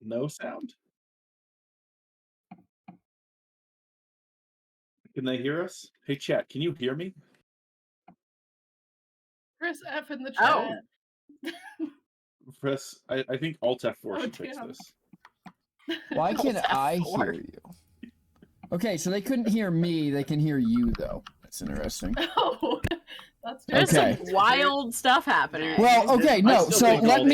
No sound? Can they hear us? Hey, chat, can you hear me? Press F in the chat. Press, I think Alt F4 should fix damn. this. Why can't I hear you? Okay, so they couldn't hear me. They can hear you, though. That's interesting. Oh, that's There's Okay. some wild stuff happening. Well, okay, no. still So think let Alt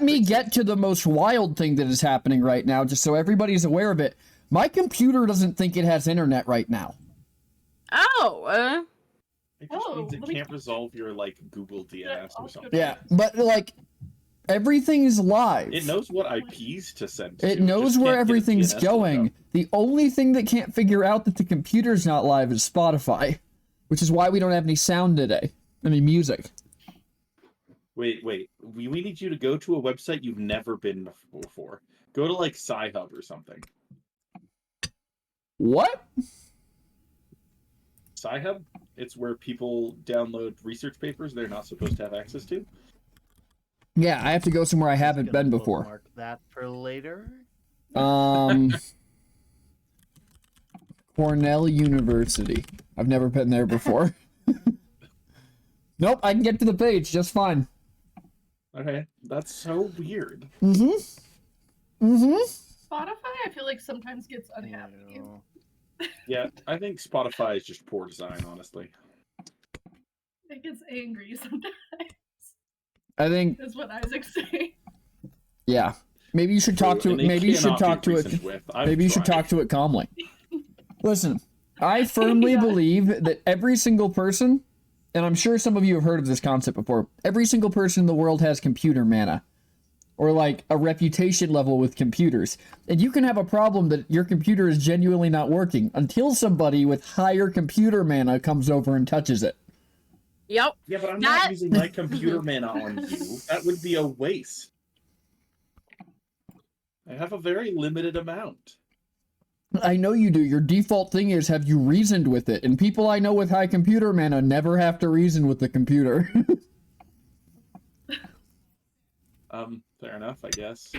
me F4 get to the most wild thing that is happening right now, just so everybody's aware of it. My computer doesn't think it has internet right now. Oh, It just means it can't resolve your, like, Google DNS or something. Yeah, but, like, everything is live. It knows what IPs to send to. It knows just where can't get a everything's DNS going. lookup. The only thing that can't figure out that the computer's not live is Spotify, which is why we don't have any sound today. Any music. Wait. We need you to go to a website you've never been before. Go to, like, Sci-Hub or something. What? Sci-Hub? It's where people download research papers they're not supposed to have access to. Yeah, I have to go somewhere I haven't been before. Mark that for later. Cornell University. I've never been there before. Nope, I can get to the page just fine. Okay, that's so weird. Spotify, I feel like sometimes gets unhappy. Yeah, I think Spotify is just poor design, honestly. It gets angry sometimes. I think That's what Isaac's saying. yeah. Maybe you should talk to it. Maybe you should talk to it. Maybe you should talk to it calmly. Listen, I firmly believe that every single person, and I'm sure some of you have heard of this concept before, every single person in the world has computer mana. Or like a reputation level with computers. And you can have a problem that your computer is genuinely not working until somebody with higher computer mana comes over and touches it. Yep. Yeah, but I'm not using my computer mana on you. That would be a waste. I have a very limited amount. I know you do. Your default thing is, have you reasoned with it? And people I know with high computer mana never have to reason with the computer. Fair enough, I guess.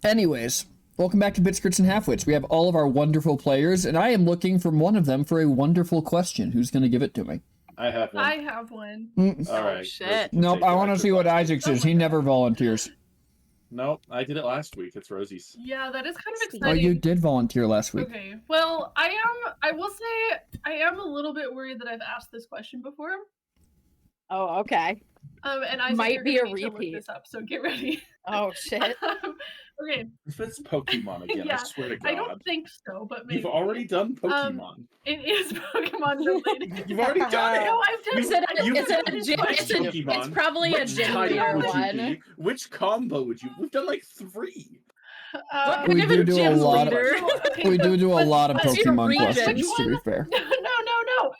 Anyways, welcome back to Bitscrits and Halfwits. We have all of our wonderful players, and I am looking from one of them for a wonderful question. Who's going to give it to me? I have one. I have one. All right. shit. Nope, I want to see what Isaac's is. He never volunteers. Nope, I did it last week. It's Rosie's. Yeah, that is kind of Oh, exciting. you did volunteer last week. Okay, well, I will say, I am a little bit worried that I've asked this question before. Oh, okay. And I Might be a need to look repeat. this up, so get ready. Oh shit. Okay. If it's Pokemon again, Yeah, I swear to God. I don't think so, but maybe. You've already done Pokemon. It is Pokemon related. You've already done it. No, I've done Is it a, You- is it a you gym? touched It's, Pokemon. it's probably a Which gym type leader would you one. be? Which combo would you? We've done like 3. What We kind of do a do a gym lot of- leader? We do a lot of What's your Pokemon region? questions, to be fair. No.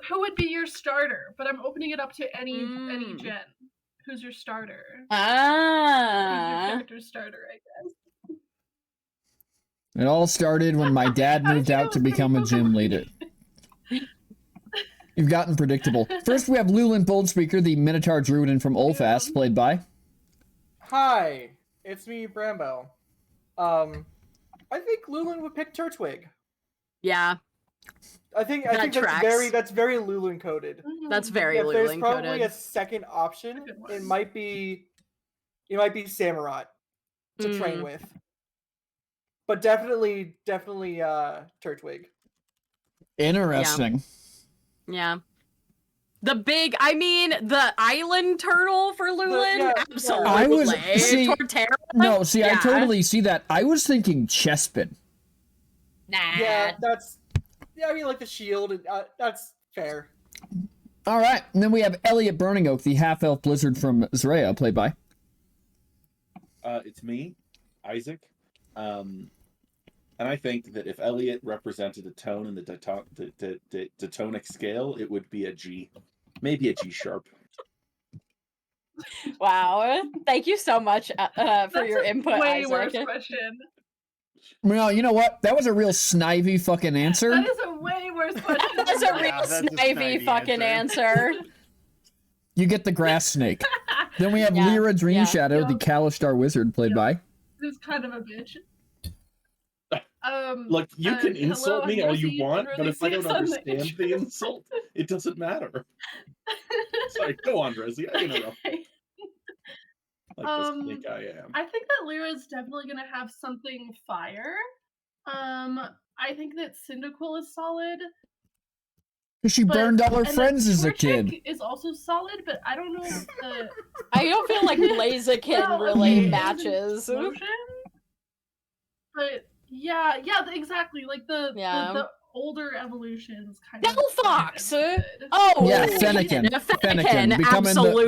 Who would be your starter? But I'm opening it up to any gen. Who's your starter? Who's your character starter, I guess. It all started when my dad moved out to become a gym leader. You've gotten predictable. First, we have Luland Boldspeaker, the Minotaur Druidin from Olfast, played by... Hi, it's me, Brambo. I think Luland would pick Turtwig. Yeah, I think That tracks. that's very Luland coded. that's very If there's Luling probably coded. a second option, Good one. it might be Samurott to train with. But definitely Turtwig. Interesting. Yeah. The island turtle for Luland? yeah. Absolutely. I was- see- Torterra? No, see, I Yeah. totally see that. I was thinking Chespin. Nah. Yeah, I mean like the shield, and, that's fair. All right, and then we have Elliot Burning Oak, the half-elf blizzard from Zrea, played by... It's me, Isaac. And I think that if Elliot represented a tone in the Detonic scale, it would be a G. Maybe a G sharp. Wow. Thank you so much for your input, Way Isaac. worse question. Well, you know what? That was a real snivy fucking answer. That is a way worse question. That's a real Yeah, that's a snivy snivy fucking answer. You get the grass snake. Then we have Lyra Dreamshadow, the Kalistar wizard, played by. Who's kind of a bitch. Look, you can insult me all you want, but if I don't Rosie understand the insult, it doesn't matter. Sorry, go on, Rosie. I interrupt. Like this snake I am. I think that Lyra is definitely gonna have something fire. I think that Cyndaquil is solid. Because she burned all her friends as a kid. Is also solid, but I don't know if the... I don't feel like Blaziken really matches. But yeah, exactly. Like the older evolutions kind of. Delphox! Oh yeah, Fennekin.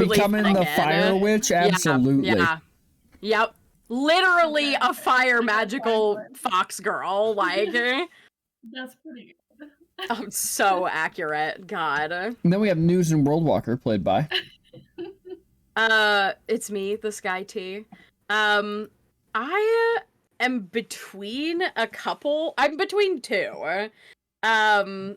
Becoming the Fire Witch, absolutely. Yeah. Yep. Literally a fire magical fox girl, like. That's pretty good. Oh, so accurate. God. And then we have News and Worldwalker, played by. It's me, the Sky T. I am between a couple. I'm between two. My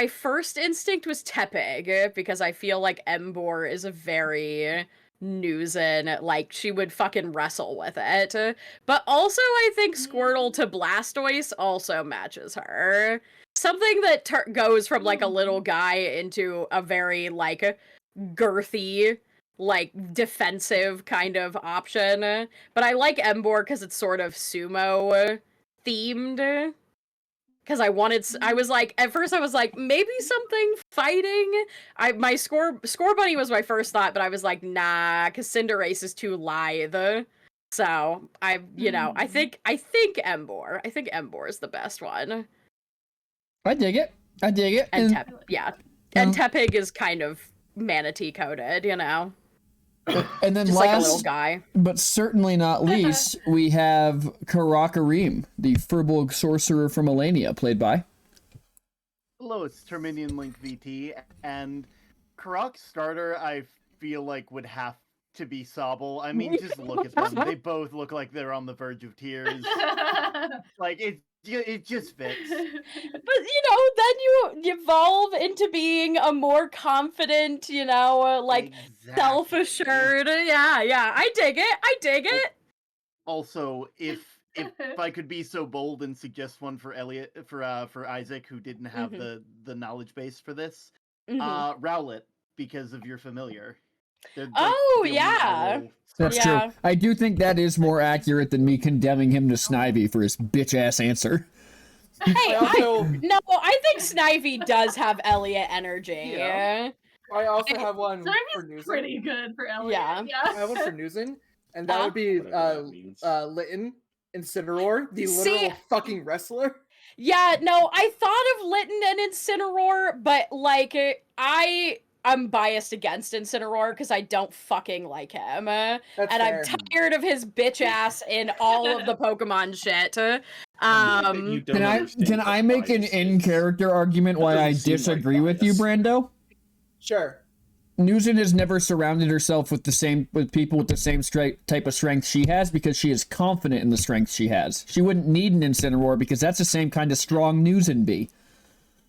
first instinct was Tepig, because I feel like Embor is a very Newsen, like, she would fucking wrestle with it. But also, I think Squirtle to Blastoise also matches her. Something that goes from, like, a little guy into a very, like, girthy, like, defensive kind of option. But I like Embor because it's sort of sumo themed. Because I was like, at first I was like, maybe something fighting? My Score Bunny was my first thought, but I was like, nah, because Cinderace is too lithe. So, I think Embor. I think Embor is the best one. I dig it. And Tepig is kind of manatee coated, you know? And then just last, like a little guy. But certainly not least, we have Karakarim, the Furbolg sorcerer from Alania, played by. Hello, it's Terminian Link VT, and Karak's starter, I feel like would have to be Sobble. I mean, just look at them. They both look like they're on the verge of tears. Like, it just fits. But, then you evolve into being a more confident, like, self-assured. Yeah, I dig it. Also, if I could be so bold and suggest one for for Isaac, who didn't have the knowledge base for this, Rowlet, because of your familiar. That's true. I do think that is more accurate than me condemning him to Snivy for his bitch-ass answer. Hey, I think Snivy does have Elliot energy. Yeah. I also have one for Snivy's pretty good for Elliot. Yeah. I have one for Newsen, and that would be Litten Incineroar, the literal fucking wrestler. Yeah, no, I thought of Litten and Incineroar, but, like, I'm biased against Incineroar because I don't fucking like him. And fair. I'm tired of his bitch ass in all of the Pokemon shit. Can I make an in-character argument why I disagree with you, Brando? Sure. Newsen has never surrounded herself with people with the same type of strength she has because she is confident in the strength she has. She wouldn't need an Incineroar because that's the same kind of strong Newsen be.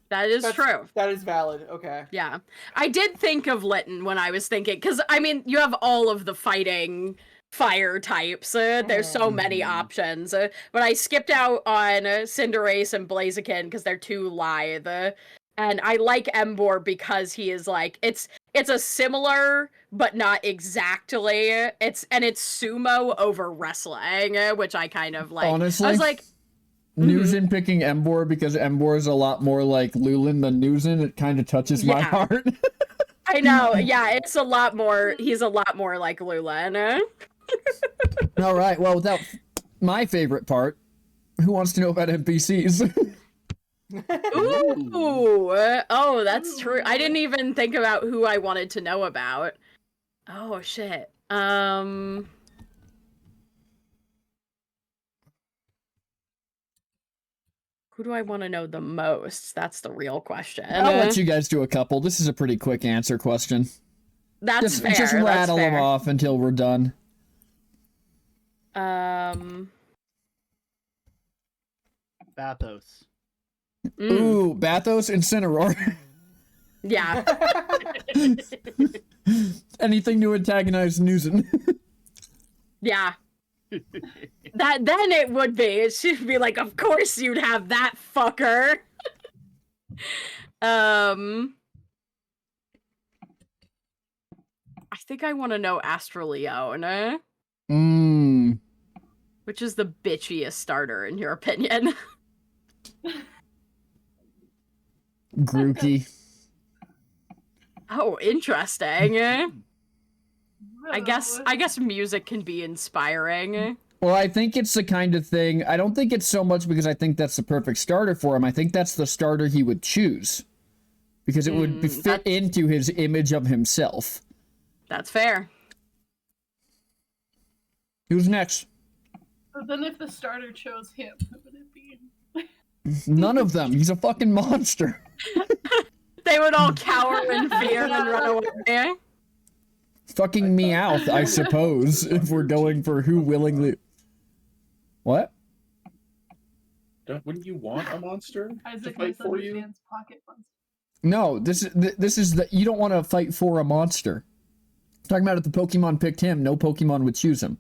That's true. That is valid. Okay. Yeah. I did think of Litten when I was thinking, because, I mean, you have all of the fighting fire types. There's so many options. But I skipped out on Cinderace and Blaziken because they're too lithe. And I like Embor because he is like, it's a similar, but not exactly. It's sumo over wrestling, which I kind of like. Honestly? I was like, Newsen picking Embor because Embor is a lot more like Lulin than Newsen. It kind of touches my heart. I know. Yeah, he's a lot more like Lulin. All right. Well, without my favorite part, who wants to know about NPCs? Ooh. Oh, that's true. I didn't even think about who I wanted to know about. Oh, shit. Who do I want to know the most? That's the real question. I'll let you guys do a couple. This is a pretty quick answer question. That's fair. Just rattle them off until we're done. Bathos. Ooh, Bathos, Incineroar. Yeah. Anything to antagonize Newson. Yeah. Then it would be. It should be like, of course you'd have that fucker. I think I want to know Astraleone. Which is the bitchiest starter, in your opinion? Grookey. Oh, interesting. I guess music can be inspiring. Well, I think it's the kind of thing, I don't think it's so much because I think that's the perfect starter for him. I think that's the starter he would choose. Because it would fit into his image of himself. That's fair. Who's next? But then if the starter chose him, who would it be? None of them. He's a fucking monster. They would all cower in fear and run away. Fucking Meowth, I suppose, if we're going for who willingly... What? Wouldn't you want a monster Isaac to fight for you? Pocket monster. No, this is the... You don't want to fight for a monster. Talking about if the Pokemon picked him, no Pokemon would choose him.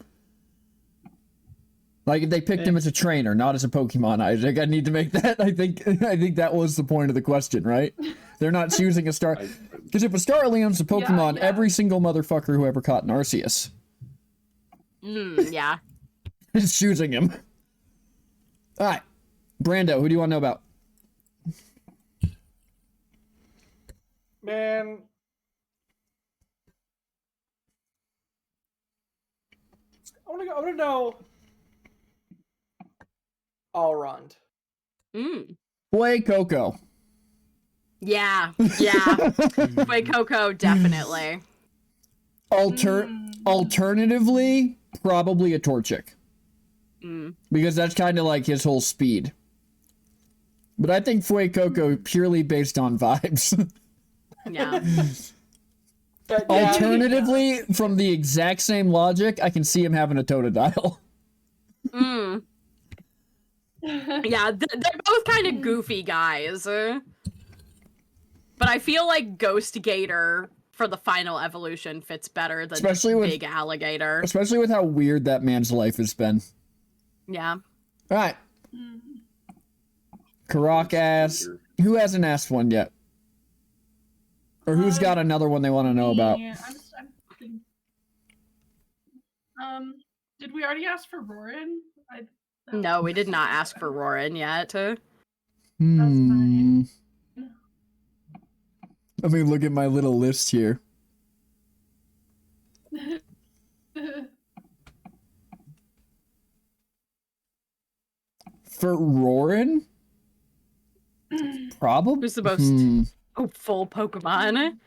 Like, if they picked him as a trainer, not as a Pokemon, Isaac. I need to make that... I think that was the point of the question, right? They're not choosing a star... Because if a Starleon's a Pokemon, every single motherfucker who ever caught an Arceus... Yeah. is choosing him. Alright. Brando, who do you want to know about? Man. I want to know... Allround. Play Coco. Yeah. Play Coco, definitely. Alternatively, probably a Torchic. Because that's kind of like his whole speed. But I think Fuecoco purely based on vibes. Yeah. Alternatively, from the exact same logic, I can see him having a Totodile. Yeah, they're both kind of goofy guys. But I feel like Ghost Gator for the final evolution fits better than Big Alligator. Especially with how weird that man's life has been. Yeah. Alright. Karak asks, who hasn't asked one yet? Or who's got another one they want to know about? Did we already ask for Roarin? No, we did not ask for Roarin yet. Let me look at my little list here. For Roarin? Probably. Who's the most hopeful Pokemon?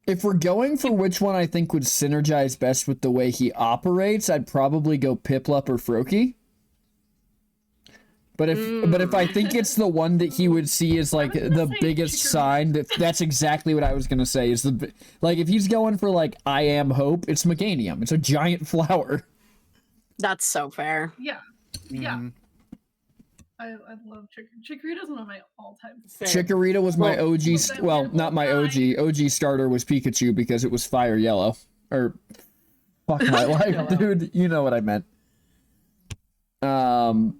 If we're going for which one I think would synergize best with the way he operates, I'd probably go Piplup or Froakie. But if I think it's the one that he would see as like the biggest sign, that's exactly what I was gonna say. Is like if he's going for like I am hope, it's Meganium. It's a giant flower. That's so fair. Yeah. I love Chikorita's one of my all-time favorites. Chikorita was my OG, well, not my OG. OG starter was Pikachu because it was fire yellow. Or, fuck my life, dude. You know what I meant. And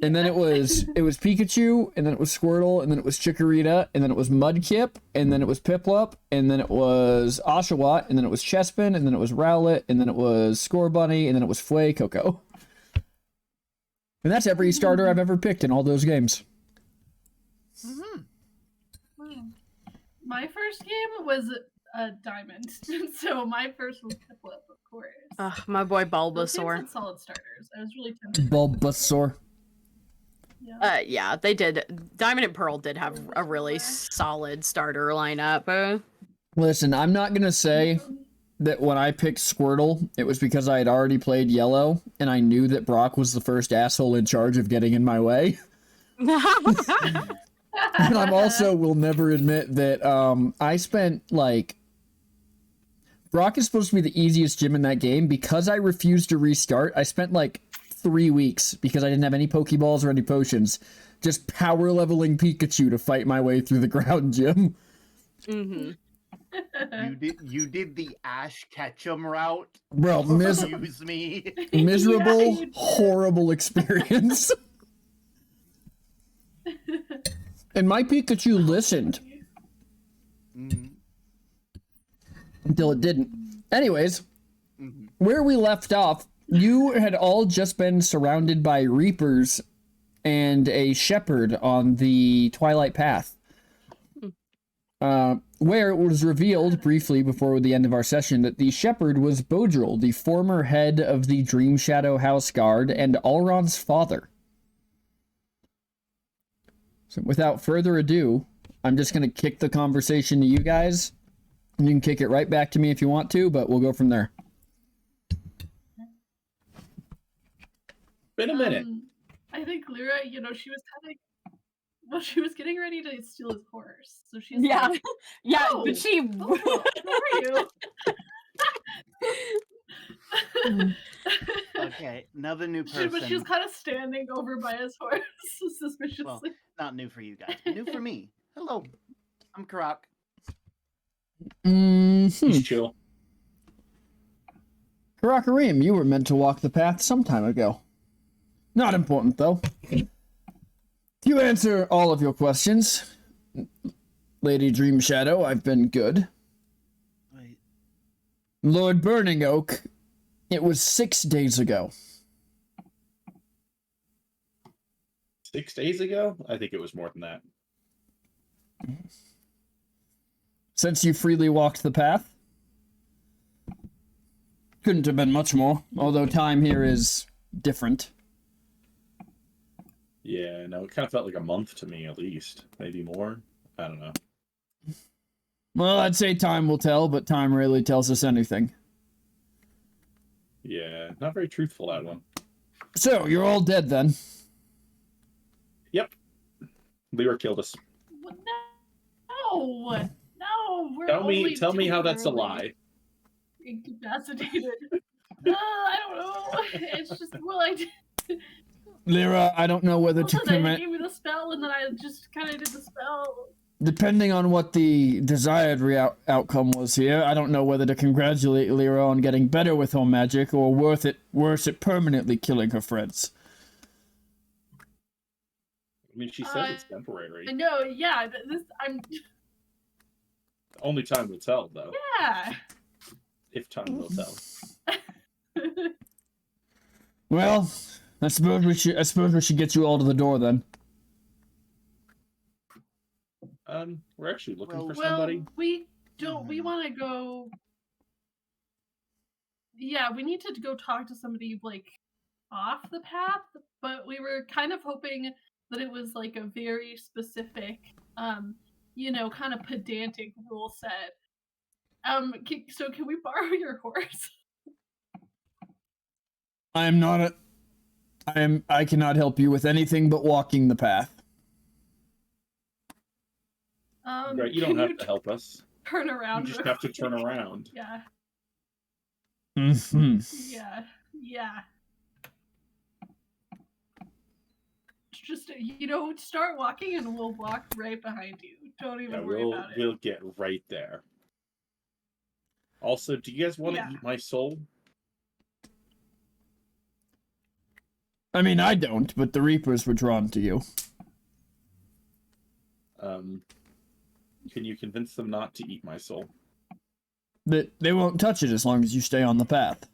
then it was Pikachu, and then it was Squirtle, and then it was Chikorita, and then it was Mudkip, and then it was Piplup, and then it was Oshawott, and then it was Chespin, and then it was Rowlet, and then it was Scorbunny, and then it was Fuecoco. And that's every starter I've ever picked in all those games. My first game was Diamond, so my first was Piplup, of course. My boy Bulbasaur. Solid starters. I was really tempted. Bulbasaur. Yeah, they did. Diamond and Pearl did have a really solid starter lineup. Listen, I'm not gonna say that when I picked Squirtle, it was because I had already played Yellow, and I knew that Brock was the first asshole in charge of getting in my way. And I'm also will never admit that I spent, like... Brock is supposed to be the easiest gym in that game. Because I refused to restart, I spent, like, 3 weeks, because I didn't have any Pokeballs or any potions, just power leveling Pikachu to fight my way through the ground gym. Mm-hmm. You did the Ash Ketchum route. Bro, Excuse me. miserable, Yeah, horrible experience. And my Pikachu listened until it didn't. Anyways, where we left off, you had all just been surrounded by Reapers and a Shepherd on the Twilight Path. Where it was revealed briefly before the end of our session that the Shepherd was Bodril, the former head of the Dream Shadow House Guard and Alron's father. So without further ado, I'm just going to kick the conversation to you guys. And you can kick it right back to me if you want to, but we'll go from there. Been a minute. I think Lyra, she was kind of... Well, she was getting ready to steal his horse, so she's yeah, like, yeah, oh, but she. Oh, who are you? Okay, another new person. But she was kind of standing over by his horse, suspiciously. Well, not new for you guys, but new for me. Hello, I'm Karak. He's chill. Karakarim, you were meant to walk the path some time ago. Not important, though. You answer all of your questions. Lady Dream Shadow, I've been good. Wait. Lord Burning Oak, it was 6 days ago. 6 days ago? I think it was more than that. Since you freely walked the path? Couldn't have been much more, although time here is different. Yeah, no, it kind of felt like a month to me, at least. Maybe more. I don't know. Well, I'd say time will tell, but time rarely tells us anything. Yeah, not very truthful, that one. So, you're all dead then? Yep. Lyra killed us. No! We're Tell me how that's a lie. Incapacitated. I don't know. It's just, I did. Lyra, I don't know whether to commit. They gave me the spell, and then I just kind of did the spell. Depending on what the desired outcome was here, I don't know whether to congratulate Lyra on getting better with her magic, or worse it permanently killing her friends. I mean, she said it's temporary. No, yeah, Only time will tell, though. Yeah. If time will tell. Well, I suppose we should get you all to the door then. We're actually looking for somebody. We want to go. Yeah, we need to go talk to somebody off the path, but we were kind of hoping that it was a very specific, kind of pedantic rule set. So can we borrow your horse? I cannot help you with anything but walking the path. Right, you don't have to help us. Turn around. You just have to turn around. Yeah. Mm-hmm. Yeah. Just, start walking and we'll walk right behind you. Don't even worry about it. We'll get right there. Also, do you guys want to eat my soul? I mean, I don't, but the Reapers were drawn to you. Can you convince them not to eat my soul? They won't touch it as long as you stay on the path.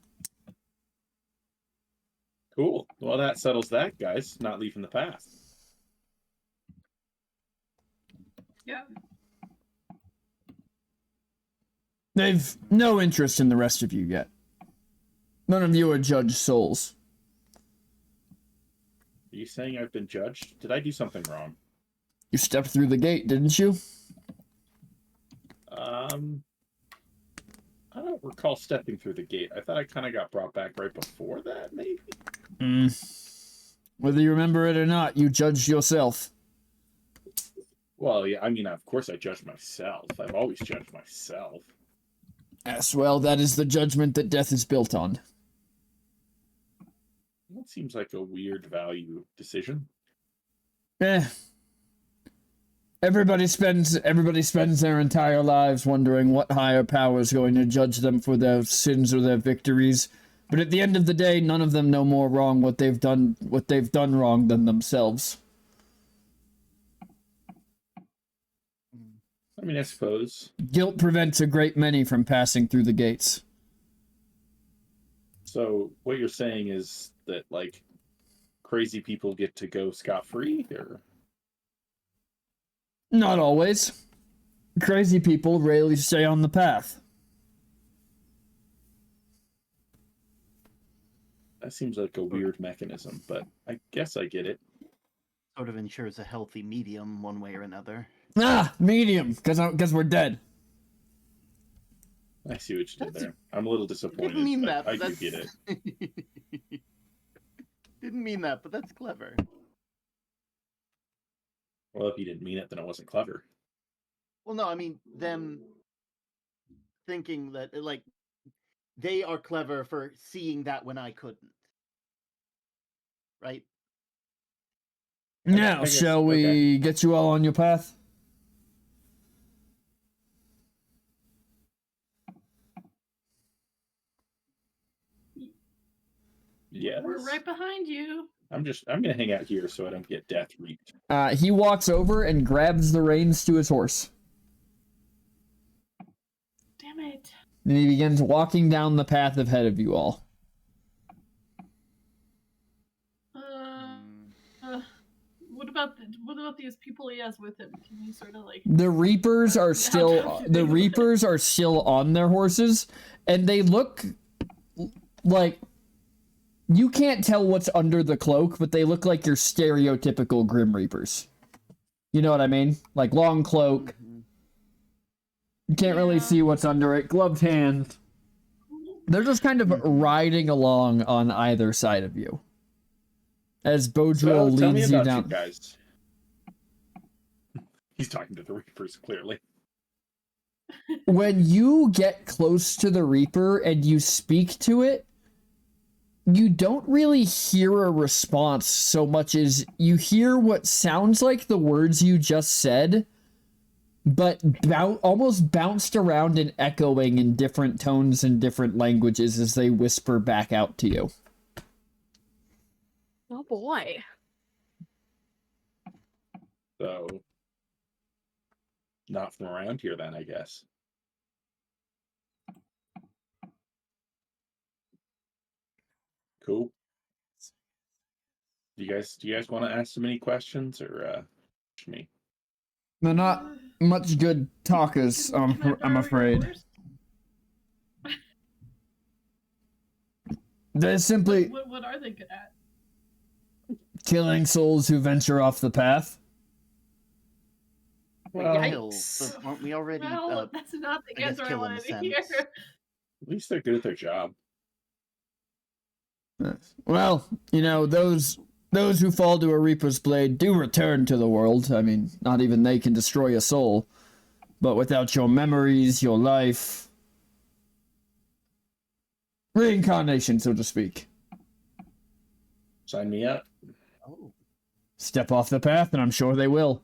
Cool. Well, that settles that, guys. Not leaving the path. Yeah. They've no interest in the rest of you yet. None of you are judged souls. Are you saying I've been judged? Did I do something wrong? You stepped through the gate, didn't you? I don't recall stepping through the gate. I thought I kind of got brought back right before that, maybe? Whether you remember it or not, you judged yourself. Well, yeah, I mean, of course I judge myself. I've always judged myself. Yes, well, that is the judgment that death is built on. That seems like a weird value decision. Everybody spends their entire lives wondering what higher power is going to judge them for their sins or their victories. But at the end of the day, none of them know more wrong what they've done wrong than themselves. I mean, I suppose. Guilt prevents a great many from passing through the gates. So what you're saying is that, like, crazy people get to go scot-free, or? Not always. Crazy people rarely stay on the path. That seems like a weird mechanism, but I guess I get it. Sort of ensures a healthy medium one way or another. Ah, medium, because we're dead. I see what you did there. I'm a little disappointed. Didn't mean that. I do get it. Didn't mean that, but that's clever. Well, if you didn't mean it, then it wasn't clever. Well, no, I mean them thinking that, like, they are clever for seeing that when I couldn't. Right? Now, shall we get you all on your path? Yes. We're right behind you. I'm gonna hang out here so I don't get death reaped. He walks over and grabs the reins to his horse. Damn it. And he begins walking down the path ahead of you all. What about these people he has with him? Can you sort of like The Reapers are still on their horses, and they look like you can't tell what's under the cloak, but they look like your stereotypical Grim Reapers. You know what I mean? Like long cloak. You can't really see what's under it. Gloved hands. They're just kind of riding along on either side of you. As Bodrill leads you down. You guys. He's talking to the Reapers, clearly. When you get close to the Reaper and you speak to it, you don't really hear a response so much as you hear what sounds like the words you just said, but almost bounced around and echoing in different tones and different languages as they whisper back out to you. Oh boy. So, not from around here then, I guess. Cool. Do you guys want to ask them any questions, or me? They're not much good talkers, I'm afraid. They're simply what are they good at? killing souls who venture off the path. Well, Yikes. but aren't we already? Well, that's not the answer I wanted to hear. At least they're good at their job. Well, you know, those who fall to a Reaper's blade do return to the world. I mean, not even they can destroy a soul. But without your memories, your life... reincarnation, so to speak. Sign me up. Oh. Step off the path, and I'm sure they will.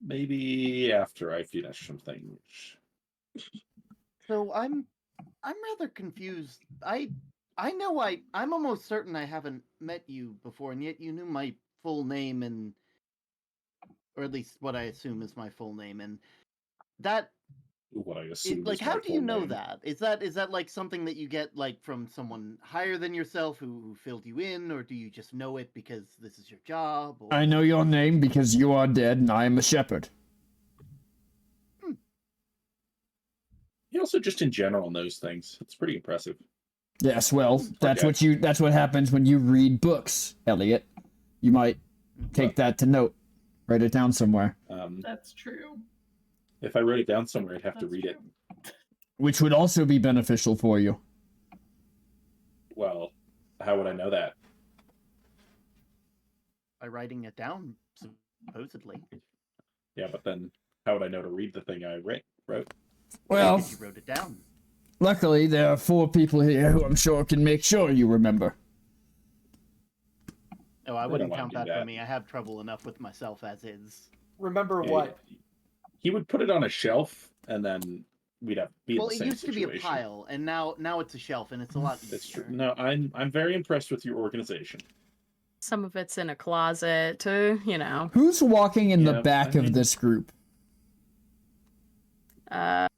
Maybe after I finish some things. So I'm rather confused. I'm almost certain I haven't met you before, and yet you knew my full name, and or at least what I assume is my full name, and that What I assume. like, how do you know that? Is that like something that you get like from someone higher than yourself who filled you in, or do you just know it because this is your job? Or... I know your name because you are dead and I am a shepherd. He also just in general knows things. It's pretty impressive. Yes, well, that's what happens when you read books, Elliot. You might take that to note. Write it down somewhere. That's true. If I wrote it down somewhere, I'd have to read it. Which would also be beneficial for you. Well, how would I know that? By writing it down, supposedly. Yeah, but then how would I know to read the thing I wrote? Well, you wrote it down. Luckily, there are 4 people here who I'm sure can make sure you remember. so I wouldn't count that for me. I have trouble enough with myself as is. Remember what? He would put it on a shelf, and then we'd have be in the same situation. Well, it used to be a pile, and now it's a shelf, and it's a lot easier. That's true. No, I'm very impressed with your organization. Some of it's in a closet, you know. Who's walking in the back of this group? I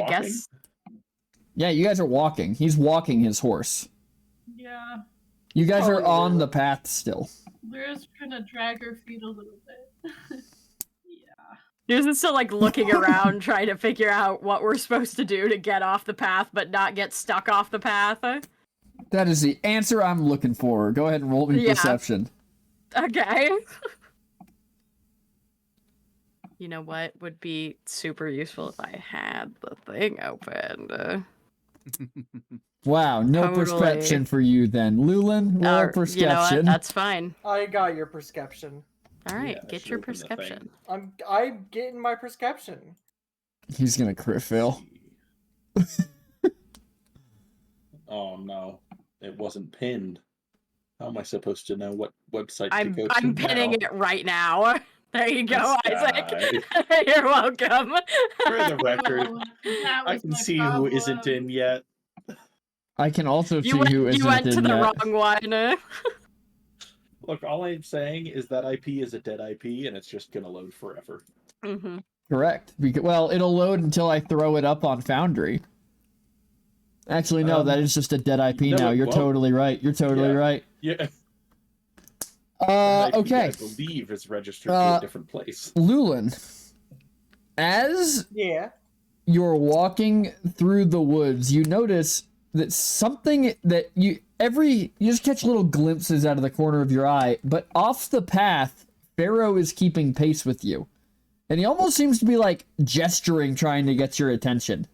guess. Yeah, you guys are walking. He's walking his horse. Yeah. You guys are on the path still. We're just trying to drag her feet a little bit. Yeah. You're just still like looking around, trying to figure out what we're supposed to do to get off the path, but not get stuck off the path. That is the answer I'm looking for. Go ahead and roll me perception. Okay. You know what would be super useful if I had the thing opened. Wow, no perception for you then. Lulin, roll perception. You know what? That's fine. I got your perception. All right, get your perception. I'm getting my perception. He's gonna crit fail. Oh no, it wasn't pinned. How am I supposed to know what website to go to? I'm pinning it right now. There you go, Isaac. You're welcome. For the record, I can see who isn't in yet. I can also see who isn't in yet. You went to the wrong one. Look, all I'm saying is that IP is a dead IP, and it's just gonna load forever. Mm-hmm. Correct. Well, it'll load until I throw it up on Foundry. Actually, no, that is just a dead IP now. You're totally right. You're totally right. Yeah. Okay. I believe is registered to a different place. Lulin, as you're walking through the woods, you notice that something that you just catch little glimpses out of the corner of your eye, but off the path, Pharaoh is keeping pace with you. And he almost seems to be like gesturing, trying to get your attention.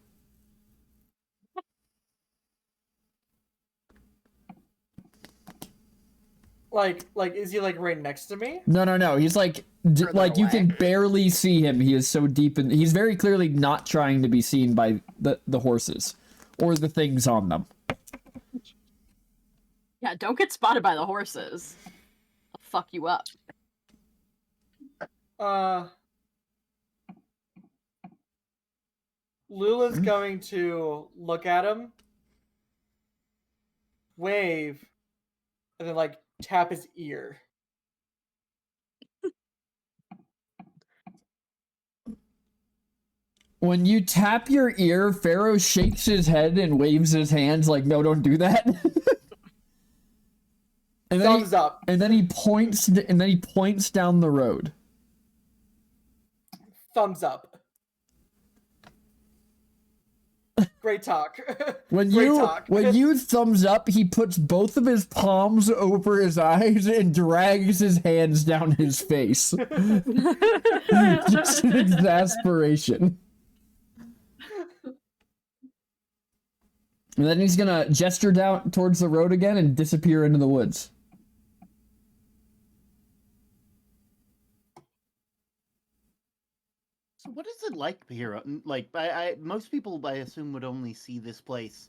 Like, is he like right next to me? No. He's like you can barely see him. He is so deep, and he's very clearly not trying to be seen by the horses or the things on them. Yeah, don't get spotted by the horses. I'll fuck you up. Lula's going to look at him, wave, and then like tap his ear. When you tap your ear, Pharaoh shakes his head and waves his hands like, no, don't do that. And then Thumbs up. And then he points down the road. Thumbs up. Great talk. When you thumbs up, he puts both of his palms over his eyes and drags his hands down his face. Just in exasperation. And then he's gonna gesture down towards the road again and disappear into the woods. So what is it like here? Like, most people, I assume, would only see this place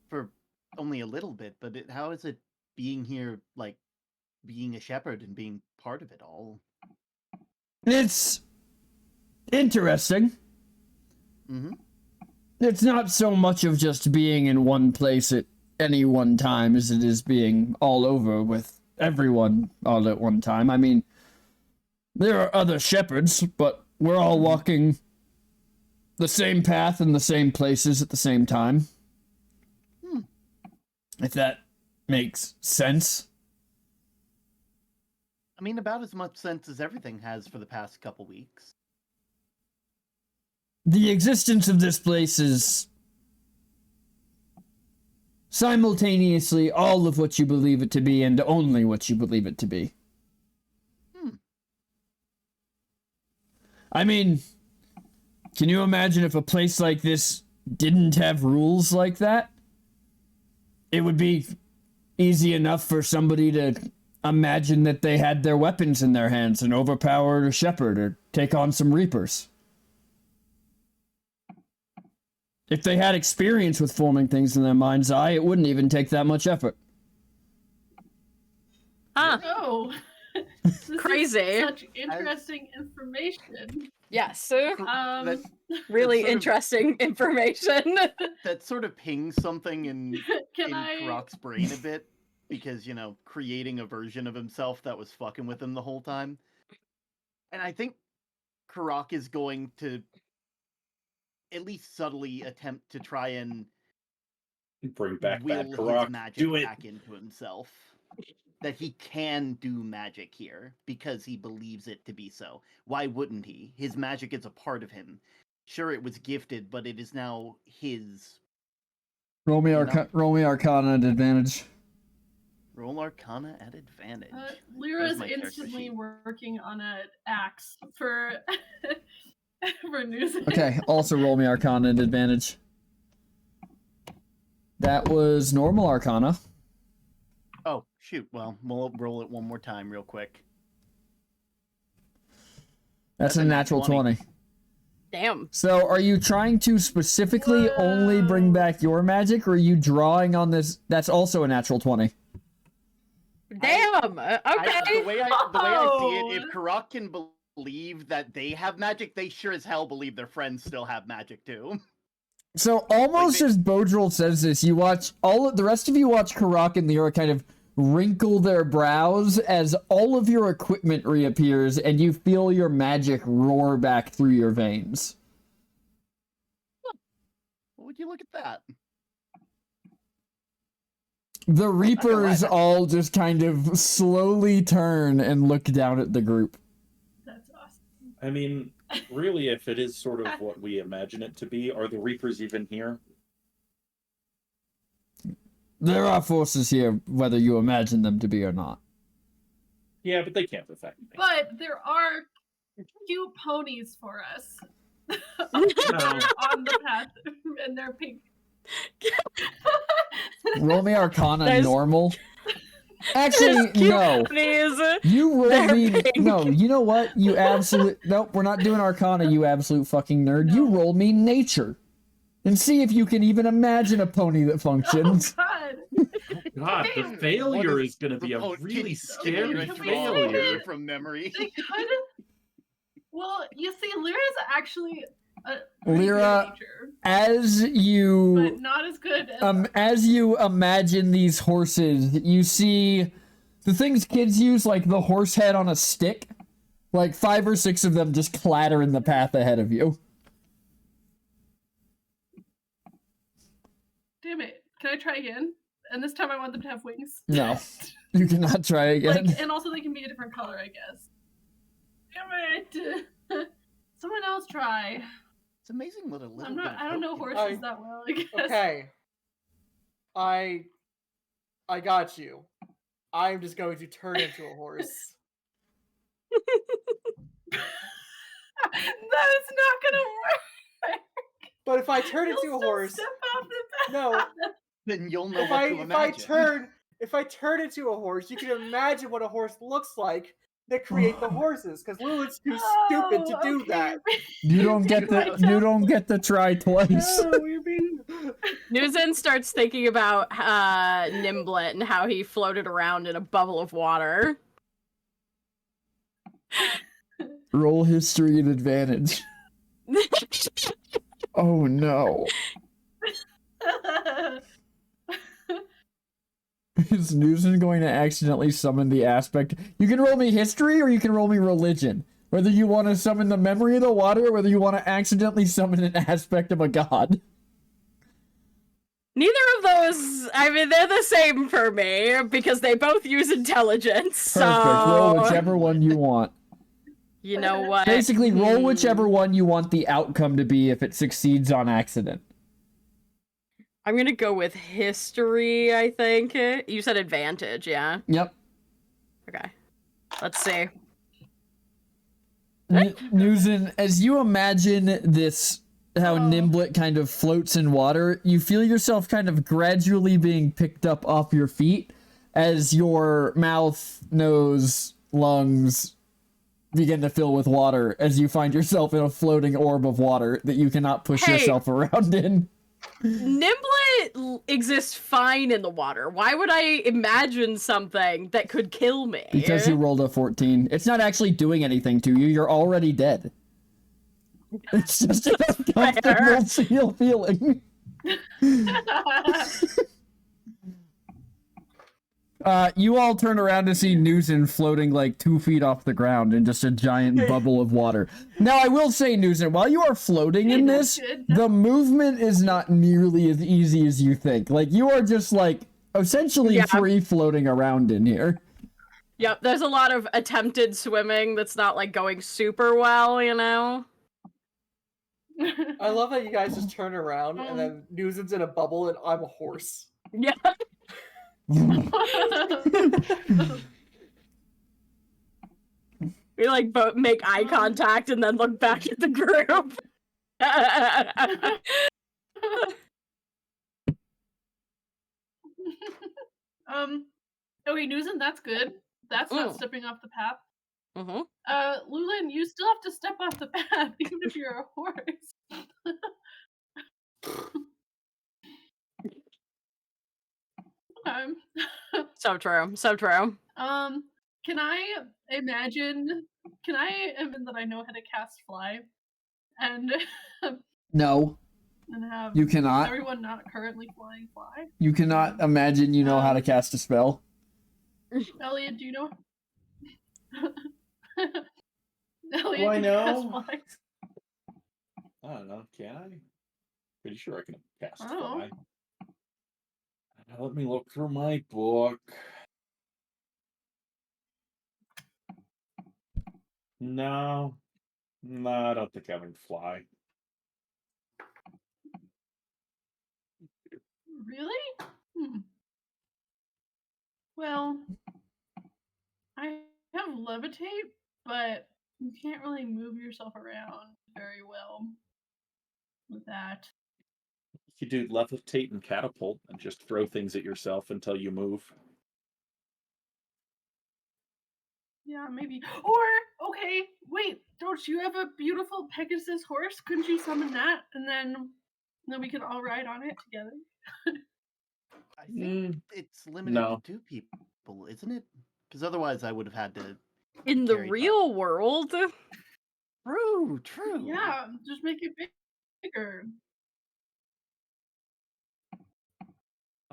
for only a little bit, but how is it being here, like, being a shepherd and being part of it all? It's interesting. Mm-hmm. It's not so much of just being in one place at any one time as it is being all over with everyone all at one time. I mean, there are other shepherds, but we're all walking the same path in the same places at the same time. If that makes sense. I mean, about as much sense as everything has for the past couple weeks. The existence of this place is simultaneously all of what you believe it to be and only what you believe it to be. I mean, can you imagine if a place like this didn't have rules like that? It would be easy enough for somebody to imagine that they had their weapons in their hands and overpower a shepherd or take on some reapers. If they had experience with forming things in their mind's eye, it wouldn't even take that much effort. Huh. Oh, this is Crazy. such interesting information. Yes. That Really sort of- interesting information. that sort of pings something in Can I? Krok's brain a bit, because, you know, creating a version of himself that was fucking with him the whole time. And I think Krok is going to at least subtly attempt to try and Bring back will bad his Karak. magic Do it. back into himself. That he can do magic here because he believes it to be so. Why wouldn't he? His magic is a part of him. Sure, it was gifted, but it is now his. Roll me Arcana at advantage. Roll Arcana at advantage. Lyra's my character instantly sheet? working on an axe for for news. Okay, also roll me Arcana at advantage. That was normal Arcana. Oh, shoot. Well, we'll roll it one more time real quick. That's a natural 20. Damn. So are you trying to specifically only bring back your magic, or are you drawing on this? That's also a natural 20. Damn. Okay. The way I see it, if Karak can believe that they have magic, they sure as hell believe their friends still have magic too. So almost as Bodril says this, you watch the rest of you watch Karak and Lyra kind of wrinkle their brows as all of your equipment reappears and you feel your magic roar back through your veins. Would you look at that? The Reapers all just kind of slowly turn and look down at the group. That's awesome. I mean, really, if it is sort of what we imagine it to be, are the Reapers even here? There are forces here, whether you imagine them to be or not. Yeah, but they can't affect me. But there are cute ponies for us No. on the path, and they're pink. Roll me Arcana There's- normal. Actually, no. Please. You roll They're me. pink. No, you know what? You absolute. Nope, we're not doing Arcana, you absolute fucking nerd. You roll me nature. And see if you can even imagine a pony that functions. Oh God! God, the Damn. failure is going to be a Oh, really can you scary Can we draw say failure. that? from memory? They could. Well, you see, Lyra's actually a Lyra, nature, As but you not as good as as you imagine these horses, you see the things kids use, like the horse head on a stick. Like 5 or 6 of them just clatter in the path ahead of you. Damn it! Can I try again? And this time I want them to have wings. No, you cannot try again. Like, and also they can be a different color, I guess. Damn it! Someone else try. It's amazing what a little I'm bit not. of I don't know hope can horses do. that well. I guess. Okay. I got you. I'm just going to turn into a horse. That is not gonna work. But if I turn You'll into a still horse, Step off the no. path. Then you'll know If what I to if I imagine. turn into a horse, you can imagine what a horse looks like that create the horses. Because Lilith's too stupid to do okay, that. You don't get the try twice. Oh, you're being. Newzen starts thinking about Nimblet and how he floated around in a bubble of water. Roll history at advantage. Oh no. Is Newson going to accidentally summon the aspect? You can roll me history or you can roll me religion. Whether you want to summon the memory of the water or whether you want to accidentally summon an aspect of a god. Neither of those, I mean, they're the same for me because they both use intelligence. Perfect. Roll So, whichever one you want. you know what? Basically, roll whichever one you want the outcome to be if it succeeds on accident. I'm gonna go with history, I think. You said advantage, yeah? Yep. Okay. Let's see. Newson, as you imagine this, how Nimblet kind of floats in water, you feel yourself kind of gradually being picked up off your feet as your mouth, nose, lungs begin to fill with water as you find yourself in a floating orb of water that you cannot push Hey. yourself around in. Nimblet exist fine in the water. Why would I imagine something that could kill me? Because you rolled a 14. It's not actually doing anything to you. You're already dead. It's just an uncomfortable feeling. You all turn around to see Newson floating like 2 feet off the ground in just a giant bubble of water. Now, I will say, Newson, while you are floating in this, the movement is not nearly as easy as you think. Like, you are just, like, essentially free floating around in here. Yep, there's a lot of attempted swimming that's not, like, going super well, you know? I love that you guys just turn around and then Newson's in a bubble and I'm a horse. Yeah. We like both make eye contact and then look back at the group. Okay, Newsom, that's good. That's not stepping off the path. Mm-hmm. Lulin, you still have to step off the path, even if you're a horse. So true. So true. Can I imagine that I know how to cast fly? And No. And have you cannot. Everyone not currently flying fly? You cannot imagine you know how to cast a spell. Elliot, do you know? Elliot, do I know? I don't know. Can I? Pretty sure I can cast fly. Let me look through my book. No, I don't think I can fly. Really? Well, I have levitate, but you can't really move yourself around very well with that. You do levitate and catapult and just throw things at yourself until you move. Yeah, maybe. Or, okay, wait, don't you have a beautiful Pegasus horse? Couldn't you summon that? And then we could all ride on it together? I think it's limited to 2 people, isn't it? Because otherwise I would have had to... In the real world? True. Yeah, just make it bigger.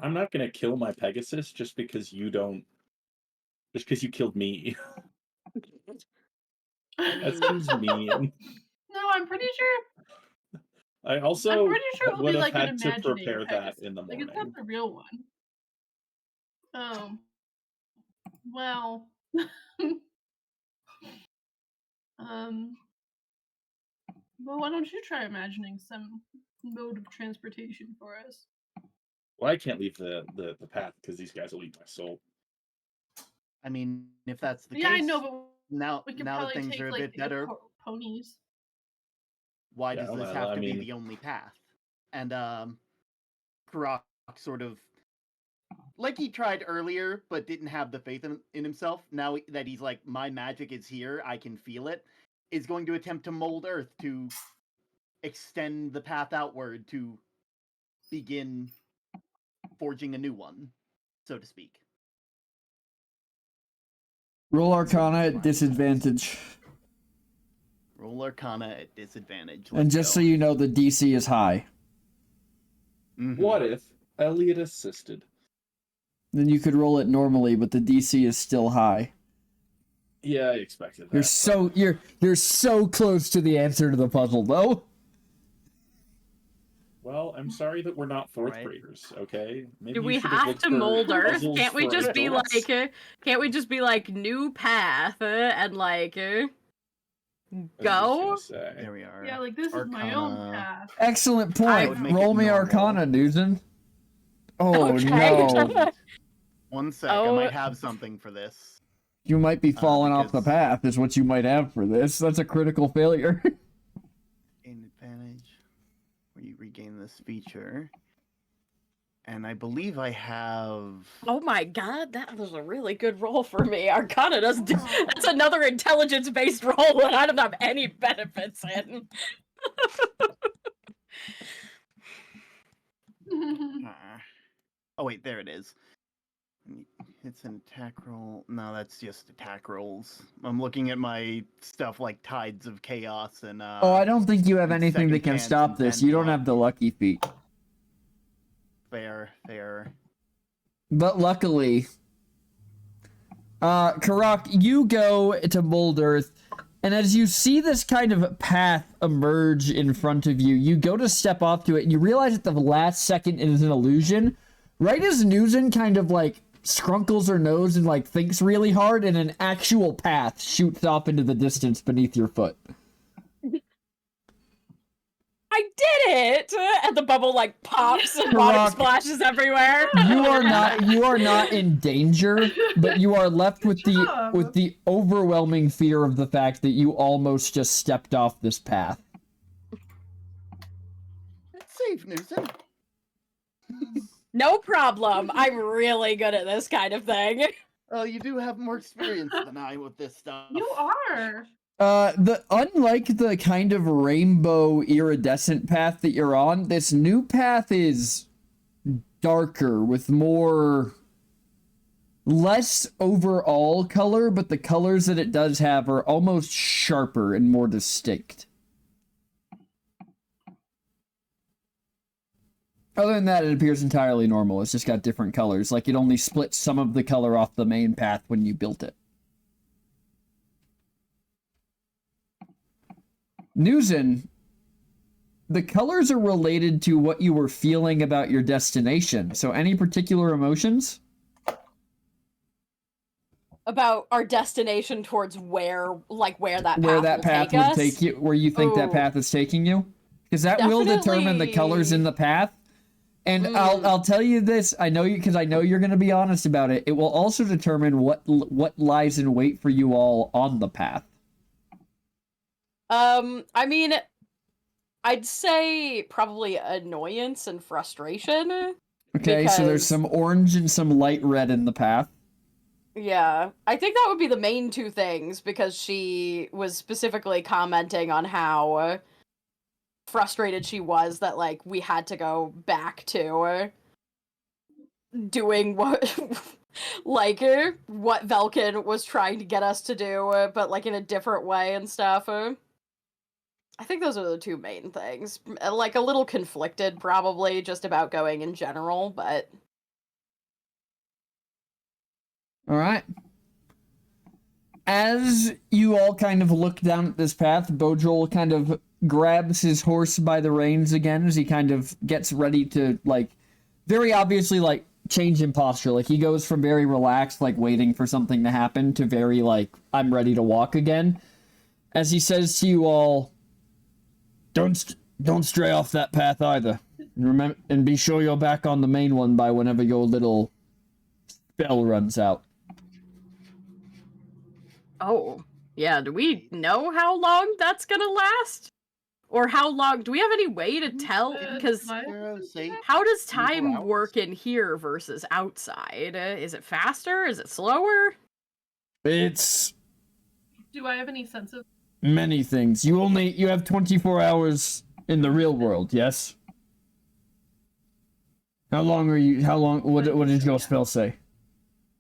I'm not going to kill my Pegasus just because you killed me. That seems mean. No, I'm pretty sure. I'm pretty sure it will would be have like had to prepare Pegasus. that in the morning. Like, it's not the real one. Oh. Well. Well, why don't you try imagining some mode of transportation for us? Well, I can't leave the path because these guys will eat my soul. I mean, if that's the case, I know, but now that things are a bit better, ponies. Why does this have to be the only path? And Karak sort of, like he tried earlier, but didn't have the faith in himself. Now that he's like, my magic is here, I can feel it, is going to attempt to mold Earth to extend the path outward to begin forging a new one, so to speak. Roll Arcana at disadvantage. Roll Arcana at disadvantage. And just so you know, the DC is high. Mm-hmm. What if Elliot assisted? Then you could roll it normally, but the DC is still high. Yeah, I expected that. You're so close to the answer to the puzzle, though. Well, I'm sorry that we're not fourth graders, okay? Maybe do we have to mold Earth? Can't we just be like, new path and like go? There we are. Yeah, like this is my own path. Excellent point. Roll me Arcana, Newson. Oh no. 1 sec, I might have something for this. You might be falling off the path, is what you might have for this. That's a critical failure. Gain advantage. Where you regain this feature. And I believe I have... Oh my god, that was a really good roll for me. Arcana does... That's another intelligence-based roll that I don't have any benefits in. Oh wait, there it is. It's an attack roll. No, that's just attack rolls. I'm looking at my stuff like Tides of Chaos and Oh, I don't think you have anything that can stop this. You don't have the lucky feat. Fair. But luckily, Karak, you go to Mold Earth, and as you see this kind of path emerge in front of you, you go to step off to it, and you realize at the last second it is an illusion. Right as Nuzin kind of like scrunkles her nose and like thinks really hard, and an actual path shoots off into the distance beneath your foot. I did it! And the bubble like pops and water splashes everywhere. You are not in danger, but you are left with the overwhelming fear of the fact that you almost just stepped off this path. It's safe, Newsom. No problem. I'm really good at this kind of thing. Oh, you do have more experience than I with this stuff. You are. Unlike the kind of rainbow iridescent path that you're on, this new path is darker with less overall color, but the colors that it does have are almost sharper and more distinct. Other than that, it appears entirely normal. It's just got different colors, like it only split some of the color off the main path when you built it. Nuzin, the colors are related to what you were feeling about your destination. So any particular emotions? About our destination towards where that path would take you, where you think that path is taking you? Because that will determine the colors in the path. And I'll tell you this, I know you, because I know you're going to be honest about it. It will also determine what lies in wait for you all on the path. I mean, I'd say probably annoyance and frustration. Okay, so there's some orange and some light red in the path. Yeah, I think that would be the main two things, because she was specifically commenting on how frustrated she was that, like, we had to go back to doing what what Velkin was trying to get us to do, but, like, in a different way and stuff. I think those are the two main things. Like, a little conflicted, probably, just about going in general, but... Alright. As you all kind of look down at this path, Bodril kind of grabs his horse by the reins again as he kind of gets ready to, like, very obviously, like, change in posture. Like, he goes from very relaxed, like, waiting for something to happen, to very, like, I'm ready to walk again. As he says to you all, Don't stray off that path either. Remember, and be sure you're back on the main one by whenever your little spell runs out. Oh, yeah, do we know how long that's gonna last? Or how long, do we have any way to tell? Because how does time work in here versus outside? Is it faster? Is it slower? It's... Do I have any sense of... Many things. You have 24 hours in the real world, yes? What did your spell say?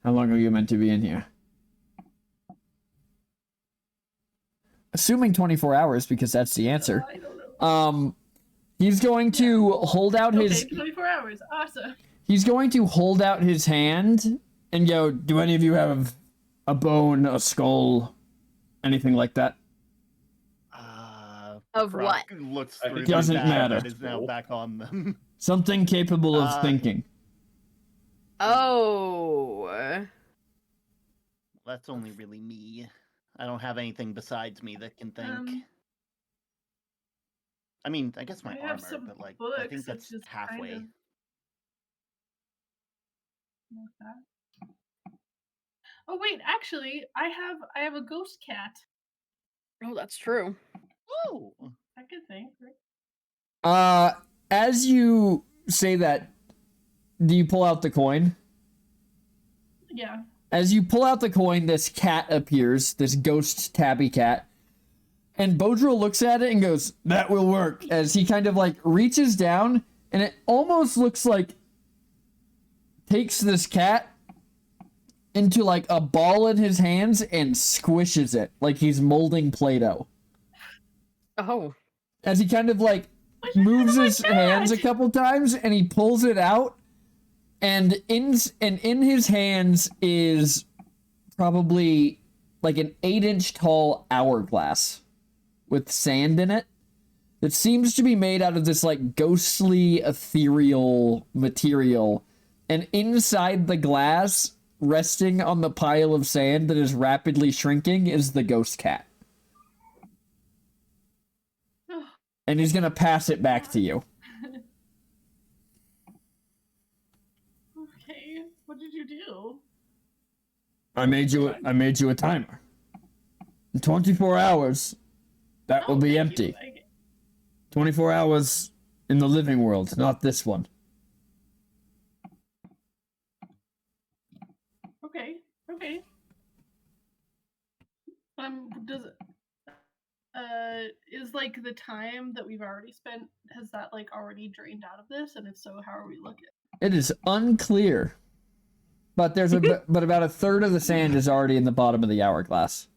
How long are you meant to be in here? Assuming 24 hours, because that's the answer. I don't know. He's going to hold out his... 24 hours, awesome. He's going to hold out his hand and go, do any of you have a bone, a skull, anything like that? Of what? Looks it doesn't matter. That is now back on them. Something capable of thinking. Oh. That's only really me. I don't have anything besides me that can think. I mean, I guess my armor, but like, I think that's halfway. Kind of... Oh wait, actually, I have a ghost cat. Oh, that's true. Oh, I could think, right? As you say that, do you pull out the coin? Yeah. As you pull out the coin, this cat appears, this ghost tabby cat. And Bodril looks at it and goes, that will work. As he kind of like reaches down and it almost looks like takes this cat into like a ball in his hands and squishes it like he's molding Play-Doh. Oh. As he kind of like moves his hands a couple times and he pulls it out, and in his hands is probably like an 8-inch tall hourglass with sand in it that seems to be made out of this like ghostly ethereal material, and inside the glass, resting on the pile of sand that is rapidly shrinking, is the ghost cat. And he's gonna pass it back to you. Okay, what did you do? I made you a timer. In 24 hours, that will be empty. 24 hours in the living world, not this one. Okay. Does it is like the time that we've already spent, has that like already drained out of this? And if so, how are we looking? It is unclear, but there's but about a third of the sand is already in the bottom of the hourglass.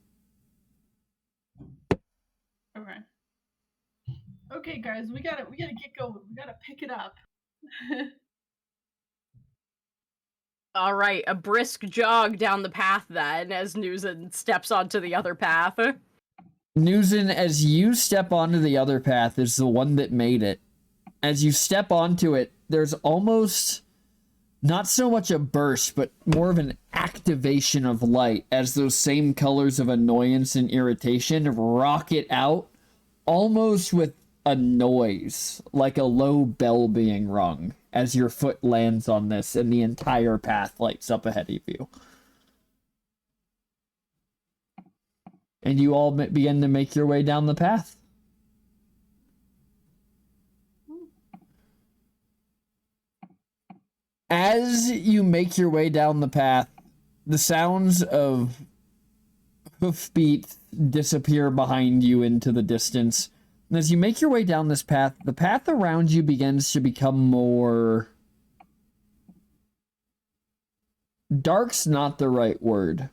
Okay, guys, we gotta get going. We gotta pick it up. All right, a brisk jog down the path then, as Newson steps onto the other path. Newson, as you step onto the other path, is the one that made it. As you step onto it, there's almost not so much a burst, but more of an activation of light as those same colors of annoyance and irritation rocket out, almost with a noise, like a low bell being rung, as your foot lands on this and the entire path lights up ahead of you. And you all begin to make your way down the path. As you make your way down the path, the sounds of hoofbeats disappear behind you into the distance. And as you make your way down this path, the path around you begins to become more... Dark's not the right word.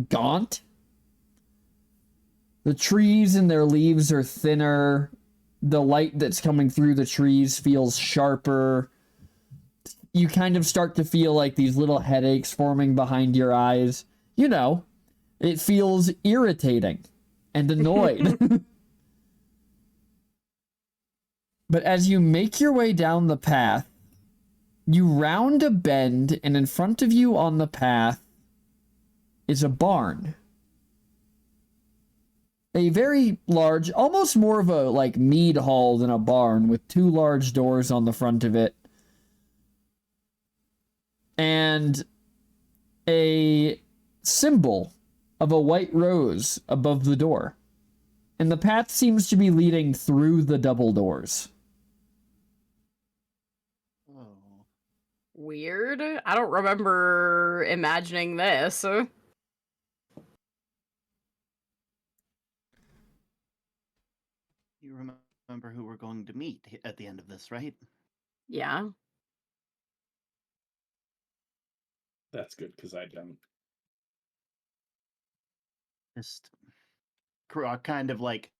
Gaunt? The trees and their leaves are thinner. The light that's coming through the trees feels sharper. You kind of start to feel like these little headaches forming behind your eyes. You know, it feels irritating and annoyed. But as you make your way down the path, you round a bend, and in front of you on the path is a barn. A very large, almost more of a like mead hall than a barn, with 2 large doors on the front of it. And a symbol of a white rose above the door. And the path seems to be leading through the double doors. Oh. Weird. I don't remember imagining this. You remember who we're going to meet at the end of this, right? Yeah. That's good, because I don't. Just kind of like,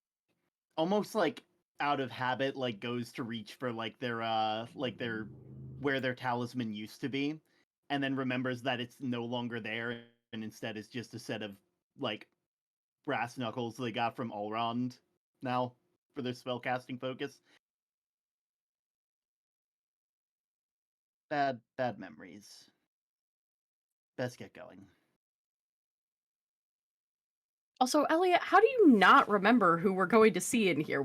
almost like out of habit, like goes to reach for like their where their talisman used to be, and then remembers that it's no longer there, and instead it's just a set of like brass knuckles they got from Elrond now for their spellcasting focus. Bad memories. Best get going. Also, Elliot, how do you not remember who we're going to see in here?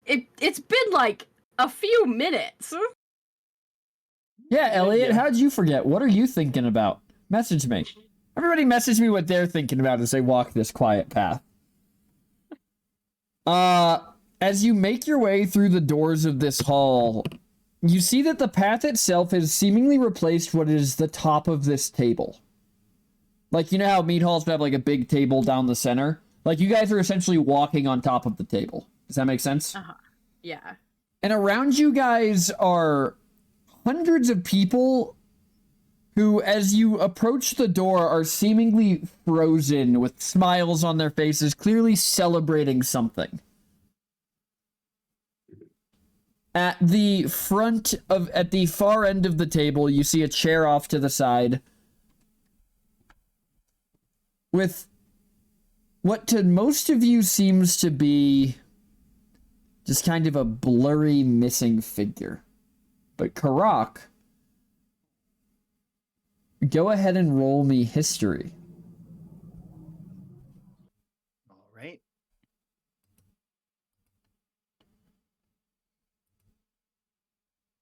It's been like a few minutes. Yeah, Elliot, how'd you forget? What are you thinking about? Message me. Everybody message me what they're thinking about as they walk this quiet path. As you make your way through the doors of this hall, you see that the path itself has seemingly replaced what is the top of this table. Like, you know how meat halls have like a big table down the center? Like, you guys are essentially walking on top of the table. Does that make sense? Uh-huh. Yeah. And around you guys are hundreds of people who, as you approach the door, are seemingly frozen with smiles on their faces, clearly celebrating something. At the far end of the table, you see a chair off to the side with what to most of you seems to be just kind of a blurry missing figure. But Karak, go ahead and roll me history. All right.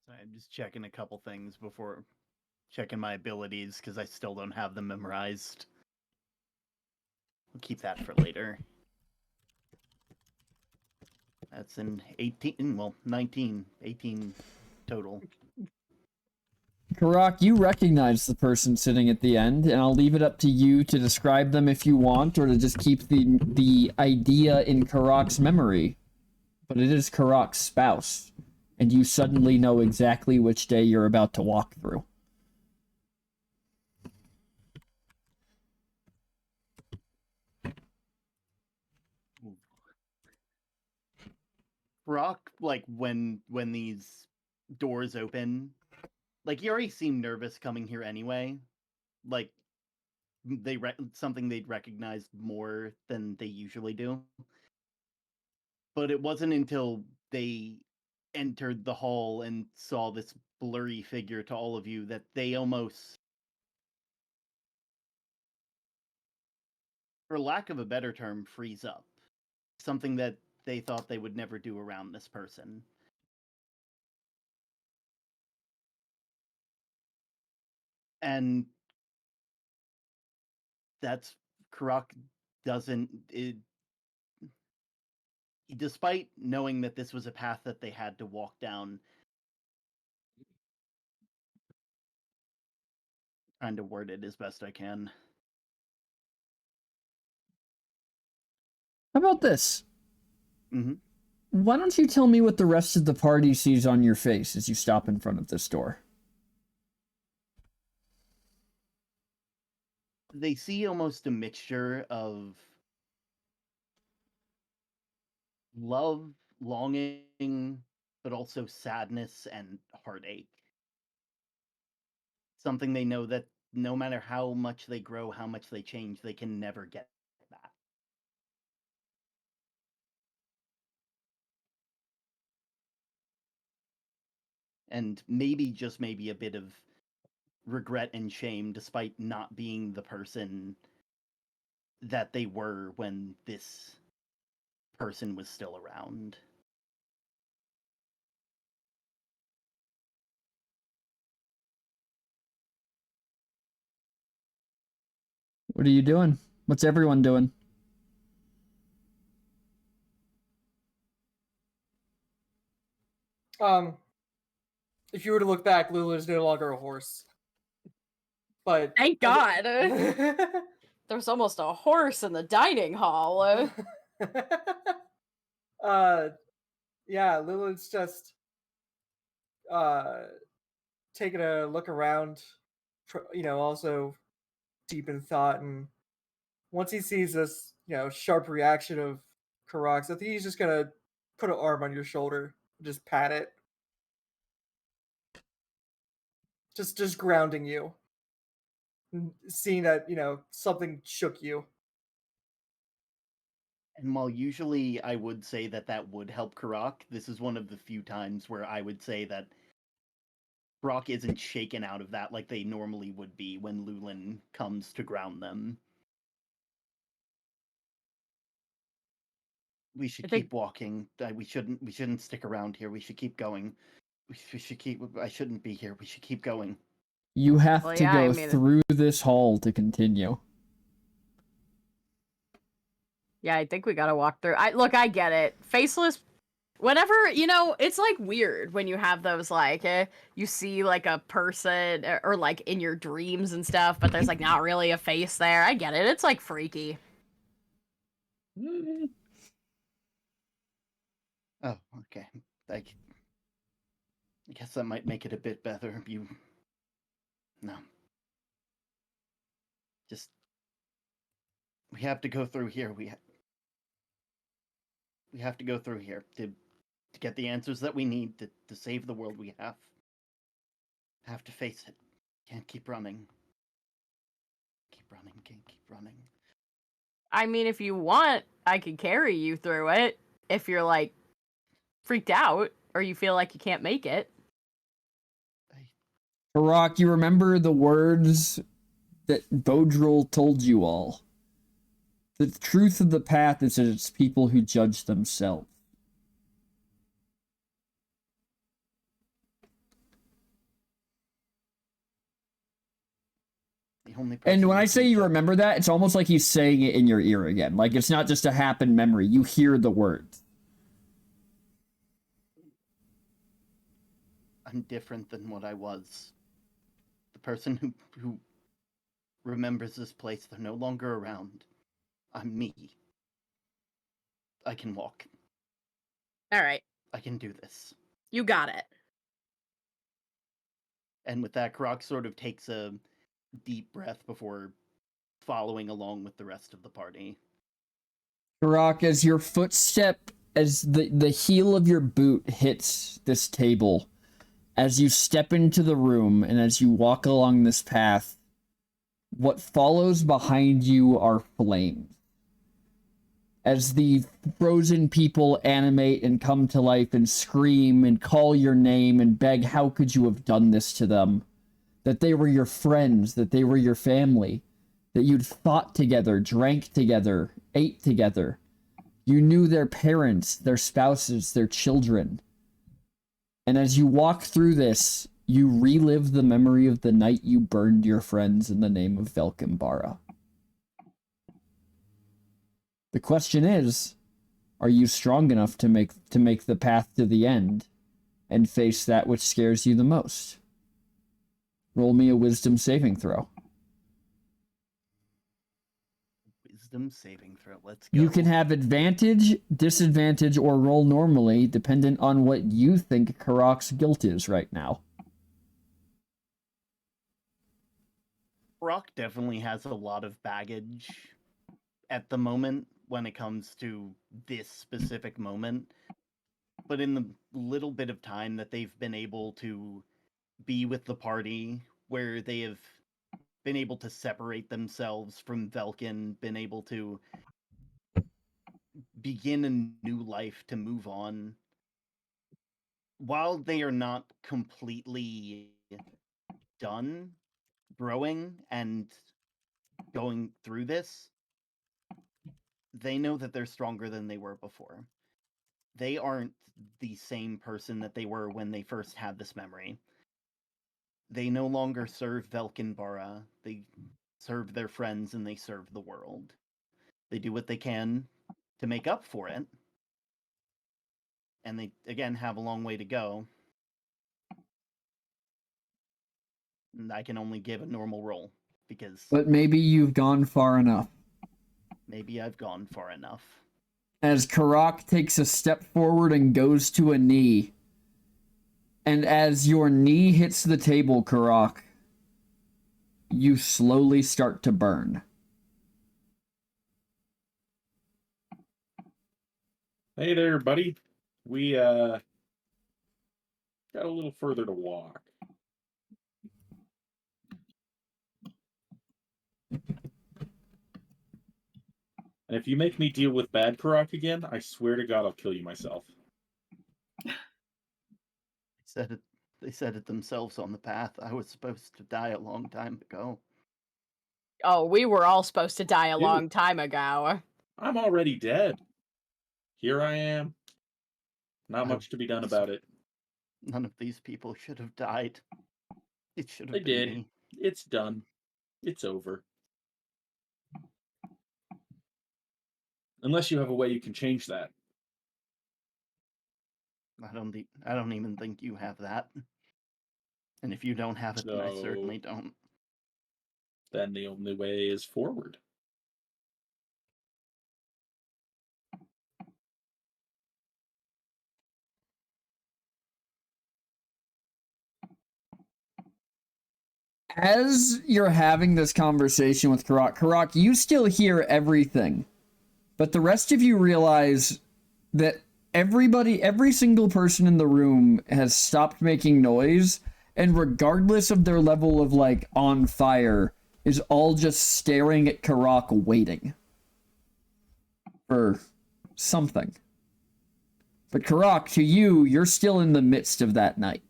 So I'm just checking a couple things before checking my abilities because I still don't have them memorized. We'll keep that for later. That's an 18, well, 19, 18 total. Karak, you recognize the person sitting at the end, and I'll leave it up to you to describe them if you want, or to just keep the idea in Karak's memory. But it is Karak's spouse, and you suddenly know exactly which day you're about to walk through. Brock, like when these doors open, like you already seem nervous coming here anyway. Like something they'd recognize more than they usually do. But it wasn't until they entered the hall and saw this blurry figure to all of you that they almost, for lack of a better term, freeze up. Something that they thought they would never do around this person. And that's Karak doesn't despite knowing that this was a path that they had to walk down, trying to word it as best I can. How about this? Mm-hmm. Why don't you tell me what the rest of the party sees on your face as you stop in front of this door? They see almost a mixture of love, longing, but also sadness and heartache. Something they know that no matter how much they grow, how much they change, they can never get that. And maybe, just maybe, a bit of regret and shame despite not being the person that they were when this person was still around. What are you doing? What's everyone doing? If you were to look back, Lulu is no longer a horse. But thank God. There's almost a horse in the dining hall. Yeah, Lulu's just taking a look around, also deep in thought, and once he sees this, sharp reaction of Karak's, I think he's just gonna put an arm on your shoulder, just pat it, just grounding you, seeing that something shook you. And while usually I would say that would help Karak, this is one of the few times where I would say that Brock isn't shaken out of that like they normally would be when Lulin comes to ground them. We should keep walking. We shouldn't stick around here. We should keep going. We should keep. I shouldn't be here. We should keep going. You have to go through this hall to continue. Yeah, I think we gotta walk through. I get it. Faceless, whenever, it's like weird when you have those, like, you see like a person or like in your dreams and stuff, but there's like not really a face there. I get it. It's like freaky. Oh, okay. I guess that might make it a bit better. No. Just... we have to go through here. We have to go through here to get the answers that we need to save the world. We have to face it. Can't keep running. Can't keep running. I mean, if you want, I could carry you through it. If you're, like, freaked out, or you feel like you can't make it. Karak, you remember the words that Bodril told you all. The truth of the path is that it's people who judge themselves. And when I say you remember that, it's almost like he's saying it in your ear again. Like, it's not just a happen memory. You hear the words. I'm different than what I was. The person who remembers this place, they're no longer around. I'm me. I can walk. All right. I can do this. You got it. And with that, Karak sort of takes a deep breath before following along with the rest of the party. Karak, as your footstep, as the heel of your boot hits this table, as you step into the room and as you walk along this path, what follows behind you are flames. As the frozen people animate and come to life and scream and call your name and beg, how could you have done this to them? That they were your friends, that they were your family, that you'd fought together, drank together, ate together. You knew their parents, their spouses, their children. And as you walk through this, you relive the memory of the night you burned your friends in the name of Velkenbara. The question is, are you strong enough to make the path to the end and face that which scares you the most? Roll me a wisdom saving throw. Wisdom saving throw. Let's go. You can have advantage, disadvantage, or roll normally, dependent on what you think Karak's guilt is right now. Karak definitely has a lot of baggage at the moment when it comes to this specific moment. But in the little bit of time that they've been able to be with the party, where they have been able to separate themselves from Velkin, been able to begin a new life, to move on, while they are not completely done growing and going through this, they know that they're stronger than they were before. They aren't the same person that they were when they first had this memory. They no longer serve Velkenbara. They serve their friends and they serve the world. They do what they can to make up for it. And they, again, have a long way to go. And I can only give a normal roll, because... But maybe you've gone far enough. Maybe I've gone far enough. As Karak takes a step forward and goes to a knee, and as your knee hits the table, Karak, you slowly start to burn. Hey there, buddy. We got a little further to walk. And if you make me deal with bad Karak again, I swear to God I'll kill you myself. They said it themselves on the path. I was supposed to die a long time ago. Oh, we were all supposed to die a long time ago. I'm already dead. Here I am. Not much to be done about it. None of these people should have died. It should have They been did. me. It's done. It's over. Unless you have a way you can change that. I don't even think you have that. And if you don't have it, then I certainly don't. Then the only way is forward. As you're having this conversation with Karak, you still hear everything. But the rest of you realize that every single person in the room has stopped making noise, and regardless of their level of, like, on fire, is all just staring at Karak waiting for something. But Karak, to you, you're still in the midst of that night.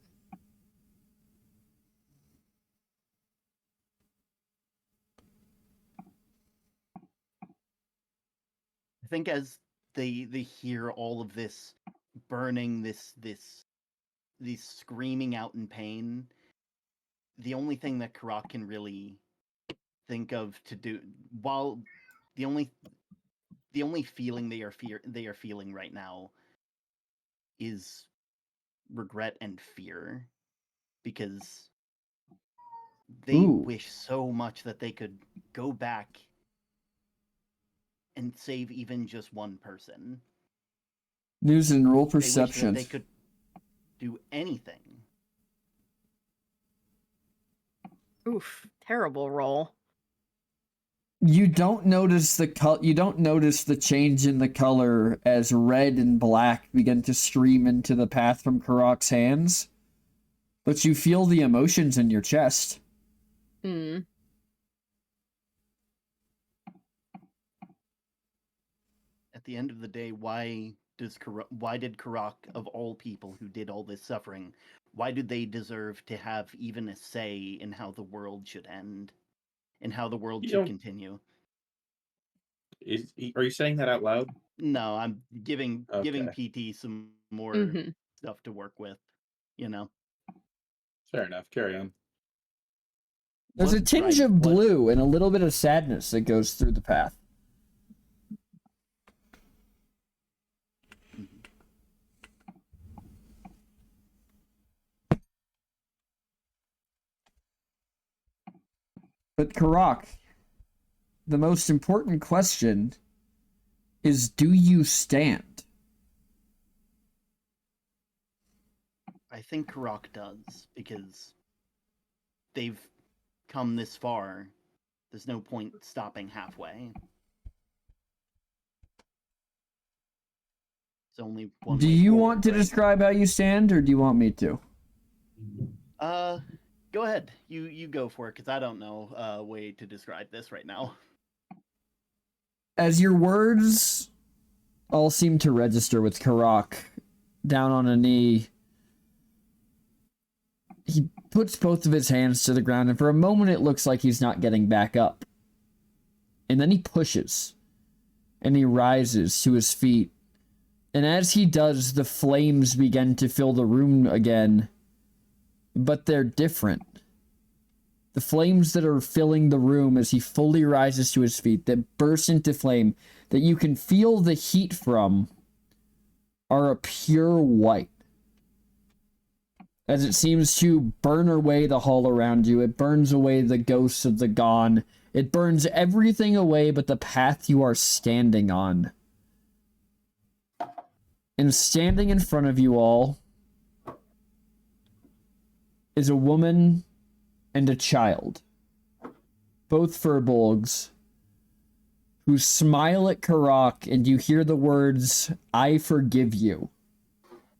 I think as they hear all of this burning, this screaming out in pain, the only thing that Karak can really think of to do, while the only feeling they are feeling right now is regret and fear, because they wish so much that they could go back and save even just one person. News and roll perception. They could do anything. Oof, terrible roll. You don't notice the change in the color as red and black begin to stream into the path from Karak's hands, but you feel the emotions in your chest. At the end of the day, why did Karak, of all people who did all this suffering, why do they deserve to have even a say in how the world should end? And how the world should continue? Are you saying that out loud? No, I'm giving PT some more stuff to work with, you know? Fair enough. Carry on. There's a tinge of blue and a little bit of sadness that goes through the path. But Karak, the most important question is, do you stand? I think Karak does, because they've come this far. There's no point stopping halfway. It's only one Do way you forward, want to right? describe how you stand, or do you want me to? Go ahead. You go for it, because I don't know a way to describe this right now. As your words all seem to register with Karak, down on a knee, he puts both of his hands to the ground, and for a moment it looks like he's not getting back up. And then he pushes, and he rises to his feet. And as he does, the flames begin to fill the room again, but they're different. The flames that are filling the room as he fully rises to his feet, that burst into flame, that you can feel the heat from, are a pure white. As it seems to burn away the hall around you, it burns away the ghosts of the gone. It burns everything away but the path you are standing on. And standing in front of you all is a woman and a child, both furbolgs, who smile at Karak, and you hear the words, "I forgive you,"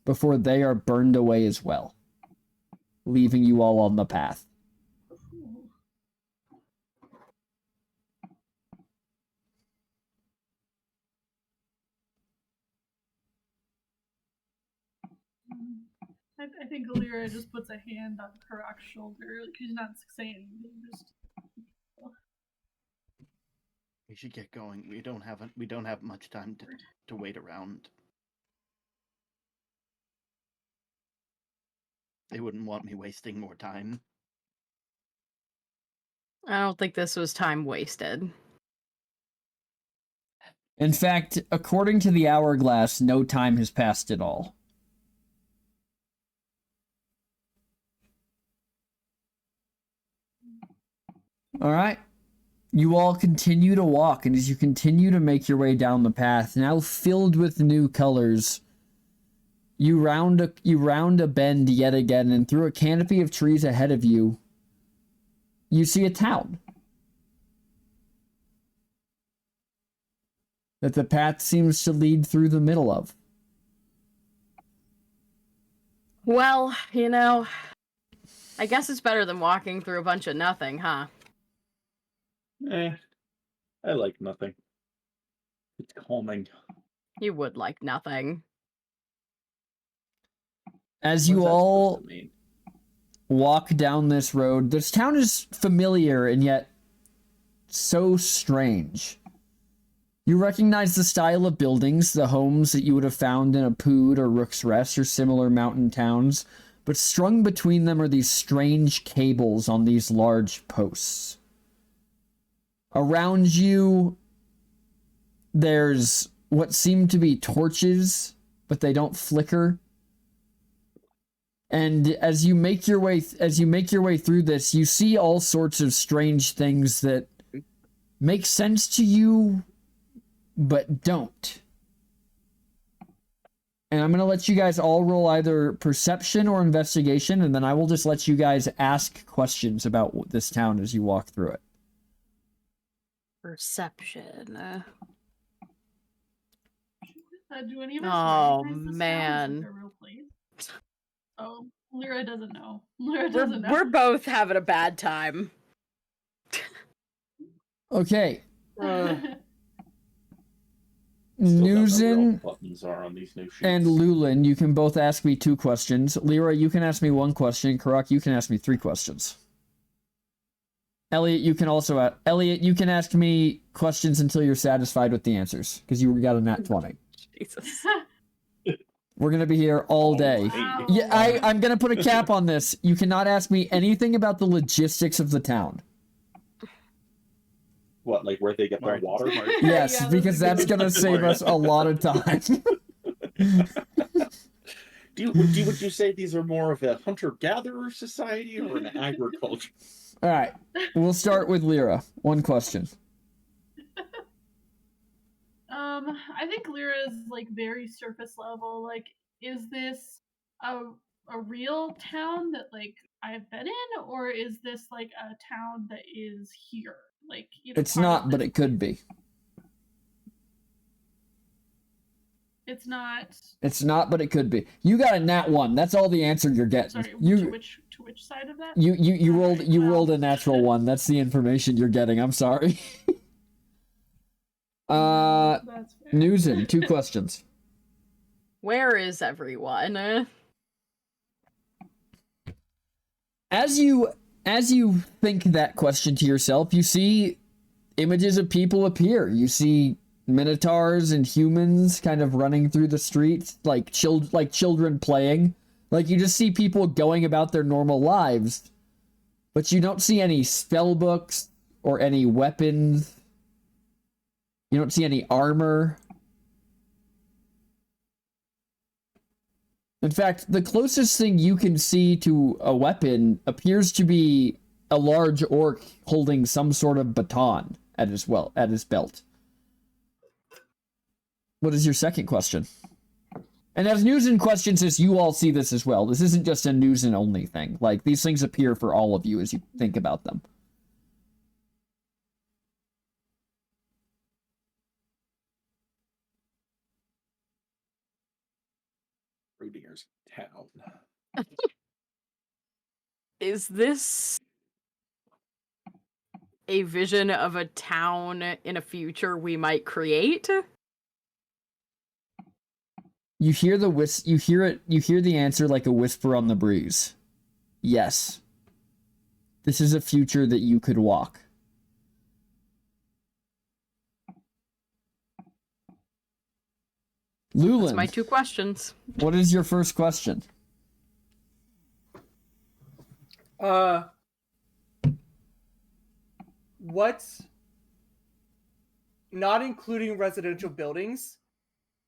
before they are burned away as well, leaving you all on the path. I think Alira just puts a hand on Karak's shoulder. Like, she's not saying anything. Just. We should get going. We don't have much time to wait around. They wouldn't want me wasting more time. I don't think this was time wasted. In fact, according to the hourglass, no time has passed at all. All right. You all continue to walk, and as you continue to make your way down the path, now filled with new colors, you round a bend yet again, and through a canopy of trees ahead of you, you see a town that the path seems to lead through the middle of. Well, you know, I guess it's better than walking through a bunch of nothing, huh? I like nothing. It's calming. You would like nothing. As you all walk down this road, this town is familiar and yet so strange. You recognize the style of buildings, the homes that you would have found in a Pood or Rook's Rest or similar mountain towns, but strung between them are these strange cables on these large posts. Around you, there's what seem to be torches, but they don't flicker. And as you make your way through this, you see all sorts of strange things that make sense to you, but don't. And I'm going to let you guys all roll either perception or investigation, and then I will just let you guys ask questions about this town as you walk through it. Perception. Do any of us Oh, recognize this man. town? Is it a real place? Oh, Lyra doesn't know. Lyra doesn't know. We're both having a bad time. Okay. Newsin and Lulin, you can both ask me 2 questions. Lyra, you can ask me 1 question. Karak, you can ask me 3 questions. Elliot, you can ask me questions until you're satisfied with the answers, because you got a nat 20. Jesus. We're going to be here all day. Wow. Yeah, I'm going to put a cap on this. You cannot ask me anything about the logistics of the town. What, like where they get their water? Yes, Yeah, because that's going to save us a lot of time. Would you say these are more of a hunter-gatherer society or an agriculture? All right, we'll start with Lyra. 1 question. I think Lyra is like very surface level. Like, is this a real town that like I've been in, or is this like a town that is here? Like, you know, It's not, but it could be. It's not. It's not, but it could be. You got a nat 1. That's all the answer you're getting. Sorry, to which side of that? You rolled a natural 1. That's the information you're getting. I'm sorry. That's fair. Newsin, 2 questions. Where is everyone? As you think that question to yourself, you see images of people appear. You see minotaurs and humans kind of running through the streets like children playing. Like, you just see people going about their normal lives, but you don't see any spell books or any weapons. You don't see any armor. In fact, the closest thing you can see to a weapon appears to be a large orc holding some sort of baton at his belt. What is your second question? And as Newsin questions this, you all see this as well. This isn't just a Newsin only thing. Like, these things appear for all of you as you think about them. Rudiger's town. Is this a vision of a town in a future we might create? You hear you hear the answer like a whisper on the breeze. Yes. This is a future that you could walk. Lulin. That's my 2 questions. What is your first question? What, not including residential buildings,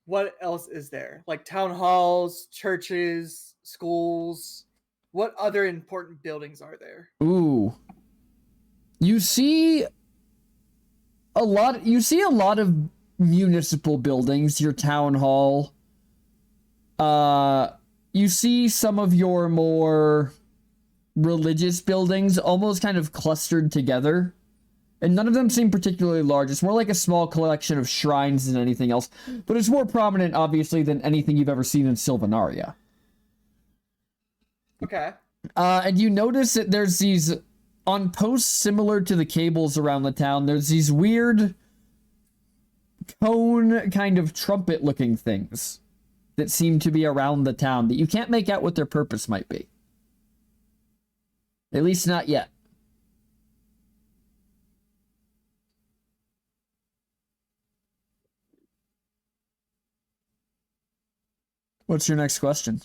what else is there? Like town halls, churches, schools. What other important buildings are there? Ooh. You see a lot of municipal buildings, your town hall. You see some of your more religious buildings, almost kind of clustered together. And none of them seem particularly large. It's more like a small collection of shrines than anything else. But it's more prominent, obviously, than anything you've ever seen in Sylvanaria. Okay. And you notice that there's these, on posts similar to the cables around the town, there's these weird cone kind of trumpet looking things that seem to be around the town that you can't make out what their purpose might be. At least not yet. What's your next question?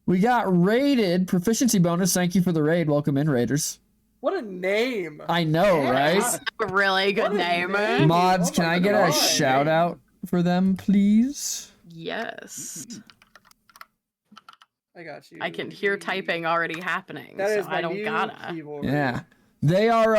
We got raided. Proficiency bonus. Thank you for the raid. Welcome in, Raiders. What a name. I know, right? A really good name. Mods, can I get a shout out for them, please? Yes. I got you. I can hear typing already happening, That is so my I don't new gotta. keyboard. Yeah. They are,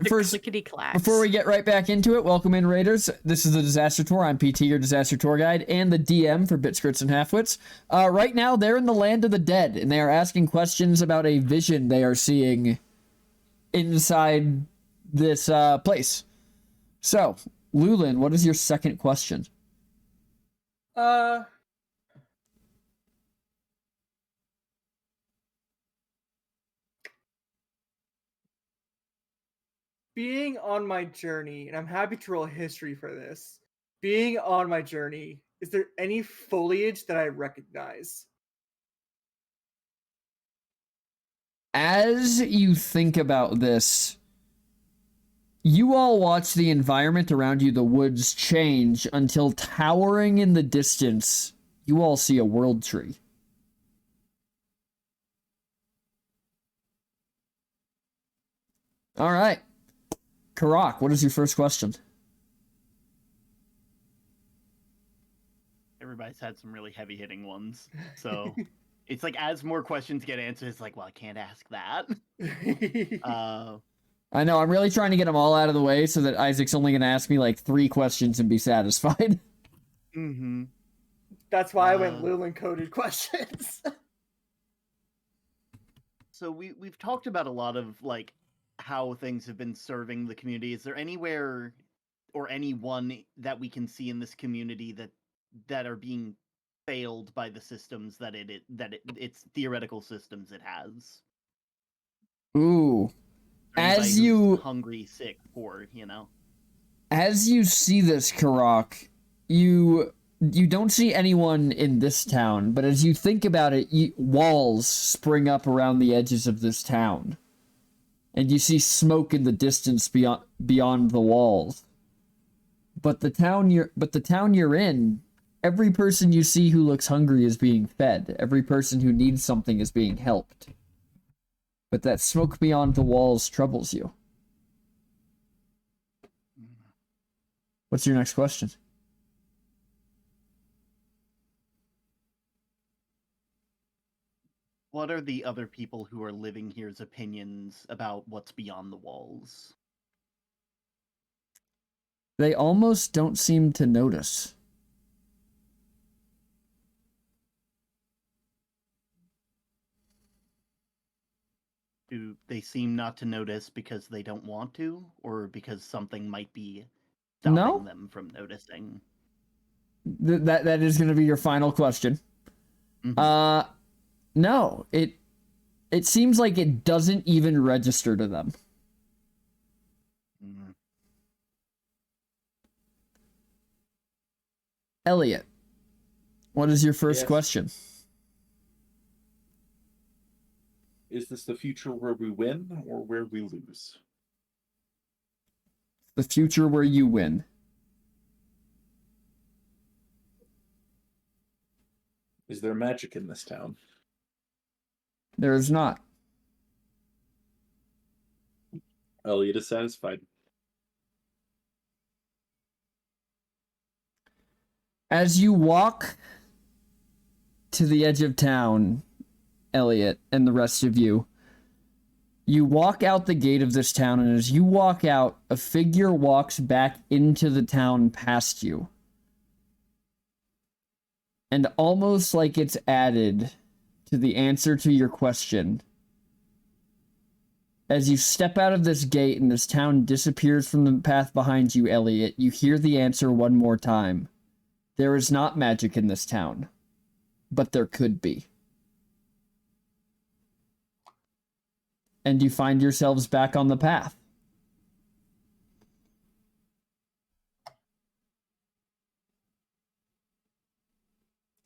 The first, clickety-clacks. before we get right back into it, welcome in, Raiders. This is the Disaster Tour. I'm PT, your Disaster Tour Guide, and the DM for Bitscrits and Halfwits. Right now, they're in the land of the dead, and they are asking questions about a vision they are seeing inside this place. So, Lulin, what is your second question? Being on my journey, and I'm happy to roll history for this. Being on my journey, is there any foliage that I recognize? As you think about this, you all watch the environment around you, the woods, change until towering in the distance, you all see a world tree. All right. Karak, what is your first question? Everybody's had some really heavy-hitting ones, so it's like as more questions get answered, it's like, well, I can't ask that. I know, I'm really trying to get them all out of the way so that Isaac's only going to ask me like 3 questions and be satisfied. Mm-hmm. That's why I went Lulin coded questions. So we've talked about a lot of like how things have been serving the community. Is there anywhere or anyone that we can see in this community that are being failed by the systems that its theoretical systems it has? Ooh. As you hungry, sick, poor, As you see this, Karak, you don't see anyone in this town, but as you think about it, walls spring up around the edges of this town. And you see smoke in the distance beyond the walls. But the town you're in, every person you see who looks hungry is being fed. Every person who needs something is being helped. But that smoke beyond the walls troubles you. What's your next question? What are the other people who are living here's opinions about what's beyond the walls? They almost don't seem to notice. Do they seem not to notice because they don't want to, or because something might be stopping them from noticing? That is going to be your final question. Mm-hmm. No, it seems like it doesn't even register to them. Mm. Elliot, what is your first question? Is this the future where we win or where we lose? The future where you win. Is there magic in this town? There is not. Elliot is satisfied. As you walk to the edge of town, Elliot and the rest of you, you walk out the gate of this town, and as you walk out, a figure walks back into the town past you. And almost like it's added to the answer to your question, As you step out of this gate and this town disappears from the path behind you, Elliot, you hear the answer one more time. There is not magic in this town, but there could be. And you find yourselves back on the path.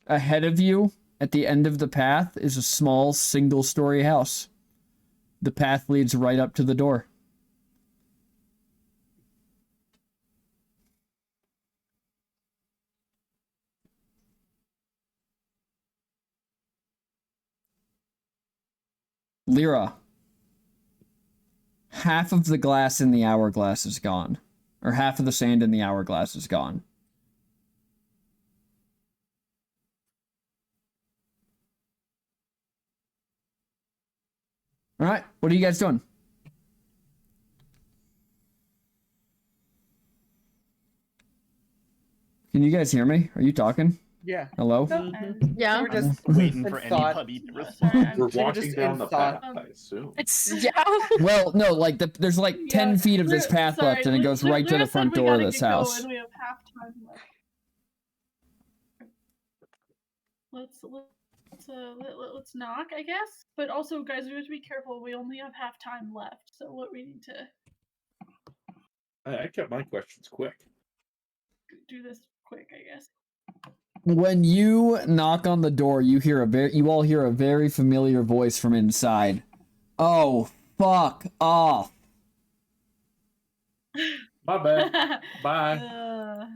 Ahead of you, at the end of the path, is a small single-story house. The path leads right up to the door. Lyra, half of the glass in the hourglass is gone. Or half of the sand in the hourglass is gone. Alright, what are you guys doing? Can you guys hear me? Are you talking? Yeah. Hello? Yeah. We're just Waiting in for thought. anybody to Sorry, respond. I'm We're Should we walking just down the thought- path, I assume. It's yeah. Well, no, like there's like 10 Yeah, feet of this Lyra- path sorry, left and it goes Lyra right to the said front we door of gotta this get house. going, we have half time left. Let's knock, I guess. But also, guys, we have to be careful. We only have half time left, so what we need to I kept my questions quick. do this quick, I guess. When you knock on the door, you all hear a very familiar voice from inside. Oh, fuck off. My bad. Bye.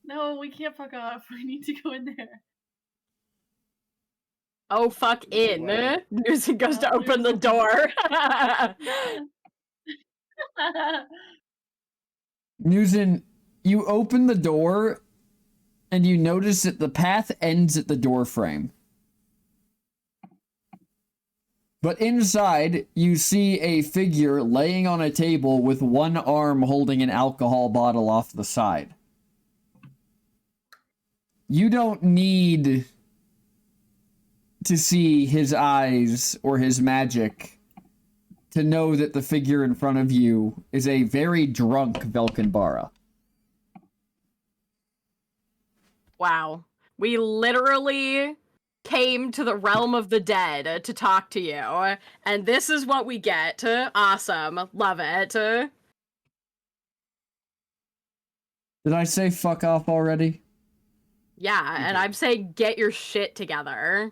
No, we can't fuck off. We need to go in there. Oh, fuck in. What? Newsom goes to Oh, open the Newsom. door. Newson, you open the door and you notice that the path ends at the door frame. But inside, you see a figure laying on a table with one arm holding an alcohol bottle off the side. You don't need to see his eyes or his magic to know that the figure in front of you is a very drunk Velkenbara. Wow. We literally came to the realm of the dead to talk to you, and this is what we get. Awesome. Love it. Did I say fuck off already? Yeah, and I'm saying get your shit together.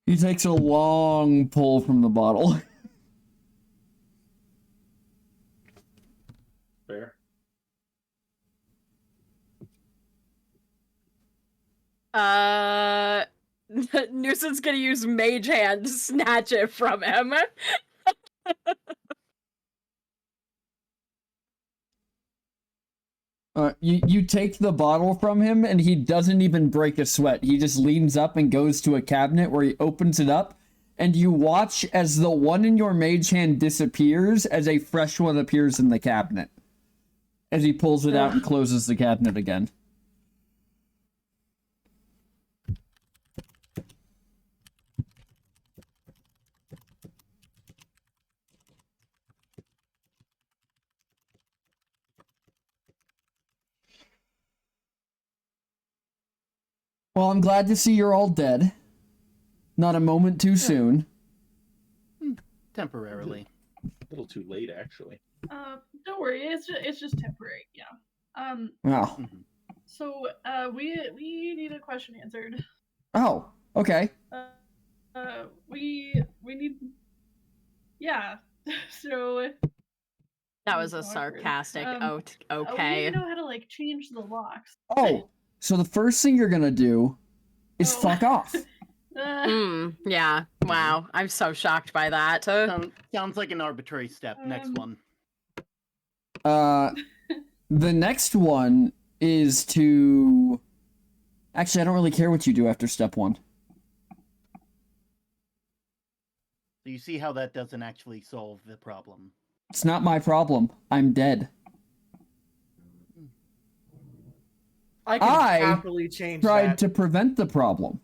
He takes a long pull from the bottle. Fair. Newson's gonna use Mage Hand to snatch it from him. You take the bottle from him, and he doesn't even break a sweat. He just leans up and goes to a cabinet where he opens it up, and you watch as the one in your mage hand disappears as a fresh one appears in the cabinet. As he pulls it out and closes the cabinet again. Well, I'm glad to see you're all dead. Not a moment too soon. Temporarily. A little too late, actually. Don't worry, it's just temporary, yeah. Wow. So we need a question answered. Oh, okay. We need, yeah. So That was a Awkward. sarcastic We okay. need to know how to like change the locks. Oh, so the first thing you're gonna do is Oh. fuck off. Yeah. Wow. I'm so shocked by that. Sounds like an arbitrary step. Next one. The next one is to... Actually, I don't really care what you do after step one. So you see how that doesn't actually solve the problem. It's not my problem. I'm dead. I can happily change tried that. to prevent the problem.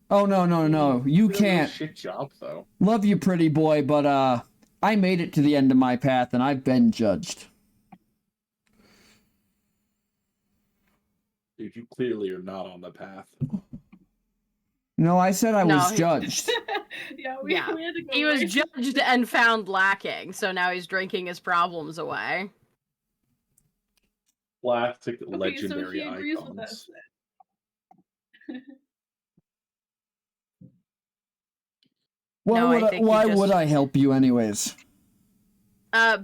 Oh, no. You can't. Shit job, though. Love you, pretty boy, but, I made it to the end of my path, and I've been judged. Dude, you clearly are not on the path. No, I said I was judged. We had to go he was judged and found lacking, so now he's drinking his problems away. Plastic Okay, legendary so he agrees icons. with us then. Why would I help you anyways?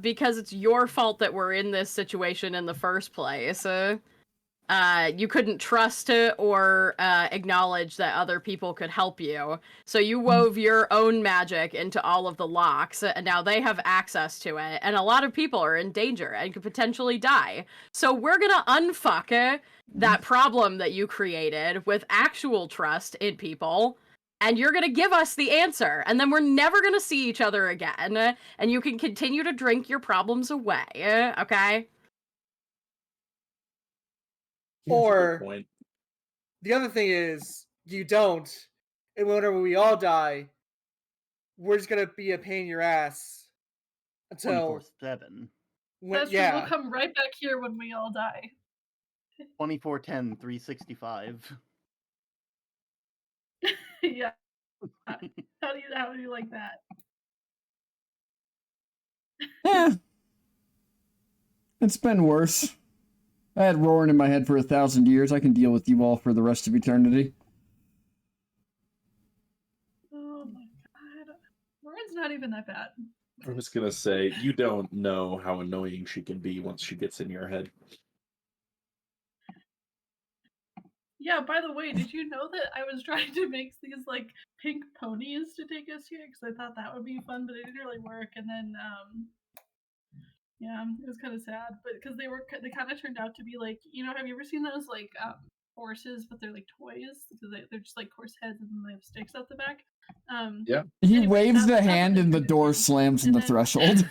Because it's your fault that we're in this situation in the first place. You couldn't trust or acknowledge that other people could help you. So you wove your own magic into all of the locks, and now they have access to it. And a lot of people are in danger and could potentially die. So we're gonna unfuck that problem that you created with actual trust in people. And you're gonna give us the answer, and then we're never gonna see each other again, and you can continue to drink your problems away, okay? Or the other thing is, you don't, and whenever we all die, we're just gonna be a pain in your ass until 24/7. That's true. We'll come right back here when we all die. 24/10, 365. Yeah. How do you like that? Yeah. It's been worse. I had roaring in my head for 1,000 years. I can deal with you all for the rest of eternity. Oh my god. Lauren's not even that bad. I was gonna say, you don't know how annoying she can be once she gets in your head. Yeah, by the way, did you know that I was trying to make these like pink ponies to take us here because I thought that would be fun, but it didn't really work. And then yeah, it was kind of sad, but because they kind of turned out to be like, have you ever seen those like horses, but they're like toys? Because they're just like horse heads and then they have sticks out the back. Yeah. He waves the hand and the door slams in the threshold.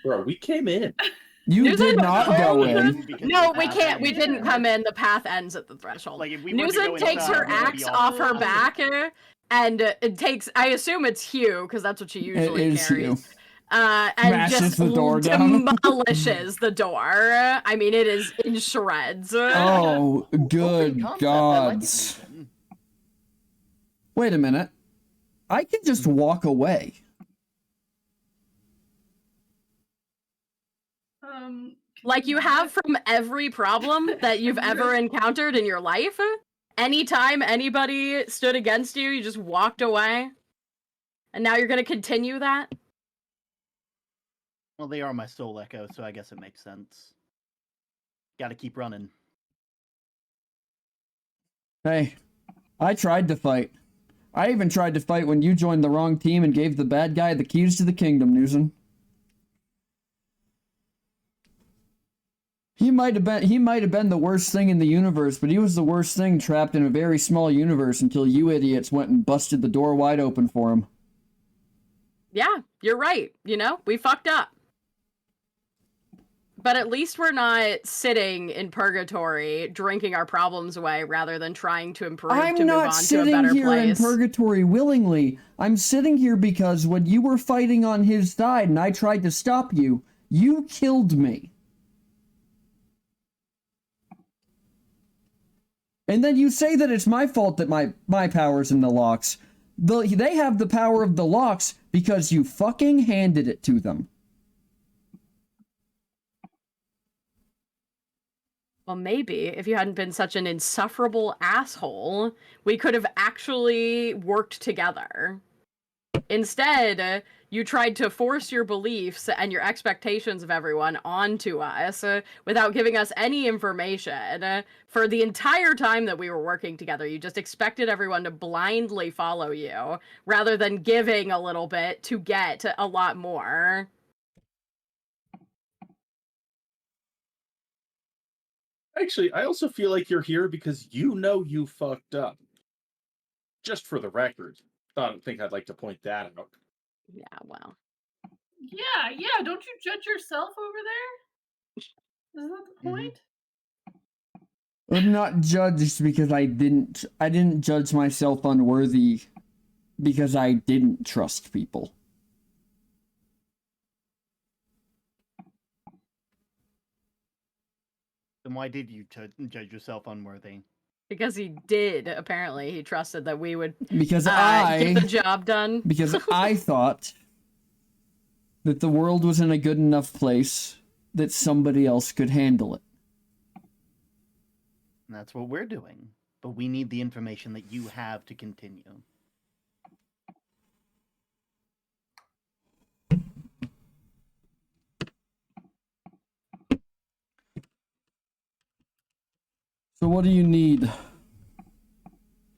Bro, we came in. You did not go in. No, we can't. We didn't come in. The path ends at the threshold. Like, if we Newson takes her axe off her back, and it takes. I assume it's Hugh because that's what she usually carries. Hugh. And smashes just the door down. Demolishes the door. I mean, it is in shreds. Oh, good gods! Wait a minute. I can just walk away. Like you have from every problem that you've ever encountered in your life? Anytime anybody stood against you, you just walked away? And now you're gonna continue that? Well, they are my soul echo, so I guess it makes sense. Gotta keep running. Hey, I tried to fight. I even tried to fight when you joined the wrong team and gave the bad guy the keys to the kingdom, Newson. He might have been the worst thing in the universe, but he was the worst thing trapped in a very small universe until you idiots went and busted the door wide open for him. Yeah, you're right. We fucked up. But at least we're not sitting in purgatory, drinking our problems away, rather than trying to improve to move on to a better place. I'm not sitting here in purgatory willingly. I'm sitting here because when you were fighting on his side and I tried to stop you, you killed me. And then you say that it's my fault that my power's in the locks. They have the power of the locks because you fucking handed it to them. Well, maybe if you hadn't been such an insufferable asshole, we could have actually worked together. Instead, you tried to force your beliefs and your expectations of everyone onto us without giving us any information. For the entire time that we were working together, you just expected everyone to blindly follow you, rather than giving a little bit to get a lot more. Actually, I also feel like you're here because you fucked up. Just for the record. I don't think I'd like to point that out. Yeah, well. Yeah, don't you judge yourself over there? Isn't that the point? I'm not judged because I didn't judge myself unworthy because I didn't trust people. Then why did you judge yourself unworthy? Because he did, apparently. He trusted that we would Because get the job done. Because I thought that the world was in a good enough place that somebody else could handle it. And that's what we're doing. But we need the information that you have to continue. So what do you need?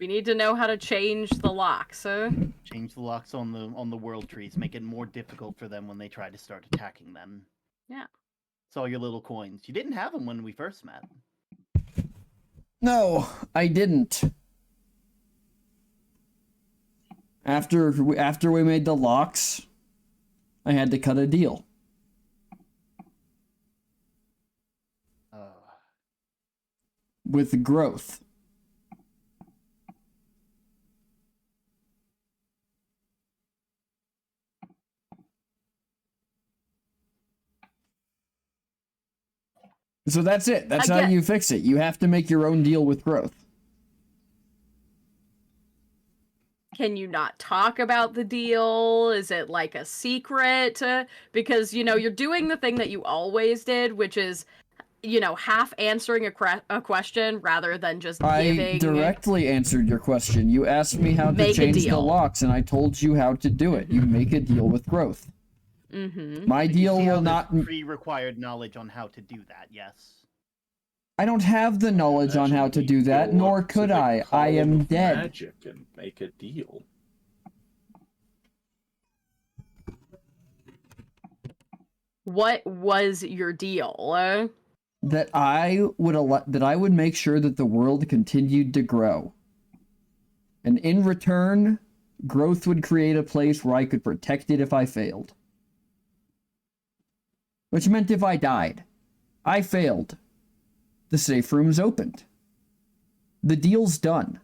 We need to know how to change the locks. Change the locks on the world trees. Make it more difficult for them when they try to start attacking them. Yeah. It's all your little coins. You didn't have them when we first met. No, I didn't. After we made the locks, I had to cut a deal. With growth. So that's it. That's how you fix it. You have to make your own deal with growth. Can you not talk about the deal? Is it like a secret? Because, you know, you're doing the thing that you always did, which is, you know, half answering a question rather than just giving... I directly answered your question. You asked me how to change the locks, and I told you how to do it. You make a deal with growth. My deal will not... Pre-required knowledge on how to do that, yes. I don't have the knowledge on how to do that, nor could I. I am dead. Magic and make a deal. What was your deal? That I would make sure that the world continued to grow. And in return, growth would create a place where I could protect it if I failed. Which meant if I died. I failed. The safe room's opened. The deal's done.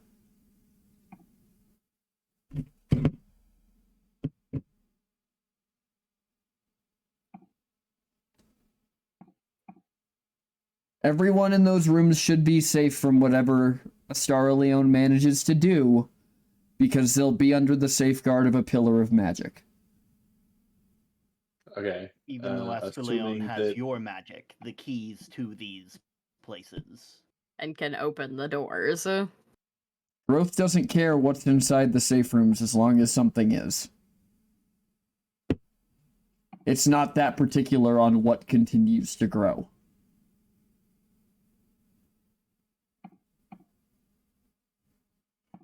Everyone in those rooms should be safe from whatever Astara Leone manages to do, because they'll be under the safeguard of a pillar of magic. Okay. Even though Astara has your magic, the keys to these places. And can open the doors. Growth doesn't care what's inside the safe rooms as long as something is. It's not that particular on what continues to grow.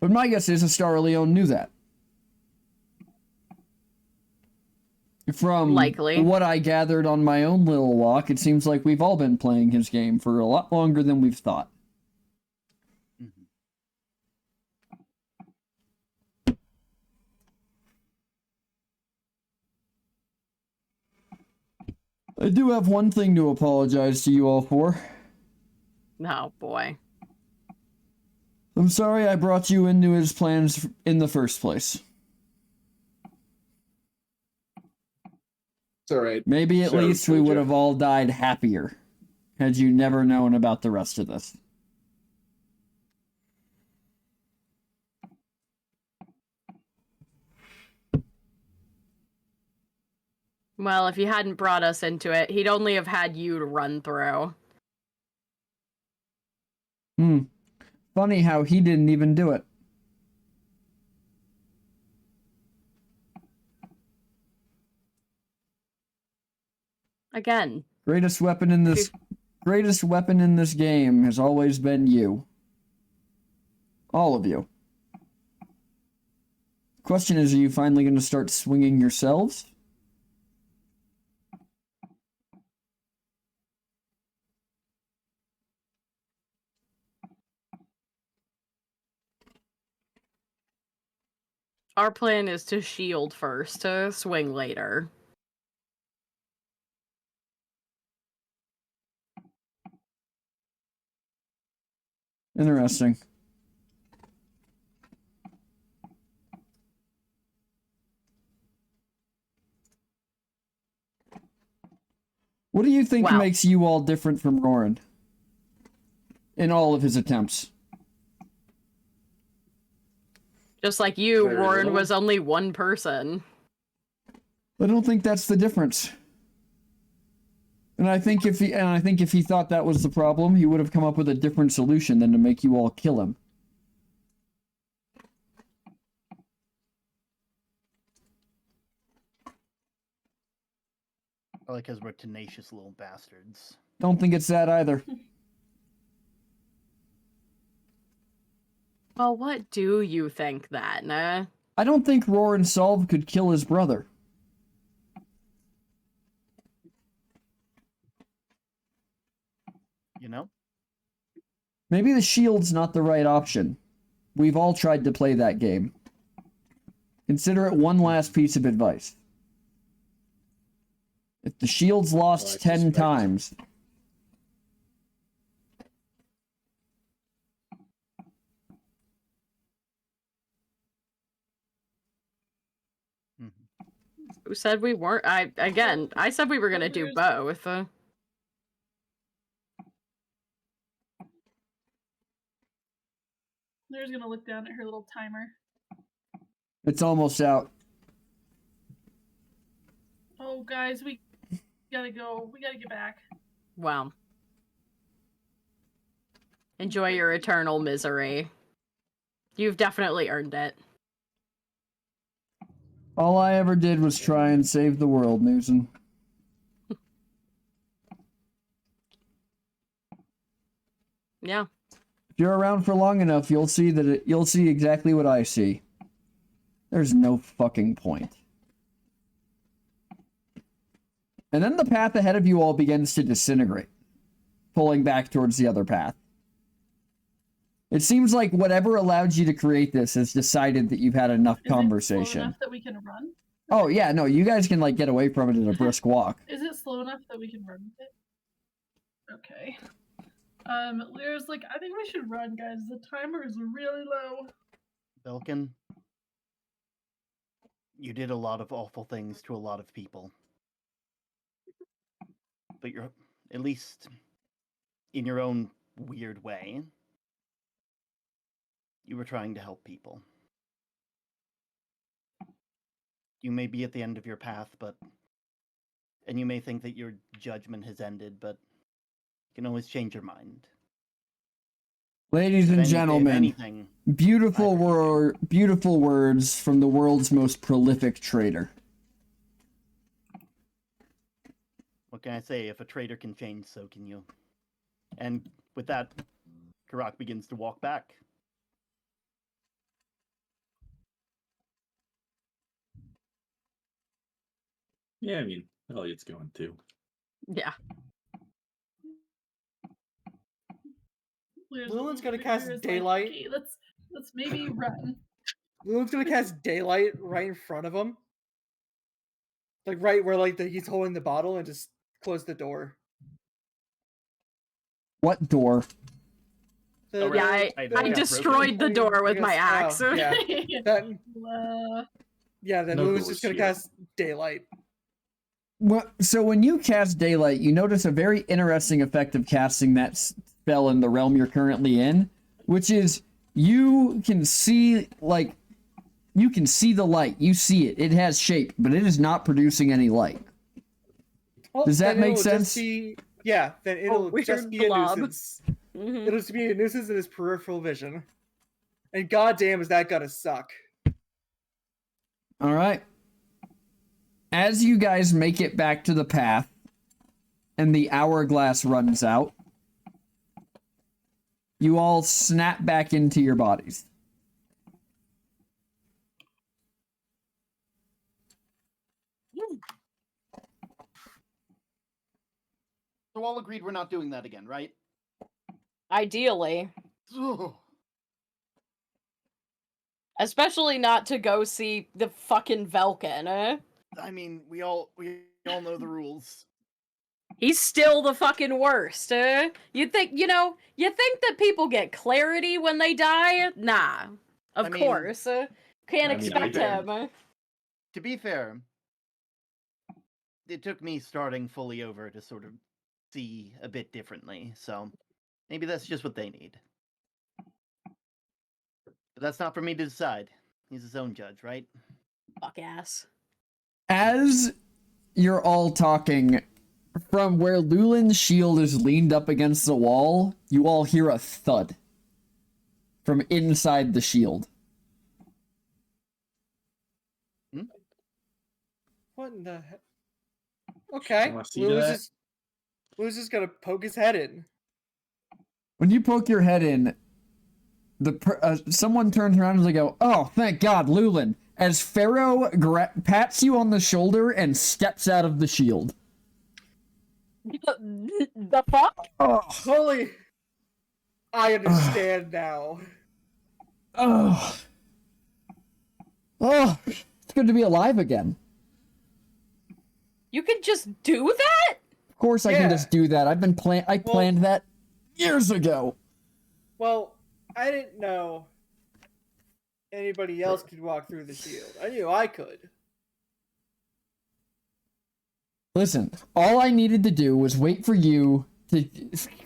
But my guess is Astara Leone knew that. From what I gathered on my own little walk, it seems like we've all been playing his game for a lot longer than we've thought. I do have one thing to apologize to you all for. Oh, boy. I'm sorry I brought you into his plans in the first place. It's alright. Maybe at least we would have all died happier had you never known about the rest of this. Well, if you hadn't brought us into it, he'd only have had you to run through. Funny how he didn't even do it. Again. Greatest weapon in this game has always been you. All of you. Question is, are you finally going to start swinging yourselves? Our plan is to shield first, to swing later. Interesting. What do you think makes you all different from Roran? In all of his attempts. Just like you, Roran was only one person. I don't think that's the difference. And I think if he thought that was the problem, he would have come up with a different solution than to make you all kill him. Probably because we're tenacious little bastards. Don't think it's that either. Well, what do you think then? I don't think Roran Solve could kill his brother. You know? Maybe the shield's not the right option. We've all tried to play that game. Consider it one last piece of advice. If the shield's lost 10 times... Who said we weren't? I said we were gonna do both. Claire's gonna look down at her little timer. It's almost out. Oh, guys, we gotta go. We gotta get back. Wow. Enjoy your eternal misery. You've definitely earned it. All I ever did was try and save the world, Newson. Yeah. If you're around for long enough, you'll see you'll see exactly what I see. There's no fucking point. And then the path ahead of you all begins to disintegrate, pulling back towards the other path. It seems like whatever allowed you to create this has decided that you've had enough conversation. Is it slow enough that we can run? Oh yeah, no, you guys can like get away from it at a brisk walk. Is it slow enough that we can run with it? Okay. Lyra's like, I think we should run, guys. The timer is really low. Belkin, you did a lot of awful things to a lot of people. But you're, at least in your own weird way, you were trying to help people. You may be at the end of your path, and you may think that your judgment has ended, but you can always change your mind. Ladies and gentlemen, beautiful words from the world's most prolific trader. What can I say? If a trader can change, so can you. And with that, Karak begins to walk back. Yeah, I mean, Elliot's going too. Yeah. Lulin's gonna cast daylight. Like, okay, let's maybe run. Lulin's gonna cast daylight right in front of him, like right where he's holding the bottle, and just close the door. What door? I destroyed the door with my axe. Yeah. Then Lulin's just gonna cast daylight. Well, so when you cast daylight, you notice a very interesting effect of casting that spell in the realm you're currently in, which is you can see the light. You see it. It has shape, but it is not producing any light. Well, does that make sense? Then it'll just be a nuisance. Mm-hmm. It'll just be a nuisance in his peripheral vision. And goddamn, is that gonna suck. All right. As you guys make it back to the path, and the hourglass runs out, you all snap back into your bodies. So all agreed we're not doing that again, right? Ideally. Especially not to go see the fucking Velkin. I mean, we all know the rules. He's still the fucking worst. You think that people get clarity when they die? Nah. Of course. Can't expect him. To be fair, it took me starting fully over to sort of see a bit differently, so maybe that's just what they need. But that's not for me to decide. He's his own judge, right? Fuck ass. As you're all talking, from where Lulin's shield is leaned up against the wall, you all hear a thud from inside the shield. What in the heck? Okay. Lou's just gonna poke his head in. When you poke your head in, someone turns around and they go, "Oh, thank God, Lulin!" As Pharaoh pats you on the shoulder and steps out of the shield. The fuck? Oh. Holy! I understand now. Oh. Oh, it's good to be alive again. You can just do that? Of course I can just do that. I planned that years ago. Well, I didn't know anybody else could walk through the shield. I knew I could. Listen, all I needed to do was wait for you to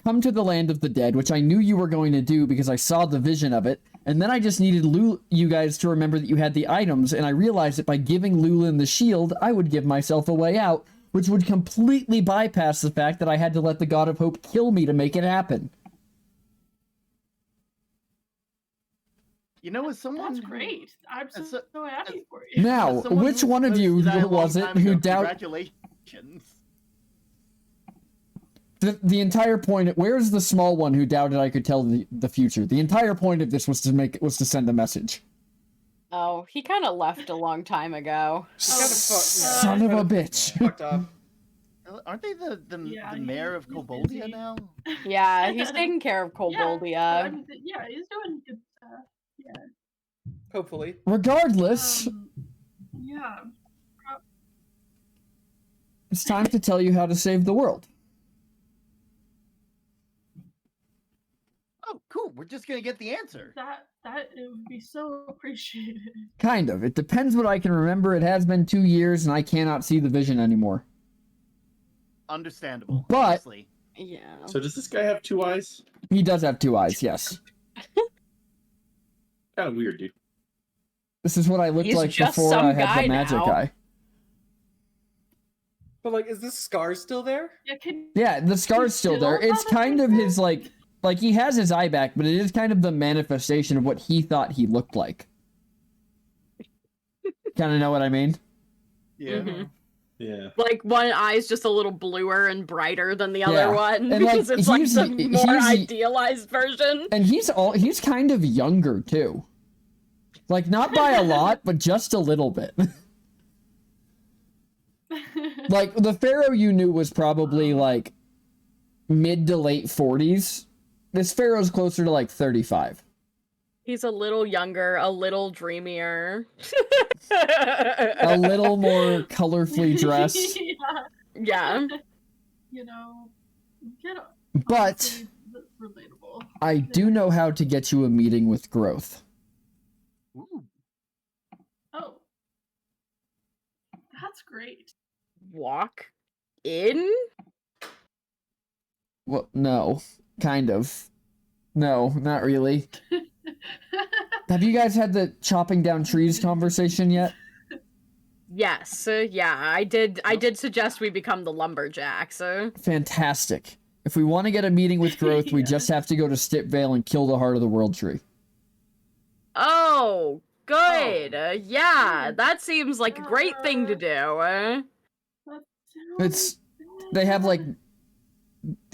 come to the land of the dead, which I knew you were going to do because I saw the vision of it, and then I just needed you guys to remember that you had the items, and I realized that by giving Lulin the shield, I would give myself a way out, which would completely bypass the fact that I had to let the God of Hope kill me to make it happen. You know, as someone... That's great. I'm so happy for you. Now, which one of you was it who doubted... Congratulations. The entire point... Where's the small one who doubted I could tell the future? The entire point of this was to send a message. Oh, he kind of left a long time ago. Son of a bitch. Fucked up. Aren't they the mayor of Koboldia now? Yeah, he's taking care of Koboldia. Yeah, he's doing good stuff. Yeah. Hopefully. Regardless... yeah. It's time to tell you how to save the world. Oh, cool. We're just gonna get the answer. That it would be so appreciated. Kind of. It depends what I can remember. It has been 2 years, and I cannot see the vision anymore. Understandable. But... Honestly. Yeah. So does this guy have 2 eyes? He does have 2 eyes, yes. Kind of weird, dude. This is what I looked like before I had the magic eye. But, like, is this scar still there? Yeah, the scar's still there. It's kind of his, like, he has his eye back, but it is kind of the manifestation of what he thought he looked like. Kind of know what I mean? Yeah. Mm-hmm. Yeah. Like, one eye's just a little bluer and brighter than the other one, and because it's like the more idealized version. And he's kind of younger, too. Like, not by a lot, but just a little bit. Like, the Pharaoh you knew was probably, like, mid to late 40s. This Pharaoh's closer to, like, 35. He's a little younger, a little dreamier. A little more colorfully dressed. Yeah. You know, but relatable. I do know how to get you a meeting with Growth. Ooh. Oh. That's great. Walk in? Well, no. Kind of. No, not really. Have you guys had the chopping down trees conversation yet? Yes, yeah, I did suggest we become the lumberjacks. Fantastic. If we want to get a meeting with Growth, we just have to go to Stipvale and kill the Heart of the World Tree. Oh, good. Yeah, that seems like a great thing to do. They have, like,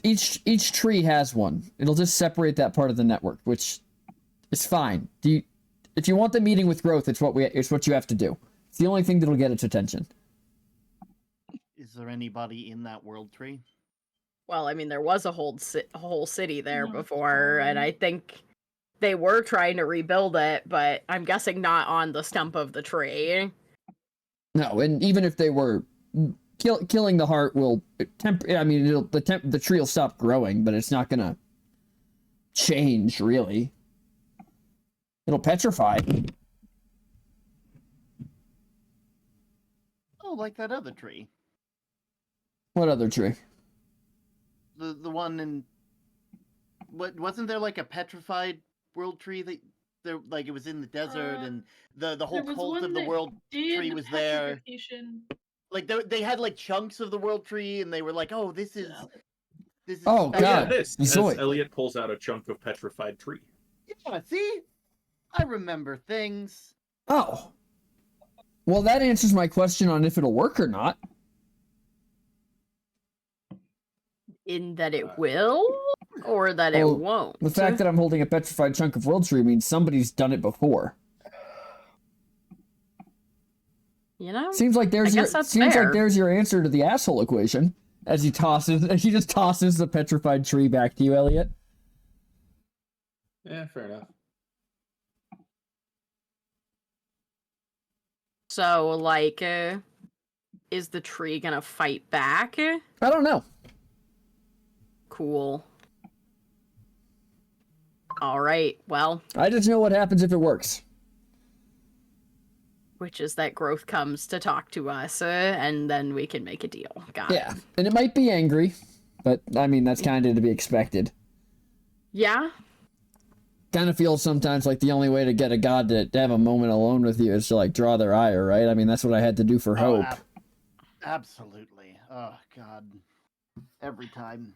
each tree has one. It'll just separate that part of the network, which is fine. If you want the meeting with Growth, it's what you have to do. It's the only thing that'll get its attention. Is there anybody in that world tree? Well, I mean, there was a whole city there before, and I think they were trying to rebuild it, but I'm guessing not on the stump of the tree. No, and even if they were, killing the heart will I mean, the tree will stop growing, but it's not gonna change really. It'll petrify. Oh, like that other tree. What other tree? The one in. What wasn't there like a petrified world tree that there like it was in the desert and the whole cult of the world tree was there. Like they had like chunks of the world tree and they were like, oh, this is. Oh God! yeah, This. As Elliot pulls out a chunk of petrified tree. Yeah, see, I remember things. Oh. Well, that answers my question on if it'll work or not. In that it will, or that it won't? The fact that I'm holding a petrified chunk of world tree means somebody's done it before. You know? Seems like there's your answer to the asshole equation. As he just tosses the petrified tree back to you, Elliot. Yeah, fair enough. So, like, is the tree gonna fight back? I don't know. Cool. All right, well. I just know what happens if it works. Which is that growth comes to talk to us, and then we can make a deal. Got it. Yeah, and it might be angry, but, I mean, that's kind of to be expected. Yeah? Kind of feels sometimes like the only way to get a god to have a moment alone with you is to, like, draw their ire, right? I mean, that's what I had to do for Hope. Absolutely. Oh, God. Every time.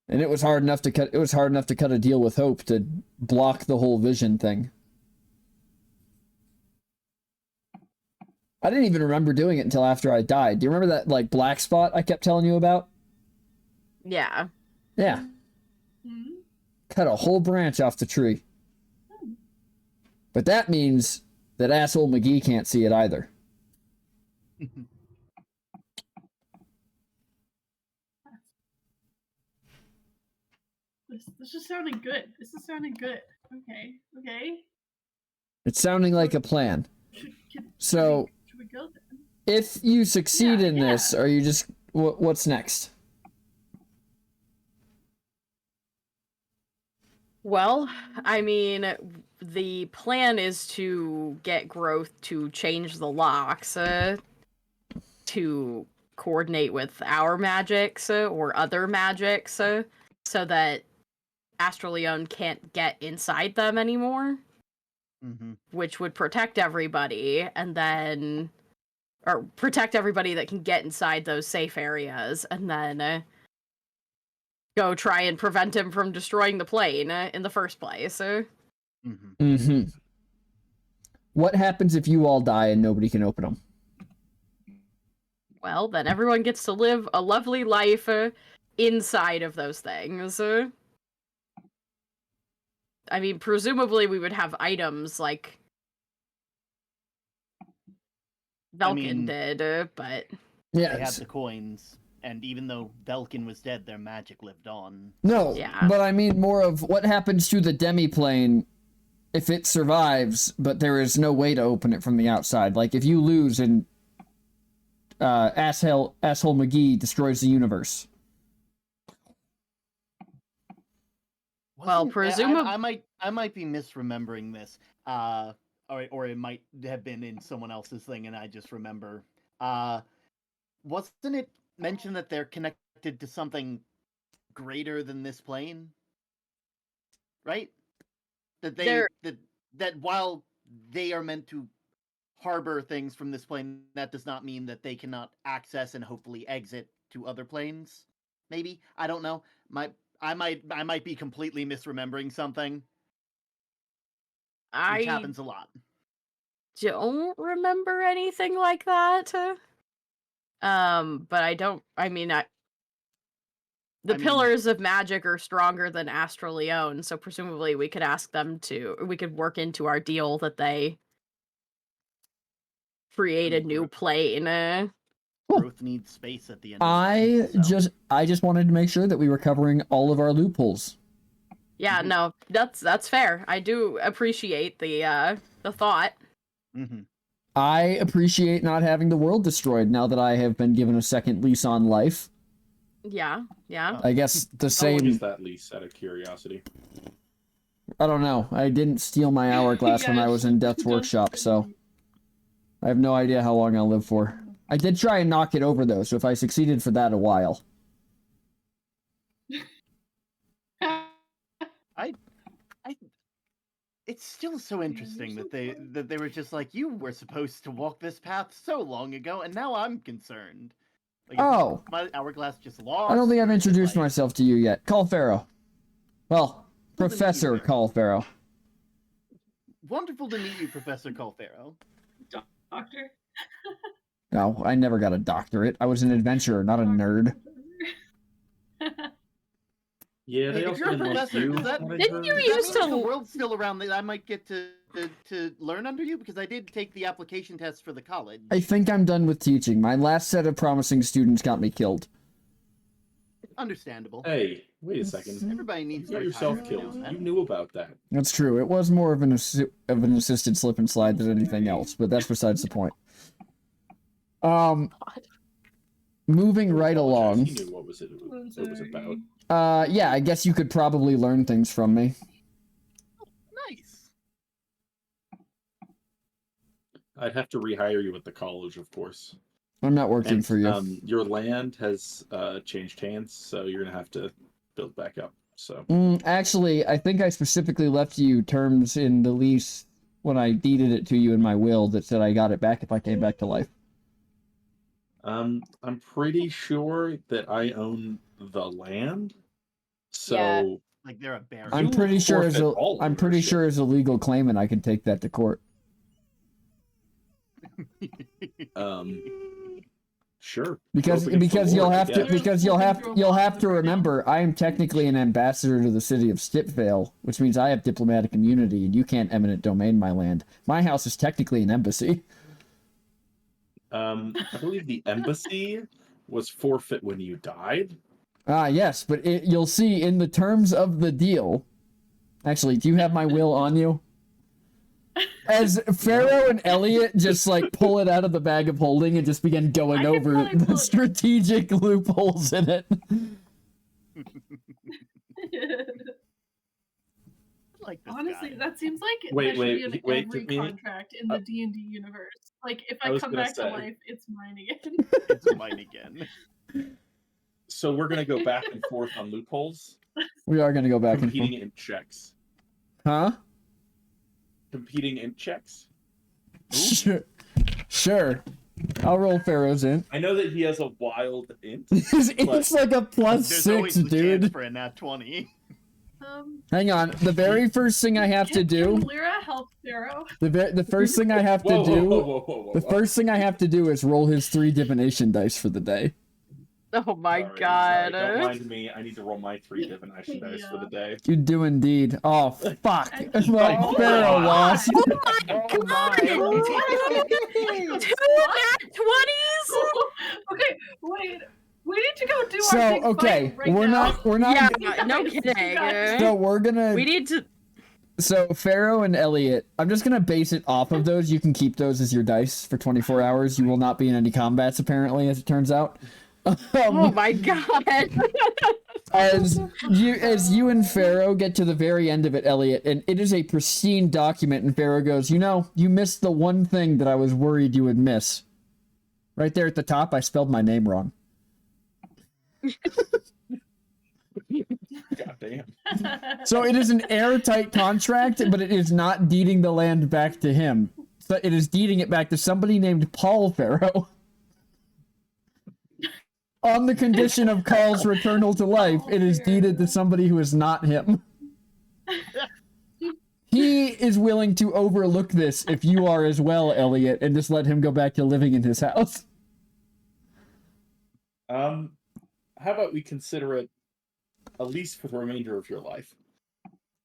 And it was hard enough to cut a deal with Hope to block the whole vision thing. I didn't even remember doing it until after I died. Do you remember that, like, black spot I kept telling you about? Yeah. Yeah. Mm-hmm. Cut a whole branch off the tree. But that means that asshole McGee can't see it either. This is sounding good. This is sounding good. Okay. It's sounding like a plan. Should we go then? If you succeed in this, are you just... What's next? Well, I mean, the plan is to get growth to change the locks, to coordinate with our magics or other magics, so that Astraleon can't get inside them anymore. Mm-hmm. Which would protect everybody, and then... Or protect everybody that can get inside those safe areas, and then... go try and prevent him from destroying the plane in the first place. What happens if you all die and nobody can open them? Well, then everyone gets to live a lovely life inside of those things. I mean, presumably we would have items like Velkin did, but... Yeah, they had the coins. And even though Velkin was dead, their magic lived on. No, but I mean more of what happens to the demi-plane if it survives, but there is no way to open it from the outside. Like, if you lose and Asshole McGee destroys the universe. Well, presumably... I might be misremembering this. Or it might have been in someone else's thing and I just remember. Wasn't it mention that they're connected to something greater than this plane, right? That while they are meant to harbor things from this plane, that does not mean that they cannot access and hopefully exit to other planes. Maybe, I don't know. I might be completely misremembering something. Which happens a lot. Don't remember anything like that. But the pillars of magic are stronger than Astraleon, so presumably we could we could work into our deal that they create a new plane. Growth needs space at the end. I just wanted to make sure that we were covering all of our loopholes. Yeah, no, that's fair. I do appreciate the thought. I appreciate not having the world destroyed now that I have been given a second lease on life. Yeah, yeah. I guess the How long same. is that lease, out of curiosity? I don't know. I didn't steal my hourglass when I was in Death's don't- Workshop, so I have no idea how long I'll live for. I did try and knock it over, though, so if I succeeded for that, a while. It's still so interesting that they were just like, you were supposed to walk this path so long ago, and now I'm concerned. Like, Oh. my hourglass just lost. I don't think I've or is it, introduced like- myself to you yet. Call Pharaoh. Well, Well, then Professor you, Pharaoh. Call Pharaoh. Wonderful to meet you, Professor Colfaro. Doctor. No, I never got a doctorate. I was an adventurer, not a nerd. Yeah, they Hey, if also you're a didn't like professor, you. does that, what I Didn't heard. you does that used mean to- if the world's still around that I might get to learn under you? Because I did take the application test for the college. I think I'm done with teaching. My last set of promising students got me killed. Understandable. Hey, wait a second. Everybody You needs got to yourself retire killed. now and You then. knew about that. That's true. It was more of an assisted slip and slide than anything else, but that's besides the point. Moving right along. He knew what was it was about. Yeah, I guess you could probably learn things from me. Nice. I'd have to rehire you at the college, of course. I'm not working And for you. your land has changed hands, so you're gonna have to build back up. So Actually, I think I specifically left you terms in the lease when I deeded it to you in my will that said I got it back if I came back to life. I'm pretty sure that I own the land. So Yeah. Like they're a bear. I'm You pretty sure as forfeit all I'm pretty ownership. sure as a legal claimant I can take that to court. Sure. Because Go against the because you'll Lord, I have to guess. because you'll have to remember I am technically an ambassador to the city of Stipvale, which means I have diplomatic immunity and you can't eminent domain my land. My house is technically an embassy. I believe the embassy was forfeit when you died. Yes, but you'll see in the terms of the deal. Actually, do you have my will on you? As Pharaoh and Elliot just like pull it out of the bag of holding and just begin going I can over probably pull the it. strategic loopholes in it. Like this Honestly, guy. that seems like Wait, that wait, should be in wait, every give me- contract in the D&D universe. Like, if I I was come gonna back to say. life, it's mine again. It's mine again. So we're gonna go back and forth on loopholes. We are gonna go back and forth. Competing int checks. Huh? Competing int checks. Sure. Sure. I'll roll Pharaoh's int. I know that he has a wild int. It's like a plus There's 6, always the chance dude. for a nat 20. Hang on. The very first thing I have to do. Can Lyra help Pharaoh? The first thing I have to Whoa, do. whoa, whoa, whoa, whoa, The whoa. first thing I have to do is roll his 3 divination dice for the day. Oh my Sorry, god. Don't mind me. I need to roll my 3 divination dice for the day. You do indeed. Oh, fuck. Oh Well, Pharaoh my lost. Oh my! Two nat 20s? Okay, wait. We need to go do our So, big okay. fight right We're now. not. Yeah, no Guys, kidding. guys. So we're gonna. We need to. So Pharaoh and Elliot, I'm just gonna base it off of those. You can keep those as your dice for 24 hours. You will not be in any combats, apparently, as it turns out. Oh my god. As you and Pharaoh get to the very end of it, Elliot, and it is a pristine document, and Pharaoh goes, you know, you missed the one thing that I was worried you would miss. Right there at the top, I spelled my name wrong. God damn. So it is an airtight contract, but it is not deeding the land back to him. So it is deeding it back to somebody named Paul Pharaoh. On the condition of Paul's returnal to life, it is deeded to somebody who is not him. He is willing to overlook this if you are as well, Elliot, and just let him go back to living in his house. How about we consider it a lease for the remainder of your life?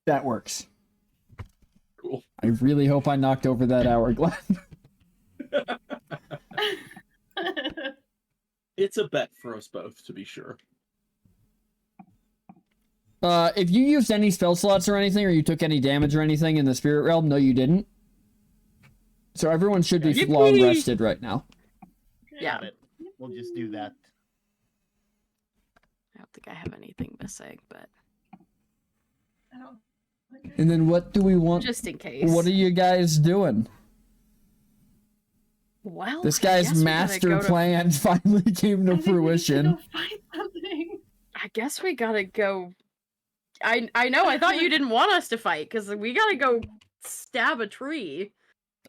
That works. Cool. I really hope I knocked over that hourglass. It's a bet for us both, to be sure. If you used any spell slots or anything, or you took any damage or anything in the spirit realm, no, you didn't. So everyone should be Yippee! long rested right now. Yeah. Got it. We'll just do that. I don't think I have anything missing, but I don't think And then what do we want? just in case. What are you guys doing? Well, This I guy's guess we gotta master go to- plan finally came to I think we need to fruition. go find something. I guess we gotta go. I know. I thought you didn't want us to fight because we gotta go stab a tree.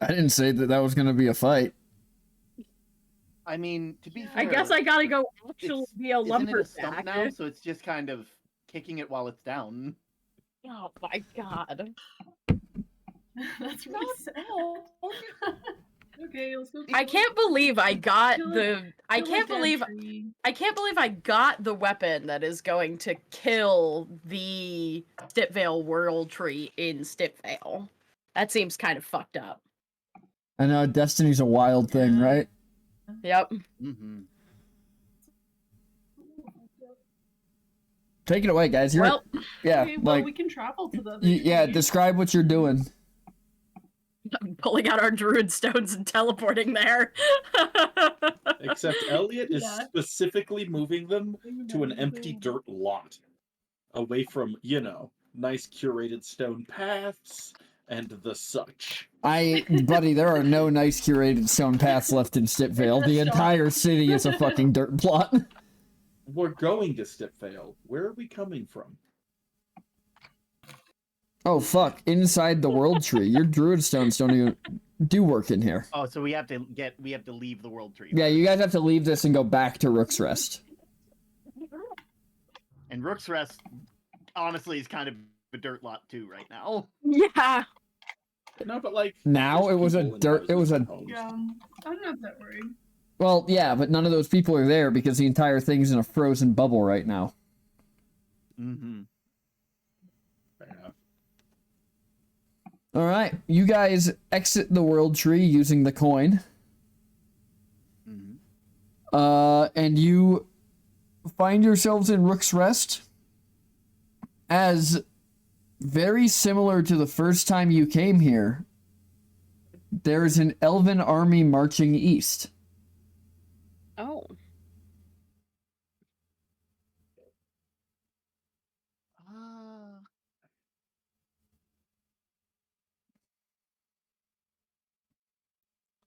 I didn't say that was going to be a fight. I mean, to be fair, I guess I gotta go actually it's- be a isn't it a stump lumberjack. now? So it's just kind of kicking it while it's down. Oh my god. That's really sad. Okay, let's go. I can't believe I got Kill a- the. I kill a can't dead believe. tree. I can't believe I got the weapon that is going to kill the Stipvale World Tree in Stipvale. That seems kind of fucked up. I know Destiny's a wild thing, right? Yep. Mm-hmm. Take it away, guys. You're Well, yeah, Okay, well, like we can travel to the other yeah. tree. Describe what you're doing. pulling out our druid stones and teleporting there. Except Elliot is Yeah. specifically moving them to an empty dirt lot, away from, nice curated stone paths and the such. Buddy, there are no nice curated stone paths left in Stipvale. The entire city is a fucking dirt plot. We're going to Stipvale. Where are we coming from? Oh fuck! Inside the world tree, your druid stones don't even do work in here. Oh, so we have to leave the world tree. Yeah, you guys have to leave this and go back to Rook's Rest. And Rook's Rest, honestly, is kind of a dirt lot too right now. Yeah. No, but like Now there's it was a people in dirt. It was a houses and homes. Yeah, I'm not that worried. well, yeah, but none of those people are there because the entire thing's in a frozen bubble right now. Mm-hmm. Fair enough. All right, you guys exit the world tree using the coin. Mm-hmm. And you find yourselves in Rook's Rest. As very similar to the first time you came here, there's an elven army marching east. Oh.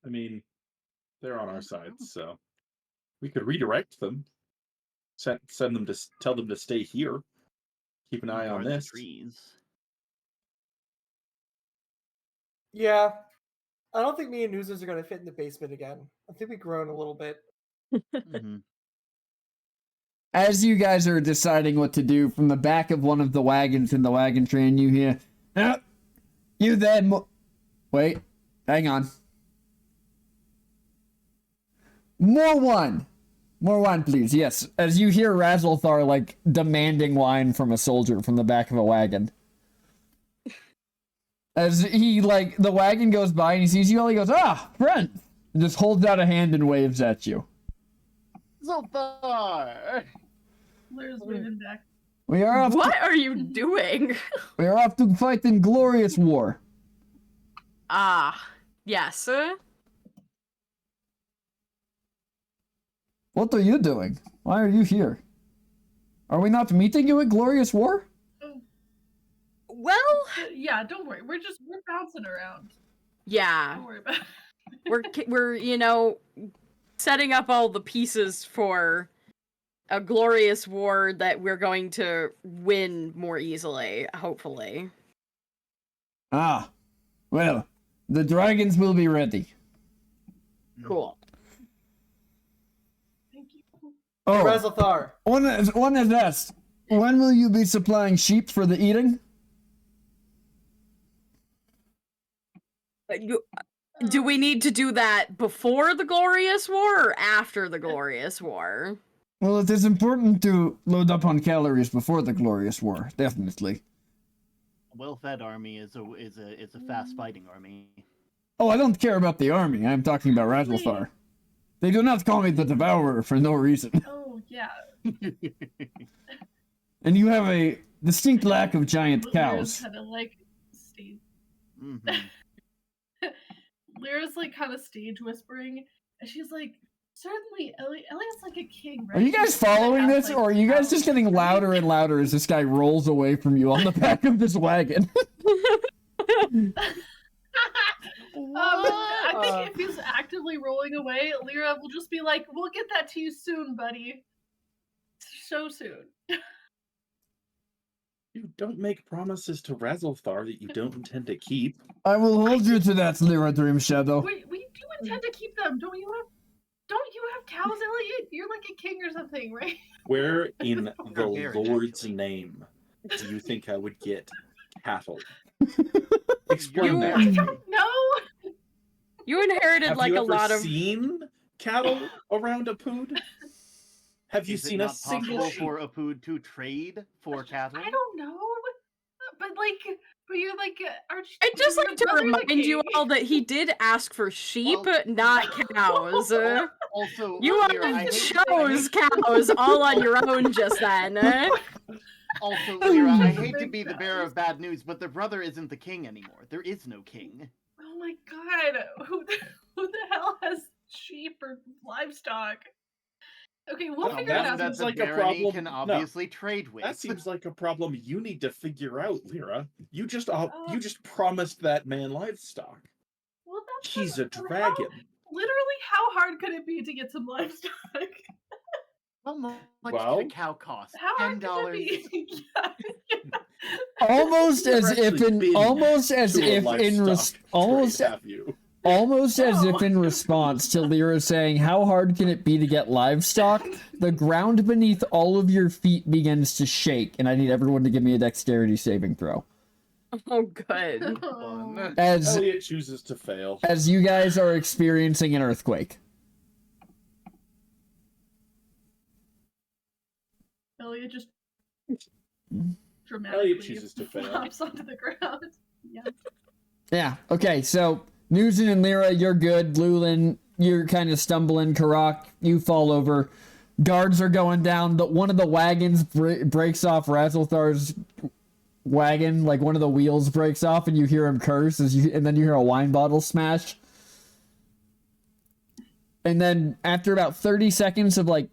I mean, they're on our side, so we could redirect them. Send them to tell them to stay here. Keep an eye on Guard the this. trees. Yeah. I don't think me and Nuzes are going to fit in the basement again. I think we've grown a little bit. Mm-hmm. As you guys are deciding what to do, from the back of one of the wagons in the wagon train, you hear, "Ah, you then wait, hang on. More wine, please." Yes, as you hear Razzlethar, like, demanding wine from a soldier from the back of a wagon. As he, like, the wagon goes by and he sees you all, he goes, "Ah, friend!" And just holds out a hand and waves at you. Zoltar! Blair's waving back. We are off What are you doing? we are off to fight in glorious war. Ah, yes. What are you doing? Why are you here? Are we not meeting you at glorious war? Well, Yeah, don't worry. We're bouncing around. yeah. Don't worry about it. We're setting up all the pieces for a glorious war that we're going to win more easily, hopefully. Ah, well, the dragons will be ready. Cool. Thank you. Oh, Razzlethar. one has asked, when will you be supplying sheep for the eating? Do we need to do that before the glorious war or after the glorious war? Well, it is important to load up on calories before the glorious war, definitely. A well-fed army is a fast-fighting army. Oh, I don't care about the army. I'm talking about Razzlethar. They do not call me the Devourer for no reason. Oh, yeah. And you have a distinct lack of giant Blair's cows. kind of like, Steve. Mm-hmm. Lyra's like kind of stage whispering, and she's like, "Certainly, Elliot's like a king, right? Are you guys following this, or are you guys just getting louder and louder as this guy rolls away from you on the back of this wagon? I think if he's actively rolling away, Lyra will just be like, "We'll get that to you soon, buddy. So soon." You don't make promises to Razzlethar that you don't intend to keep. I will hold you to that, Lyra Dreamshadow. We do intend to keep them. Don't you have cows, Elliot? You're like a king or something, right? Where in the Lord's name do you think I would get cattle? Explain that. I don't know. You inherited Have like you a ever lot of seen cattle around Apud? Have you Is seen it a not single possible sheep? for Apud to trade for cattle? I don't know. But you're like, aren't you? I'd just like your to brother's a remind you king. all that he did ask for sheep, Well, not cows. Also, You all Lyra, I hate- chose cows all on your own just then. Also, Lyra, I hate to be the bearer of bad news, but their brother isn't the king anymore. There is no king. Oh my god, who the hell has sheep or livestock? Okay, we'll figure it out. That seems the like a barony problem. can No. obviously trade with. That seems like a problem you need to figure out, Lyra. You just promised that man livestock. Well, that's He's a not- dragon. Literally, how hard could it be to get some livestock? How much Well, did a cow cost? How hard $10. could it be? Yeah. Almost You've as if actually in been almost as to a if in livestock almost trade, have you? almost as No. if in response to Lyra saying, "How hard can it be to get livestock?" The ground beneath all of your feet begins to shake, and I need everyone to give me a dexterity saving throw. Oh, good. Oh. As Elliot chooses to fail. as you guys are experiencing an earthquake. Elliot just Elliot dramatically chooses to fail. flops onto the ground. Yeah. Yeah. Okay. So Nuzin and Lyra, you're good. Lulin, you're kind of stumbling. Karak, you fall over. Guards are going down. One of the wagons breaks off Razzlethar's wagon. Like one of the wheels breaks off, and you hear him curse and then you hear a wine bottle smash. And then after about 30 seconds of like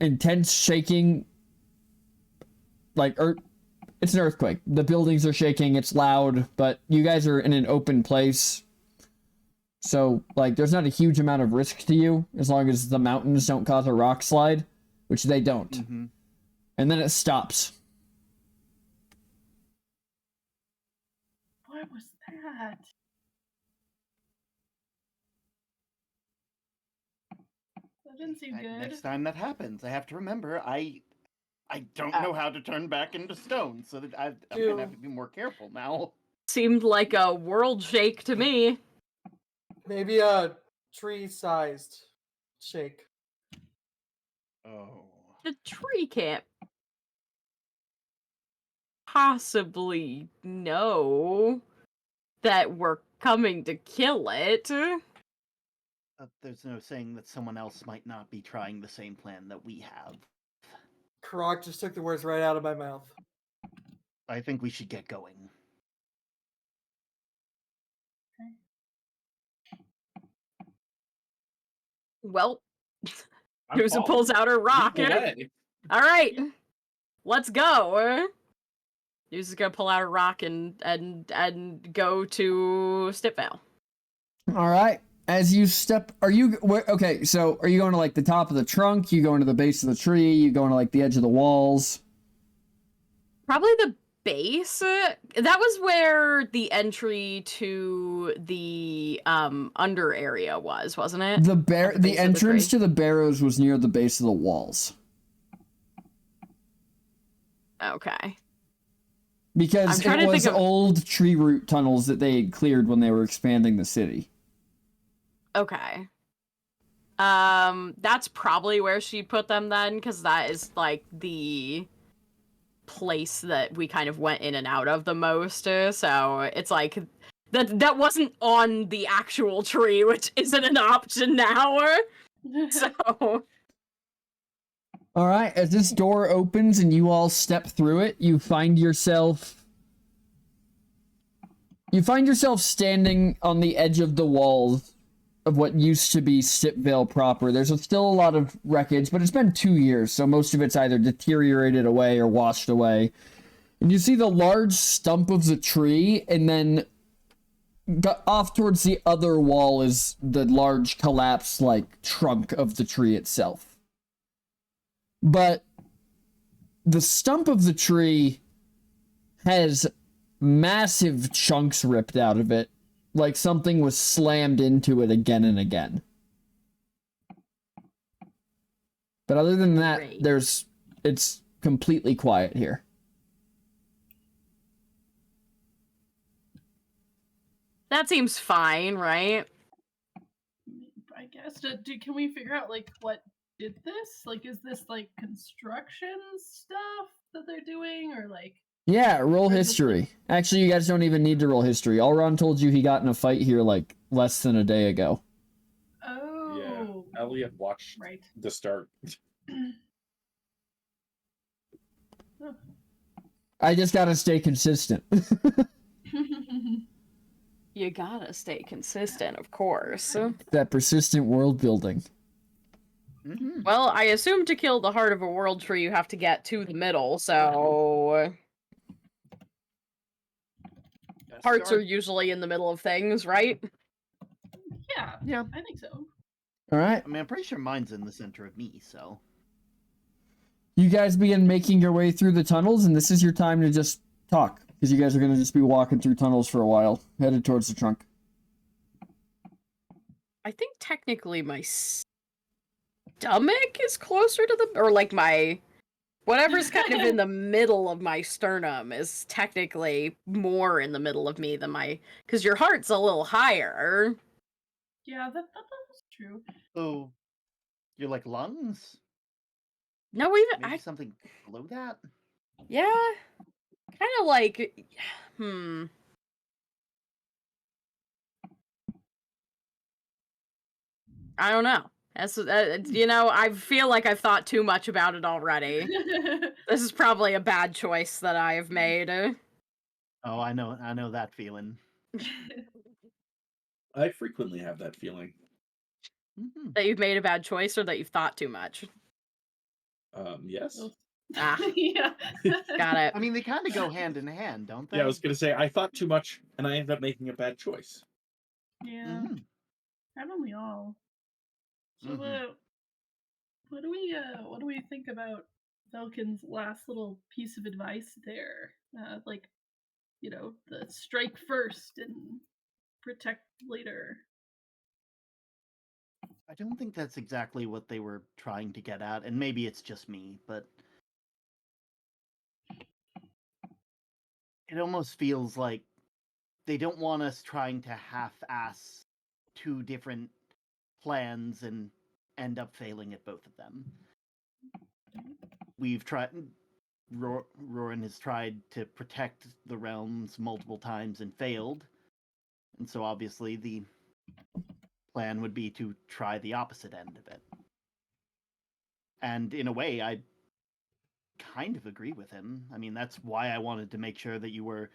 intense shaking, it's an earthquake. The buildings are shaking. It's loud, but you guys are in an open place. So, there's not a huge amount of risk to you as long as the mountains don't cause a rock slide, which they don't. Mm-hmm. And then it stops. What was that? That didn't seem good. Next time that happens, I have to remember I don't know how to turn back into stone, so that I'm gonna have to be more careful now. Seemed like a world shake to me. Maybe a tree-sized shake. Oh. The tree can't possibly know that we're coming to kill it. There's no saying that someone else might not be trying the same plan that we have. Karak just took the words right out of my mouth. I think we should get going. Well, I'm Nusa following. pulls out her rock. Lead the way. All right, let's go. Nusa's gonna pull out her rock and go to Stipvale. All right. As you step, okay, so are you going to the top of the trunk? You going to the base of the tree? You going to the edge of the walls? Probably the base. That was where the entry to the under area was, wasn't it? The entrance to the barrows was near the base of the walls. Okay. Because it was old tree root tunnels that they had cleared when they were expanding the city. Okay. That's probably where she put them then, because that is the place that we kind of went in and out of the most. So it's that wasn't on the actual tree, which isn't an option now. So. All right. As this door opens and you all step through it, you find yourself You find yourself standing on the edge of the walls of what used to be Sipvale proper. There's still a lot of wreckage, but it's been 2 years, so most of it's either deteriorated away or washed away. And you see the large stump of the tree, and then off towards the other wall is the large collapsed, like, trunk of the tree itself. But the stump of the tree has massive chunks ripped out of it, like something was slammed into it again and again. But other than that, it's completely quiet here. That seems fine, right? I guess. Can we figure out like what did this? Like, is this like construction stuff that they're doing, or like? Yeah, roll history. Actually, you guys don't even need to roll history. Elron told you he got in a fight here like less than a day ago. Oh. Yeah, Elliot watched the start. I just gotta stay consistent. You gotta stay consistent, of course. That persistent world building. Mm-hmm. Well, I assume to kill the heart of a world tree, you have to get to the middle, so... Hearts are usually in the middle of things, right? Yeah, I think so. Alright. I mean, I'm pretty sure mine's in the center of me, so... You guys begin making your way through the tunnels, and this is your time to just talk. Because you guys are going to just be walking through tunnels for a while, headed towards the trunk. I think technically my stomach is closer to the... Or like my... Whatever's kind of in the middle of my sternum is technically more in the middle of me than my... Because your heart's a little higher. Yeah, that's true. Oh, you're like lungs? No, even... Maybe something below that? Yeah. Kind of like... I don't know. That's I feel like I've thought too much about it already. This is probably a bad choice that I have made. Oh, I know that feeling. I frequently have that feeling. Mm-hmm. That you've made a bad choice or that you've thought too much? Yes. Yeah. Got it. I mean, they kind of go hand in hand, don't they? Yeah, I was gonna say, I thought too much, and I ended up making a bad choice. Yeah. Mm-hmm. Haven't we all? So what do we think about Velkin's last little piece of advice there? Like, the strike first and protect later. I don't think that's exactly what they were trying to get at, and maybe it's just me, but it almost feels like they don't want us trying to half-ass two different plans and end up failing at both of them. We've tried... Roran has tried to protect the realms multiple times and failed, and so obviously the plan would be to try the opposite end of it. And in a way, I kind of agree with him. I mean, that's why I wanted to make sure that you were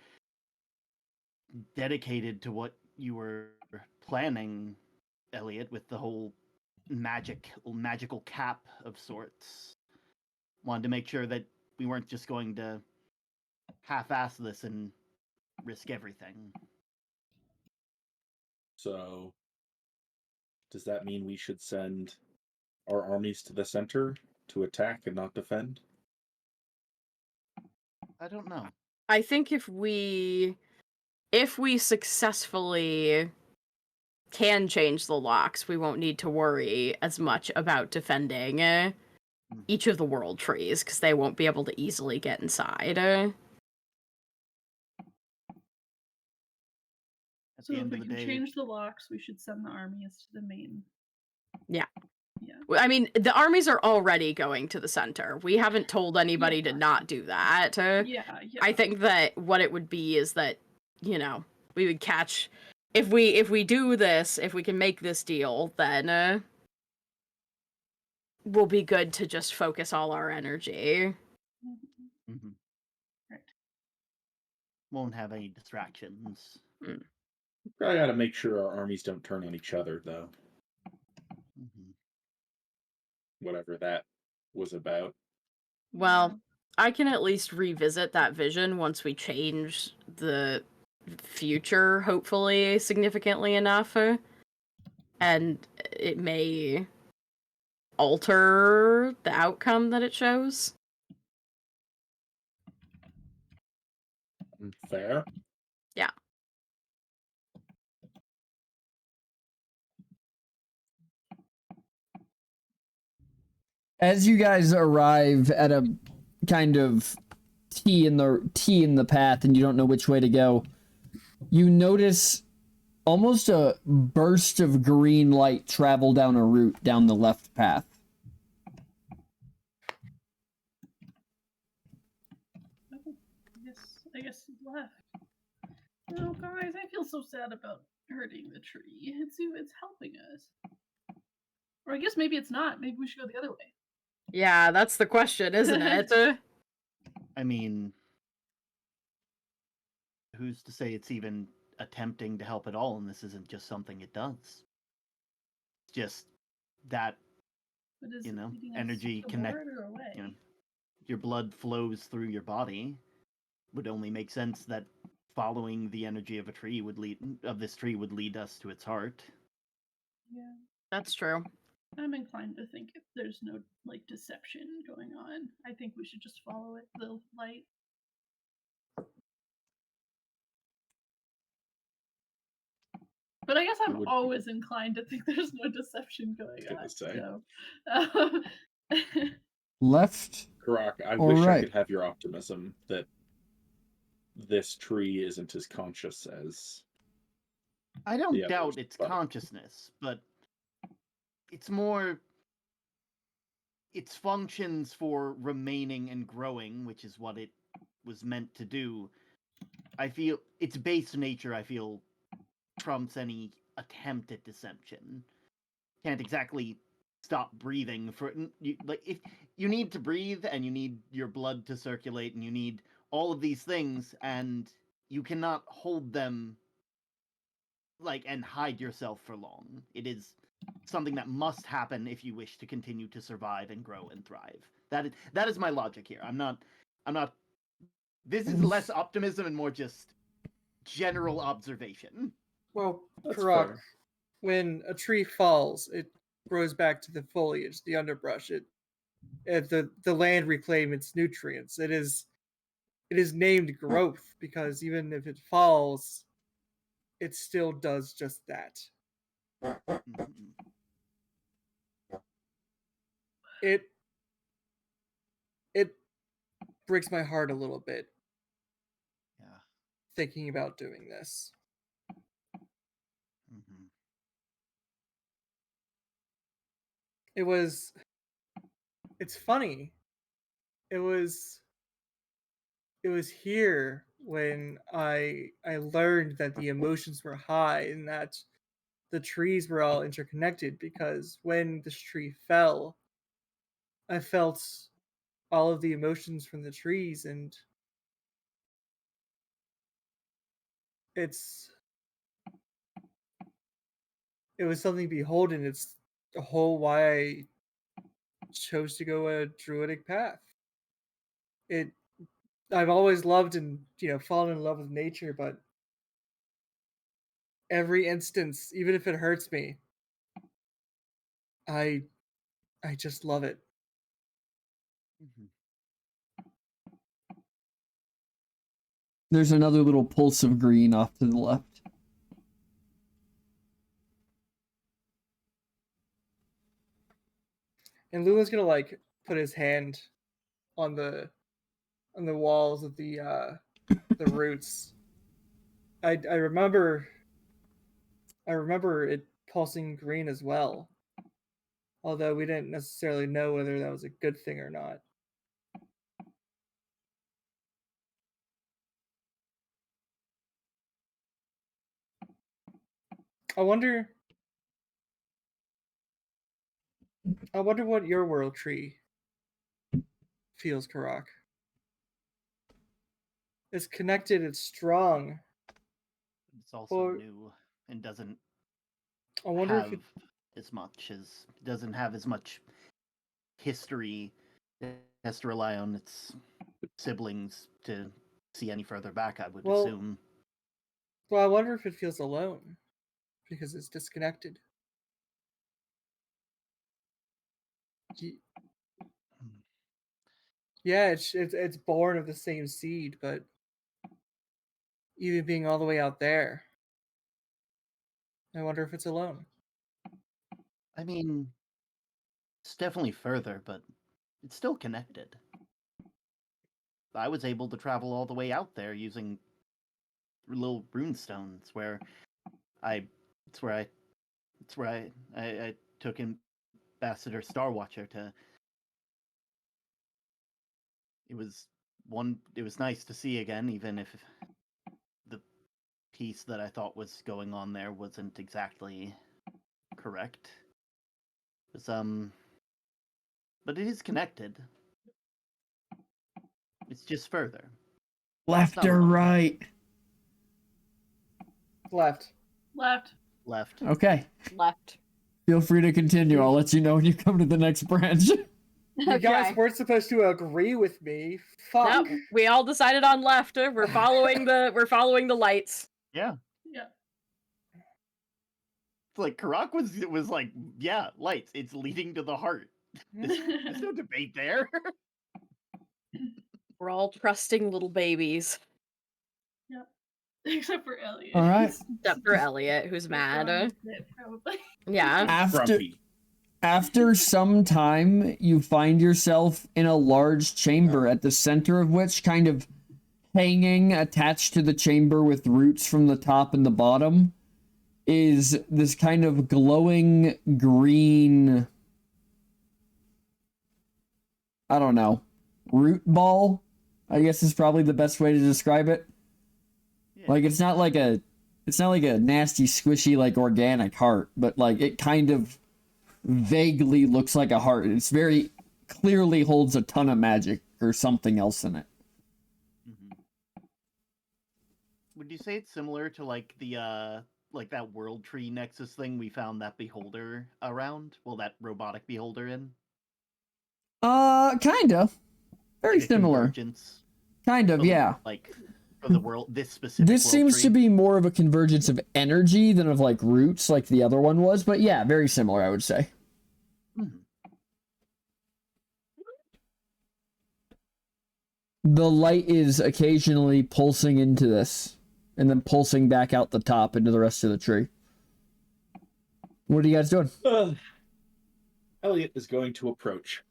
dedicated to what you were planning, Elliot, with the whole magical cap of sorts. Wanted to make sure that we weren't just going to half-ass this and risk everything. So, does that mean we should send our armies to the center to attack and not defend? I don't know. I think if we successfully can change the locks, we won't need to worry as much about defending each of the world trees, because they won't be able to easily get inside. So if we can change the locks, we should send the armies to the main. Yeah. Yeah. I mean, the armies are already going to the center. We haven't told anybody to not do that. Yeah. I think that what it would be is that, we would catch... If we do this, if we can make this deal, then we'll be good to just focus all our energy. Mm-hmm. Right. Won't have any distractions. Probably got to make sure our armies don't turn on each other, though. Whatever that was about. Well, I can at least revisit that vision once we change the future, hopefully, significantly enough. And it may alter the outcome that it shows. Fair. Yeah. As you guys arrive at a kind of T in the path and you don't know which way to go, you notice almost a burst of green light travel down a route down the left path. I guess he's left. Oh, guys, I feel so sad about hurting the tree. It's helping us. Or I guess maybe it's not. Maybe we should go the other way. Yeah, that's the question, isn't it? I mean, who's to say it's even attempting to help at all, and this isn't just something it does? It's just that, energy your blood flows through your body. Would only make sense that following the energy of this tree would lead us to its heart. Yeah. That's true. I'm inclined to think if there's no deception going on, I think we should just follow it, the light. But I guess I'm always inclined to think there's no deception going on. So. Left. Karak, I wish I could have your optimism that this tree isn't as conscious as. I don't doubt its consciousness, but it's more its functions for remaining and growing, which is what it was meant to do. I feel its base nature, trumps any attempt at deception. Can't exactly stop breathing if you need to breathe and you need your blood to circulate and you need all of these things, and you cannot hold them and hide yourself for long. It is something that must happen if you wish to continue to survive and grow and thrive. That is my logic here. I'm not this is less optimism and more just general observation. Well, Karak, when a tree falls, it grows back to the foliage, the underbrush. The land reclaims its nutrients. It is named growth because even if it falls, it still does just that. It breaks my heart a little bit. Yeah. Thinking about doing this. It's funny. It was here when I learned that the emotions were high and that the trees were all interconnected, because when this tree fell, I felt all of the emotions from the trees, and it was something beholden. It's the whole why I chose to go a druidic path. I've always loved and fallen in love with nature, but every instance, even if it hurts me, I just love it. There's another little pulse of green off to the left. And Lula's gonna put his hand on the walls of the roots. I remember it pulsing green as well, although we didn't necessarily know whether that was a good thing or not. I wonder what your world tree feels, Karak. It's connected, it's strong. It's also new and doesn't I wonder have doesn't have as much history. It has to rely on its siblings to see any further back, I would assume. Well, I wonder if it feels alone because it's disconnected. Yeah, it's born of the same seed, but even being all the way out there, I wonder if it's alone. I mean, it's definitely further, but it's still connected. I was able to travel all the way out there using little runestones where I took Ambassador Starwatcher to. It was nice to see again, even if the piece that I thought was going on there wasn't exactly correct. It was, but it is connected. It's just further. Left or right? Left. Left. Okay. Left. Feel free to continue. I'll let you know when you come to the next branch. You guys weren't supposed to agree with me. Fuck. No, we all decided on left. We're following the lights. Yeah. Yeah. It's like Karak was like, yeah, lights. It's leading to the heart. There's no debate there. We're all trusting little babies. Yep. Except for Elliot. All right. Except for Elliot, who's mad. Probably. Yeah. After some time, you find yourself in a large chamber at the center of which, kind of hanging attached to the chamber with roots from the top and the bottom, is this kind of glowing green, I don't know, root ball, I guess is probably the best way to describe it. Yeah. Like it's not like a nasty squishy like organic heart, but like it kind of vaguely looks like a heart. It's very clearly holds a ton of magic or something else in it. Mm-hmm. Would you say it's similar to like the like that world tree nexus thing we found that beholder around? Well, that robotic beholder in? Kinda. Very like similar. Kind of, yeah. Like for the world, this specific. This seems to be more of a convergence of energy than of like roots, like the other one was. But yeah, very similar, I would say. Mm-hmm. The light is occasionally pulsing into this, and then pulsing back out the top into the rest of the tree. What are you guys doing? Elliot is going to approach.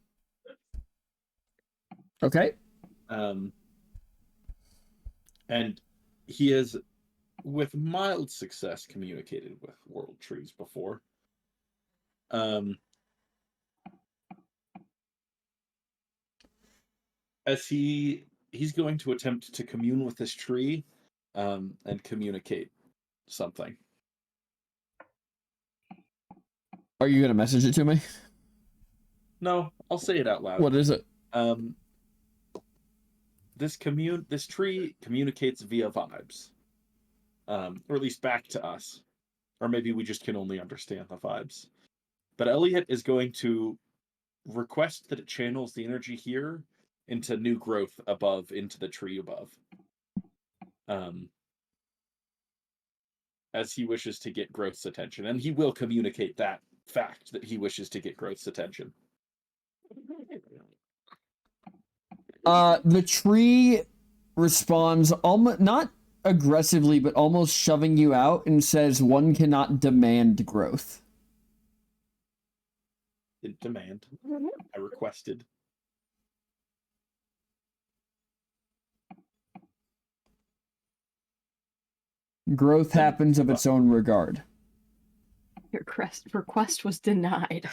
Okay. And he has, with mild success, communicated with world trees before. As he's going to attempt to commune with this tree, and communicate something. Are you gonna message it to me? No, I'll say it out loud. What is it? This tree communicates via vibes, or at least back to us, or maybe we just can only understand the vibes. But Elliot is going to request that it channels the energy here into new growth above, into the tree above, as he wishes to get growth's attention, and he will communicate that fact that he wishes to get growth's attention. The tree responds almost not aggressively, but almost shoving you out, and says, "One cannot demand growth." Didn't demand. I requested. Growth happens of its own regard. Your request was denied.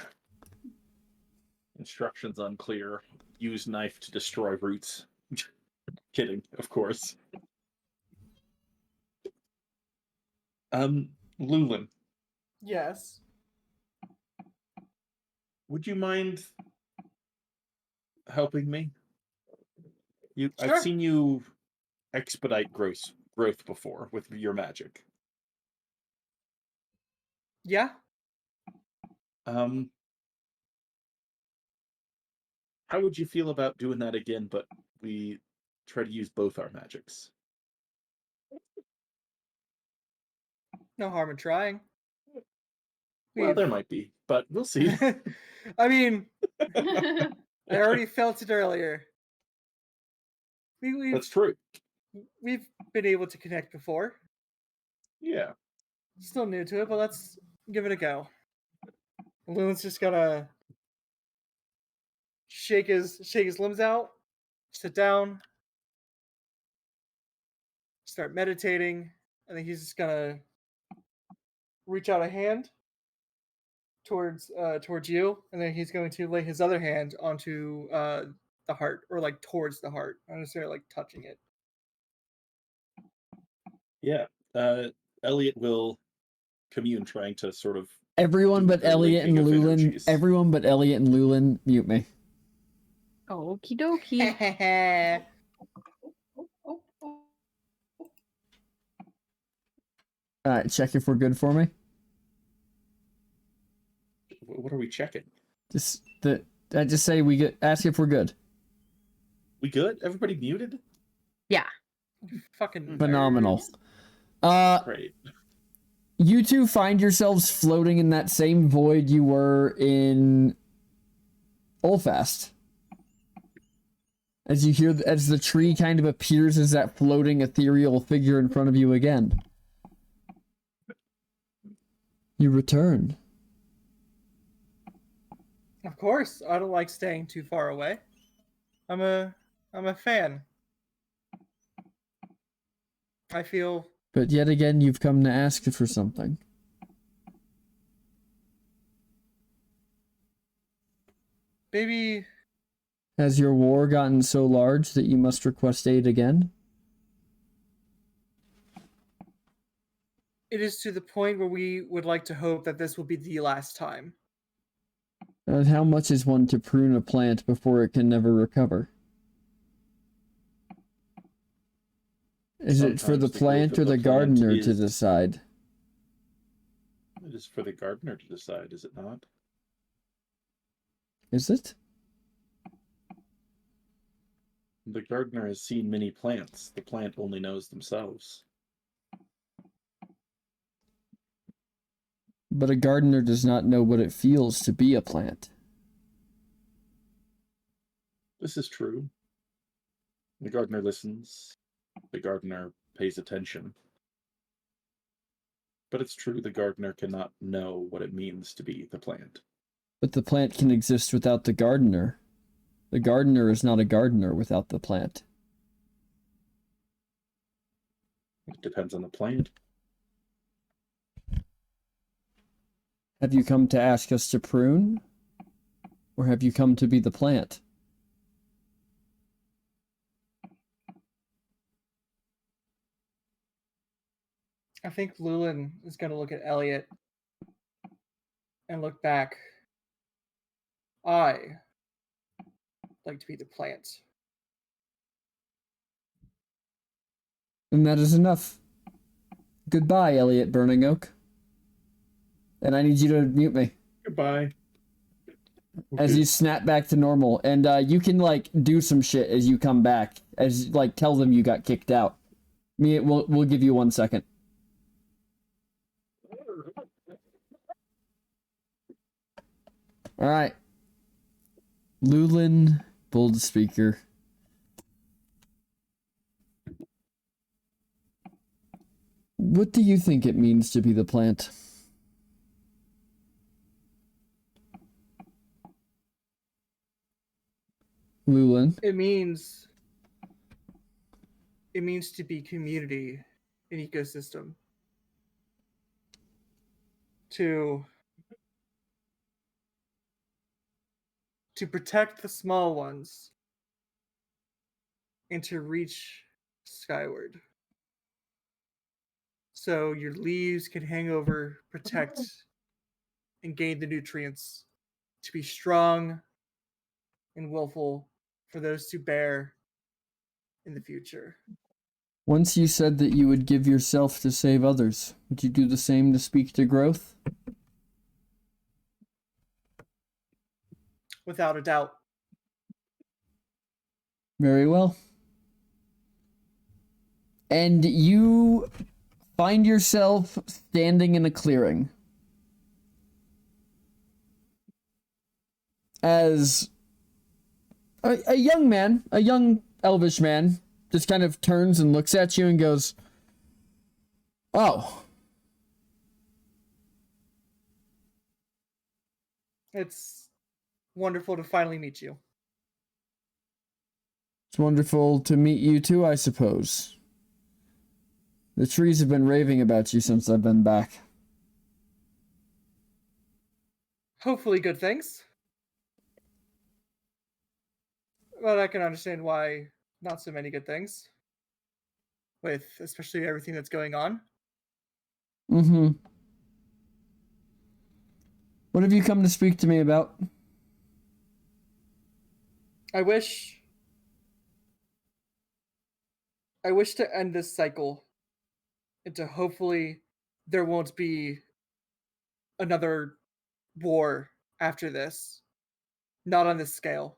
Instructions unclear. Use knife to destroy roots. Kidding, of course. Lulin. Yes. Would you mind helping me? Sure. I've seen you expedite growth before with your magic. Yeah. How would you feel about doing that again, but we try to use both our magics? No harm in trying. Well, there might be, but we'll see. I mean, I already felt it earlier. That's true. We've been able to connect before. Yeah. Still new to it, but let's give it a go. Lulin's just gonna shake his limbs out, sit down, start meditating, and then he's just gonna reach out a hand towards you, and then he's going to lay his other hand onto the heart, or like towards the heart, not necessarily like touching it. Yeah. Elliot will commune, trying to sort of everyone but Elliot and Lulin. Everyone but Elliot and Lulin, mute me. Okie dokie. Alright, check if we're good for me. What are we checking? I just say we get. Ask if we're good. We good? Everybody muted? Yeah. Fucking phenomenal. Great. You two find yourselves floating in that same void you were in Olfast. As you hear, as the tree kind of appears as that floating ethereal figure in front of you again. You return. Of course, I don't like staying too far away. I'm a fan. I feel. But yet again, you've come to ask for something. Maybe. Has your war gotten so large that you must request aid again? It is to the point where we would like to hope that this will be the last time. And how much is one to prune a plant before it can never recover? Is it for the plant or the gardener to decide? It is for the gardener to decide, is it not? Is it? The gardener has seen many plants. The plant only knows themselves. But a gardener does not know what it feels to be a plant. This is true. The gardener listens. The gardener pays attention. But it's true, the gardener cannot know what it means to be the plant. But the plant can exist without the gardener. The gardener is not a gardener without the plant. It depends on the plant. Have you come to ask us to prune? Or have you come to be the plant? I think Lulin is going to look at Elliot and look back. I like to be the plant. And that is enough. Goodbye, Elliot Burning Oak. And I need you to mute me. Goodbye. As you snap back to normal. And you can, like, do some shit as you come back. As, like, tell them you got kicked out. We'll give you 1 second. Alright. Lulin, bold speaker. What do you think it means to be the plant? Lulin. It means to be community, an ecosystem. To protect the small ones and to reach skyward. So your leaves can hang over, protect, and gain the nutrients to be strong and willful for those to bear in the future. Once you said that you would give yourself to save others. Would you do the same to speak to growth? without a doubt. Very well. And you find yourself standing in a clearing. As a young man, a young elvish man, just kind of turns and looks at you and goes, "Oh." It's wonderful to finally meet you. It's wonderful to meet you too, I suppose. The trees have been raving about you since I've been back. Hopefully good things. But I can understand why not so many good things. With especially everything that's going on. Mm-hmm. What have you come to speak to me about? I wish to end this cycle and to hopefully there won't be another war after this. Not on this scale.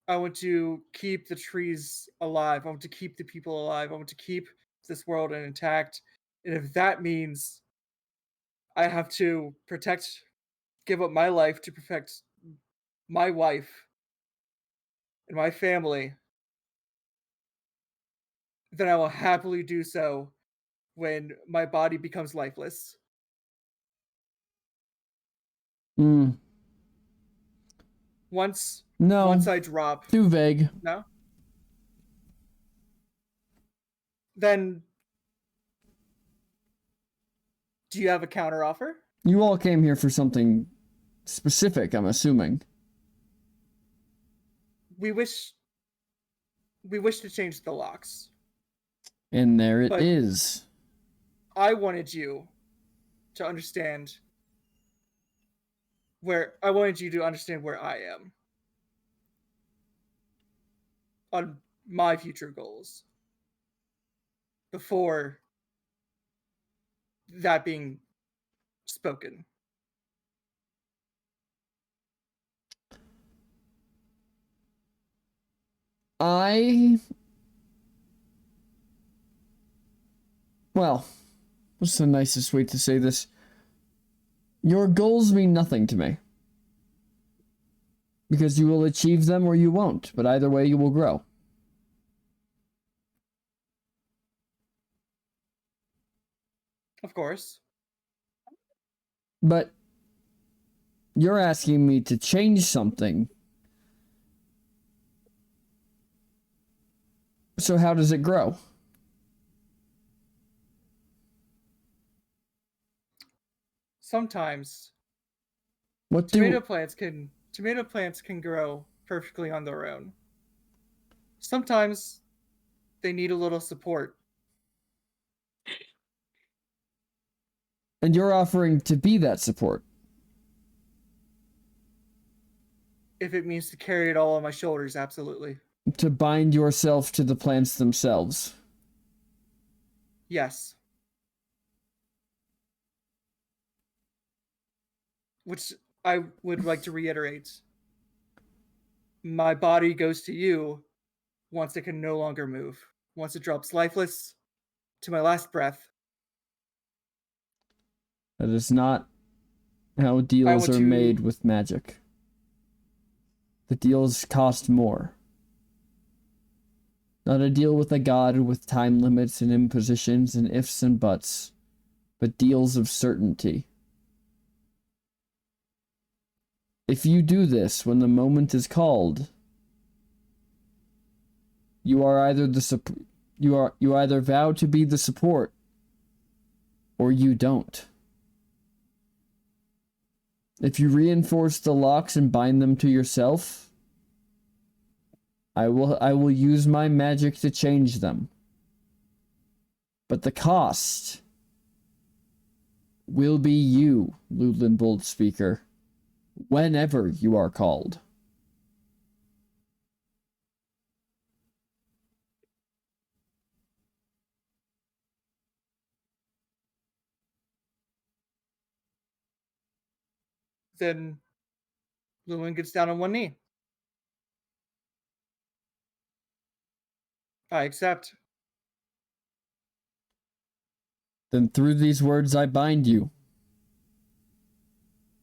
I want to keep the trees alive. I want to keep the people alive. I want to keep this world intact. And if that means I have to give up my life to protect my wife and my family, then I will happily do so when my body becomes lifeless. Mm. Once I drop. Too vague. No? Then do you have a counter offer? You all came here for something specific, I'm assuming. We wish to change the locks. And there it But is. I wanted you to understand where I am on my future goals before that being spoken. Well, what's the nicest way to say this? Your goals mean nothing to me. Because you will achieve them or you won't, but either way you will grow. Of course. But you're asking me to change something. So how does it grow? Sometimes tomato plants can grow perfectly on their own. Sometimes they need a little support. And you're offering to be that support. If it means to carry it all on my shoulders, absolutely. To bind yourself to the plants themselves. Yes. Which I would like to reiterate. My body goes to you once it can no longer move. Once it drops lifeless to my last breath. That is not how deals are made with magic. The deals cost more. Not a deal with a god with time limits and impositions and ifs and buts, but deals of certainty. If you do this when the moment is called, you are either you either vow to be the support or you don't. If you reinforce the locks and bind them to yourself, I will use my magic to change them. But the cost will be you, Ludlin Bold Speaker, whenever you are called. Then Lewin gets down on one knee. I accept. Then through these words I bind you.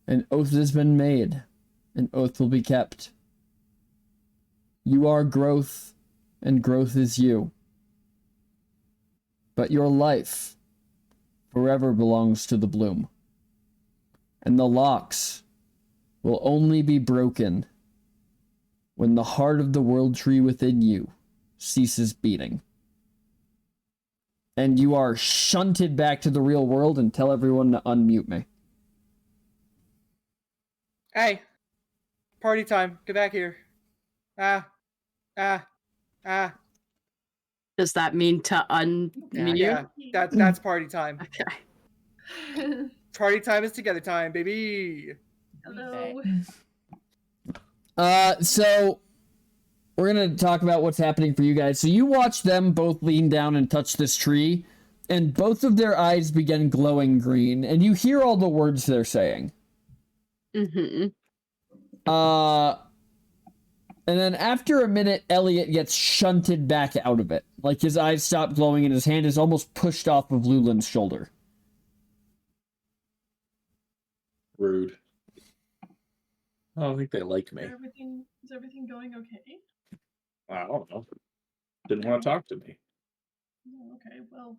An oath has been made. An oath will be kept. You are growth, and growth is you. But your life forever belongs to the bloom. And the locks will only be broken when the heart of the world tree within you ceases beating. And you are shunted back to the real world, and tell everyone to unmute me. Hey, party time. Get back here. Ah. Does that mean to unmute? Yeah, that's party time. Okay. Party time is together time, baby. Hello. So we're gonna talk about what's happening for you guys. So you watch them both lean down and touch this tree, and both of their eyes begin glowing green, and you hear all the words they're saying. Mm-hmm. And then after a minute, Elliot gets shunted back out of it. Like his eyes stop glowing and his hand is almost pushed off of Lulin's shoulder. Rude. I don't think they like me. Is everything going okay? I don't know. Didn't want to talk to me. Oh, okay, well.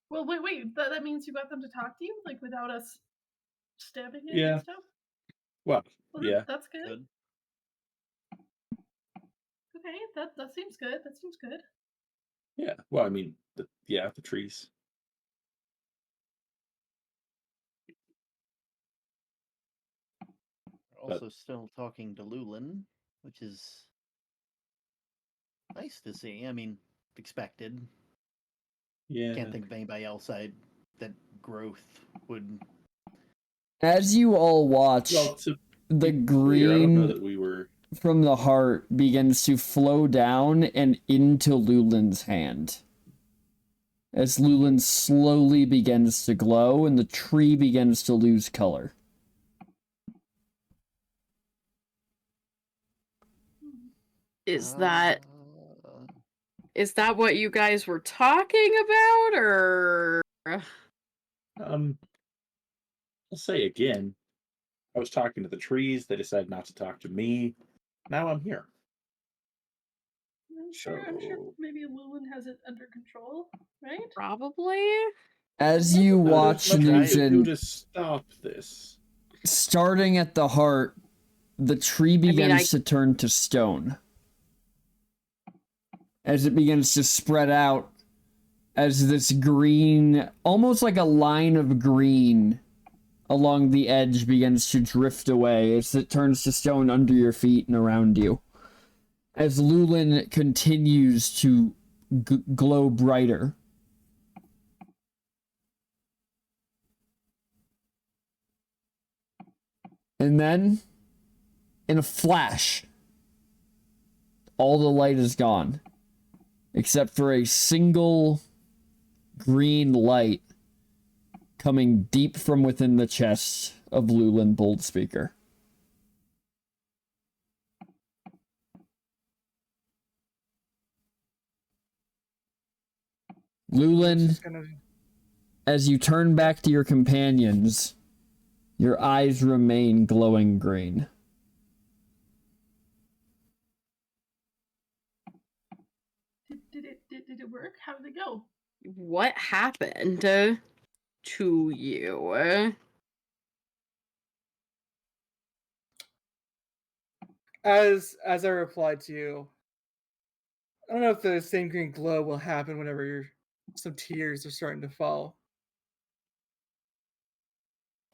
Well, wait. That means you got them to talk to you? Like, without us stabbing it and stuff? Well, yeah. That's good. Okay, that seems good. That seems good. Yeah. Well, I mean, the trees. We're also still talking to Lulin, which is nice to see. I mean, expected. Yeah. Can't think of anybody else that growth would. As you all watch, the green I don't know that we were... from the heart begins to flow down and into Lulin's hand. As Lulin slowly begins to glow and the tree begins to lose color. Is that what you guys were talking about, or? I'll say again. I was talking to the trees. They decided not to talk to me. Now I'm here. I'm sure maybe Lulin has it under control, right? Probably. As you watch Nugent to stop this. Starting at the heart, the tree begins to turn to stone. As it begins to spread out, as this green, almost like a line of green along the edge begins to drift away as it turns to stone under your feet and around you. As Lulin continues to glow brighter. And then, in a flash, all the light is gone. Except for a single green light coming deep from within the chest of Lulin Boldspeaker. Lulin, as you turn back to your companions, your eyes remain glowing green. Did it work? How did it go? What happened to you? As I replied to you, I don't know if the same green glow will happen whenever some tears are starting to fall.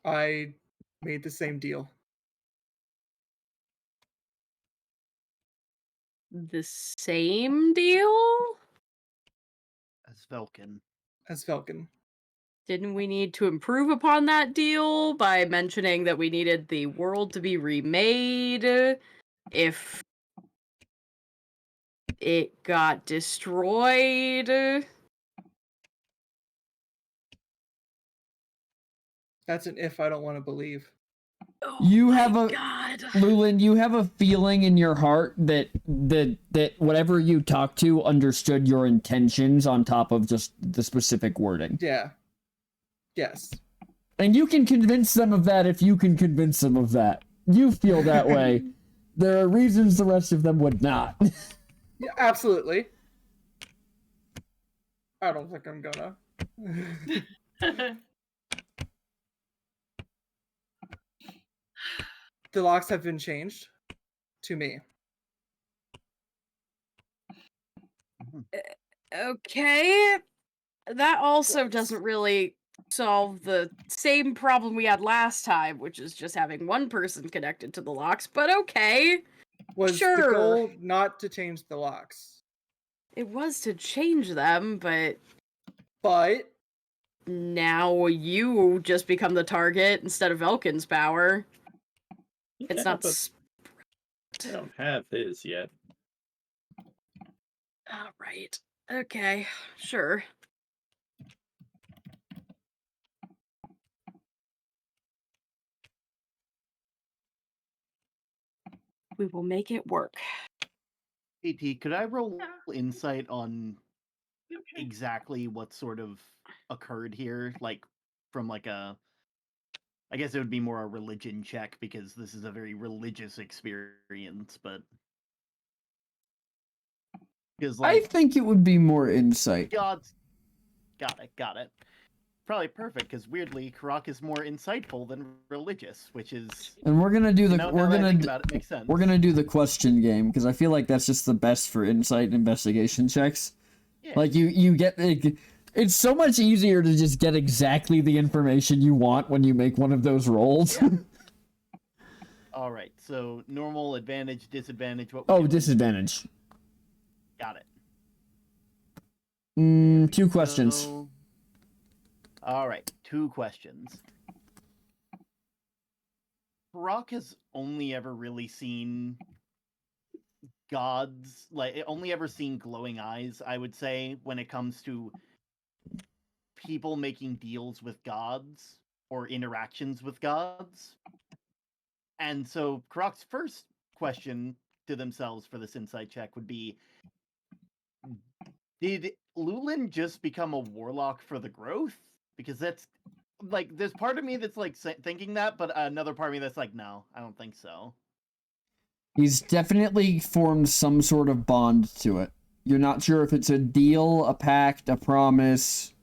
I made the same deal. The same deal? As Velkin. Didn't we need to improve upon that deal by mentioning that we needed the world to be remade if it got destroyed? That's an if I don't want to believe. You have a God. Lulin, you have a feeling in your heart that whatever you talked to understood your intentions on top of just the specific wording. Yeah. Yes. And you can convince them of that if you can convince them of that. You feel that way. There are reasons the rest of them would not. Yeah, absolutely. I don't think I'm gonna. The locks have been changed to me. Okay. That also doesn't really solve the same problem we had last time, which is just having one person connected to the locks, but okay. Was sure. the goal not to change the locks? It was to change them, but now you just become the target instead of Elkin's power. Yeah, it's not. I don't have his yet. All right. Okay. Sure. We will make it work. AT, could I roll insight on exactly what sort of occurred here? Like, from like a... I guess it would be more a religion check, because this is a very religious experience, but... Because, like... I think it would be more insight. Gods... Got it. Probably perfect, because weirdly, Karak is more insightful than religious, which is... And we're gonna do the we're gonna do the question game, because I feel like that's just the best for insight and investigation checks. Yeah. Like you get it's so much easier to just get exactly the information you want when you make one of those rolls. Yeah. All right, so normal, advantage, disadvantage. What? Disadvantage. Got it. 2 questions. All right, 2 questions. Brock has only ever really seen gods, only ever seen glowing eyes, I would say, when it comes to people making deals with gods or interactions with gods. And so Krok's first question to themselves for this insight check would be, did Lulin just become a warlock for the growth? Because that's, like, there's part of me that's, like, thinking that, but another part of me that's like, no, I don't think so. He's definitely formed some sort of bond to it. You're not sure if it's a deal, a pact, a promise.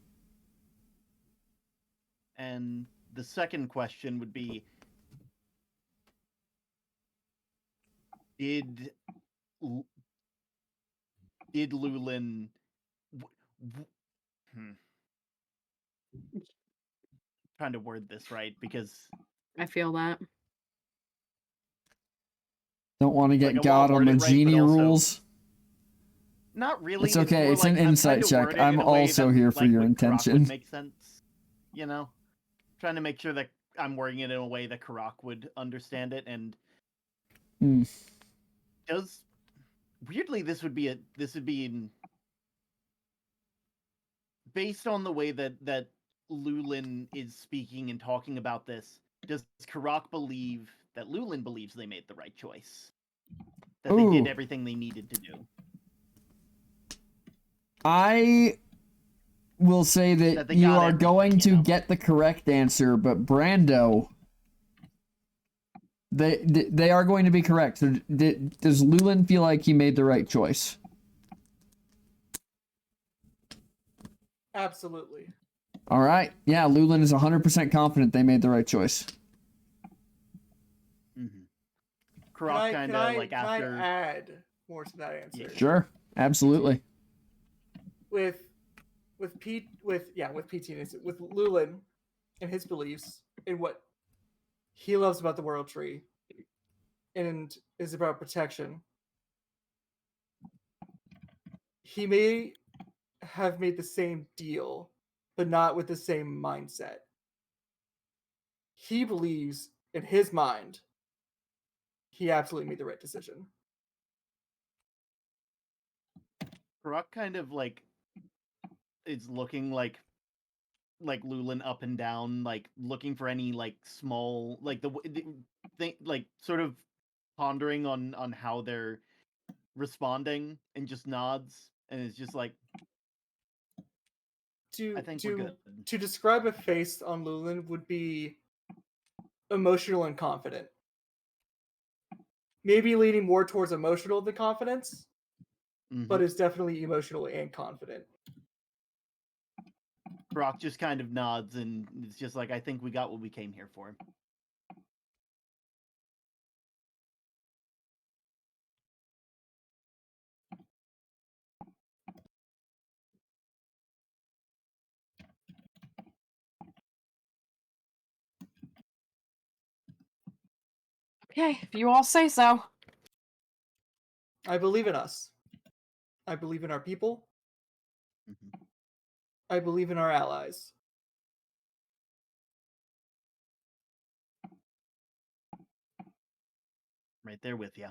And the second question would be, did Lulin... Trying to word this right, because I feel that. Don't want to get God on the genie rules. Not really. It's okay. It's an insight check. I'm also here for your intention. Make sense, you know. Trying to make sure that I'm wording it in a way that Karak would understand it, and does weirdly this would be based on the way that Lulin is speaking and talking about this. Does Karak believe that Lulin believes they made the right choice? That they did everything they needed to do? I will say that you are going to get the correct answer, but Brando, they are going to be correct. So does Lulin feel like he made the right choice? Absolutely. All right. Yeah, Lulin is 100% confident they made the right choice. Karak kind of like after. Can I add more to that answer? Yeah. Sure. Absolutely. With PT, with Lulin and his beliefs and what he loves about the World Tree and is about protection, he may have made the same deal, but not with the same mindset. He believes in his mind he absolutely made the right decision. Karak kind of like is looking like like Lulin up and down, like looking for any like small, like the thing, like sort of pondering on how they're responding, and just nods, and it's just like, I think we're good. To describe a face on Lulin would be emotional and confident. Maybe leaning more towards emotional than confidence, but it's definitely emotional and confident. Brock just kind of nods, and it's just like, I think we got what we came here for. Okay, if you all say so. I believe in us. I believe in our people. I believe in our allies. Right there with you.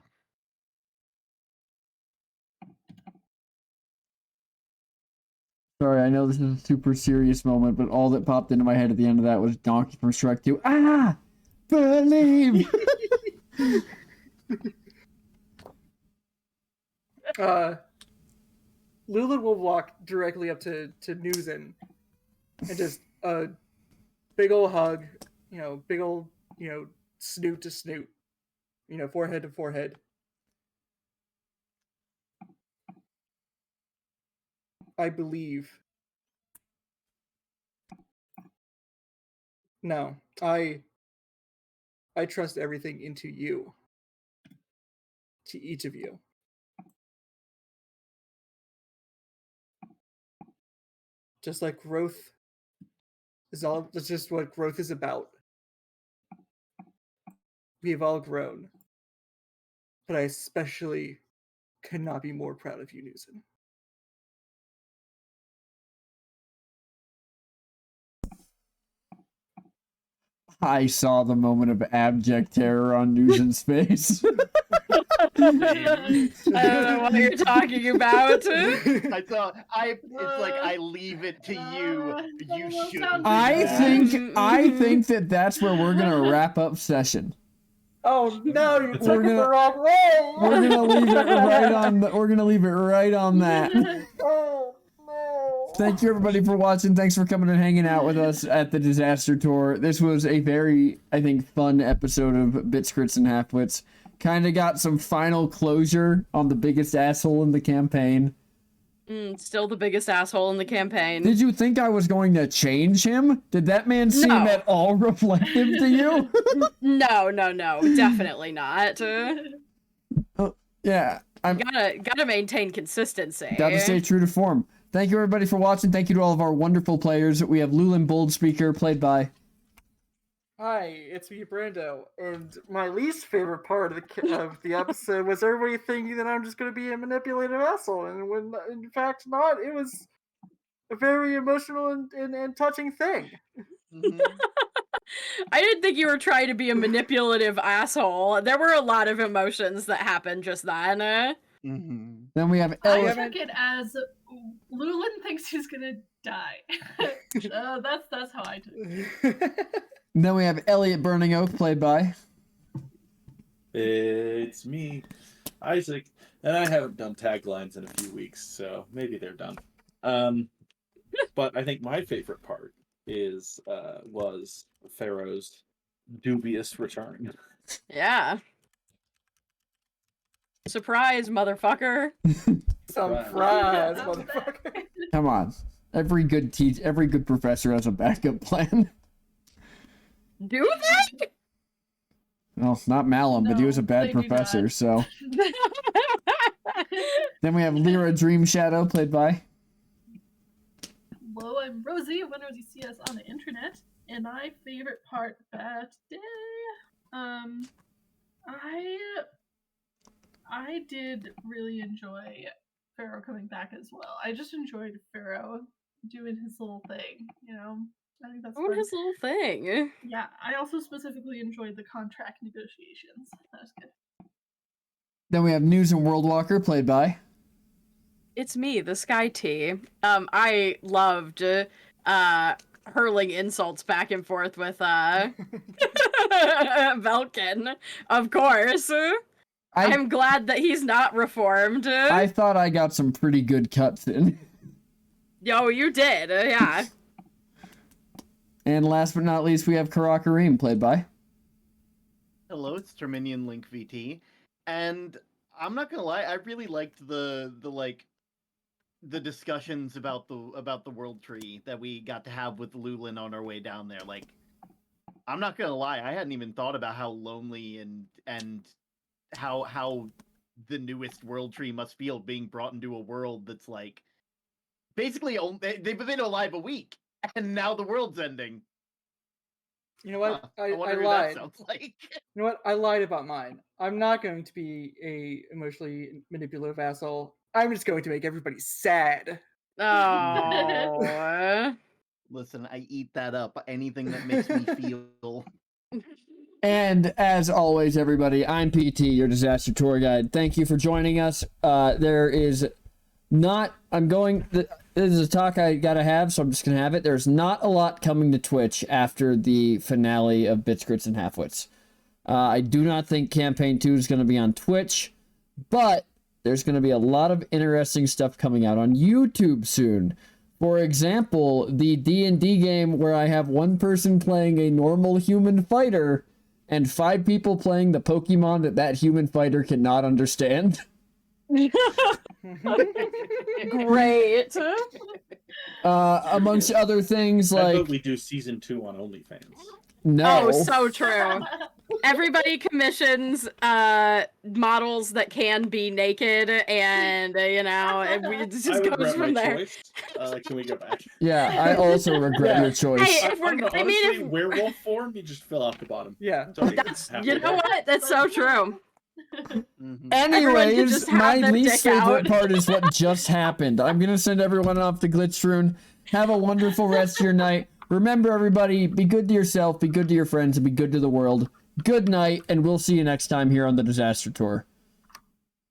Sorry, I know this is a super serious moment, but all that popped into my head at the end of that was Donkey from Shrek 2. Ah! Believe! Lulin will walk directly up to Newsen and just a big old hug, big old, snoot to snoot, forehead to forehead. I believe. No, I trust everything into you. To each of you. Just like growth that's just what growth is about. We have all grown. But I especially could not be more proud of you, Newsen. I saw the moment of abject terror on Newsen's face. I don't know what you're talking about. It's like, I leave it to you. You shouldn't. I think that's where we're gonna wrap up session. Oh no, you're taking the wrong way. We're gonna leave it right on. We're gonna leave it right on that. Oh no. Thank you everybody for watching. Thanks for coming and hanging out with us at the Disaster Tour. This was a very, I think, fun episode of Bits, Crits, and Halfwits. Kind of got some final closure on the biggest asshole in the campaign. Still the biggest asshole in the campaign. Did you think I was going to change him? Did that man seem at all reflective to you? No, definitely not. Yeah, gotta maintain consistency. Gotta stay true to form. Thank you everybody for watching. Thank you to all of our wonderful players. We have Lulin Boldspeaker, played by... Hi, it's me, Brando, and my least favorite part of the episode was everybody thinking that I'm just going to be a manipulative asshole, and when in fact not. It was a very emotional and touching thing. I didn't think you were trying to be a manipulative asshole. There were a lot of emotions that happened just then. Then we have I took it as Lulin thinks he's gonna die. That's how I took it. Then we have Elliot Burning Oak, played by... It's me, Isaac, and I haven't done taglines in a few weeks, so maybe they're done. But I think my favorite part was Pharaoh's dubious return. Yeah. Surprise, motherfucker. Surprise, motherfucker. Come on. Every good professor has a backup plan. Do they? Well, not Malum, but he was a bad professor, so... Then we have Lyra Dream Shadow, played by... Hello, I'm Rosie, whenever you see us on the internet, and my favorite part of that day, I did really enjoy Pharaoh coming back as well. I just enjoyed Pharaoh doing his little thing, I think that's fun. His little thing. Yeah, I also specifically enjoyed the contract negotiations. That was good. Then we have News and World Walker, played by... It's me, the Sky T. I loved hurling insults back and forth with Velkin, of course. I'm glad that he's not reformed. I thought I got some pretty good cuts in. Yo, you did, yeah. And last but not least, we have Karakareem, played by... Hello, it's Terminian Link VT, and I'm not gonna lie, I really liked the discussions about the world tree that we got to have with Lulin on our way down there. Like, I'm not gonna lie, I hadn't even thought about how lonely and how the newest world tree must feel being brought into a world that's like basically they've been alive a week and now the world's ending. You know what? I wonder I who lied. that sounds like. You know what? I lied about mine. I'm not going to be a emotionally manipulative asshole. I'm just going to make everybody sad. Oh. Listen, I eat that up. Anything that makes me feel. And as always, everybody, I'm PT, your disaster tour guide. Thank you for joining us. This is a talk I gotta have, so I'm just gonna have it. There's not a lot coming to Twitch after the finale of Bits, Grits, and Halfwits. I do not think Campaign 2 is gonna be on Twitch, but there's gonna be a lot of interesting stuff coming out on YouTube soon. For example, the D&D game where I have one person playing a normal human fighter and 5 people playing the Pokemon that human fighter cannot understand. Great. Amongst other things, I like... thought we do season 2 on OnlyFans. No. Oh, so true. Everybody commissions models that can be naked, and it just goes from there. Choice. Can we go back? Yeah, I also regret your choice. Hey, if we're, I mean, if werewolf form, you just fill out the bottom. Yeah. You know what? That's so true. Anyways, my least favorite out. part is what just happened. I'm gonna send everyone off to Glitchroon. Have a wonderful rest of your night. Remember, everybody, be good to yourself, be good to your friends, and be good to the world. Good night, and we'll see you next time here on the Disaster Tour.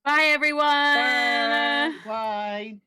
Bye, everyone. Bye.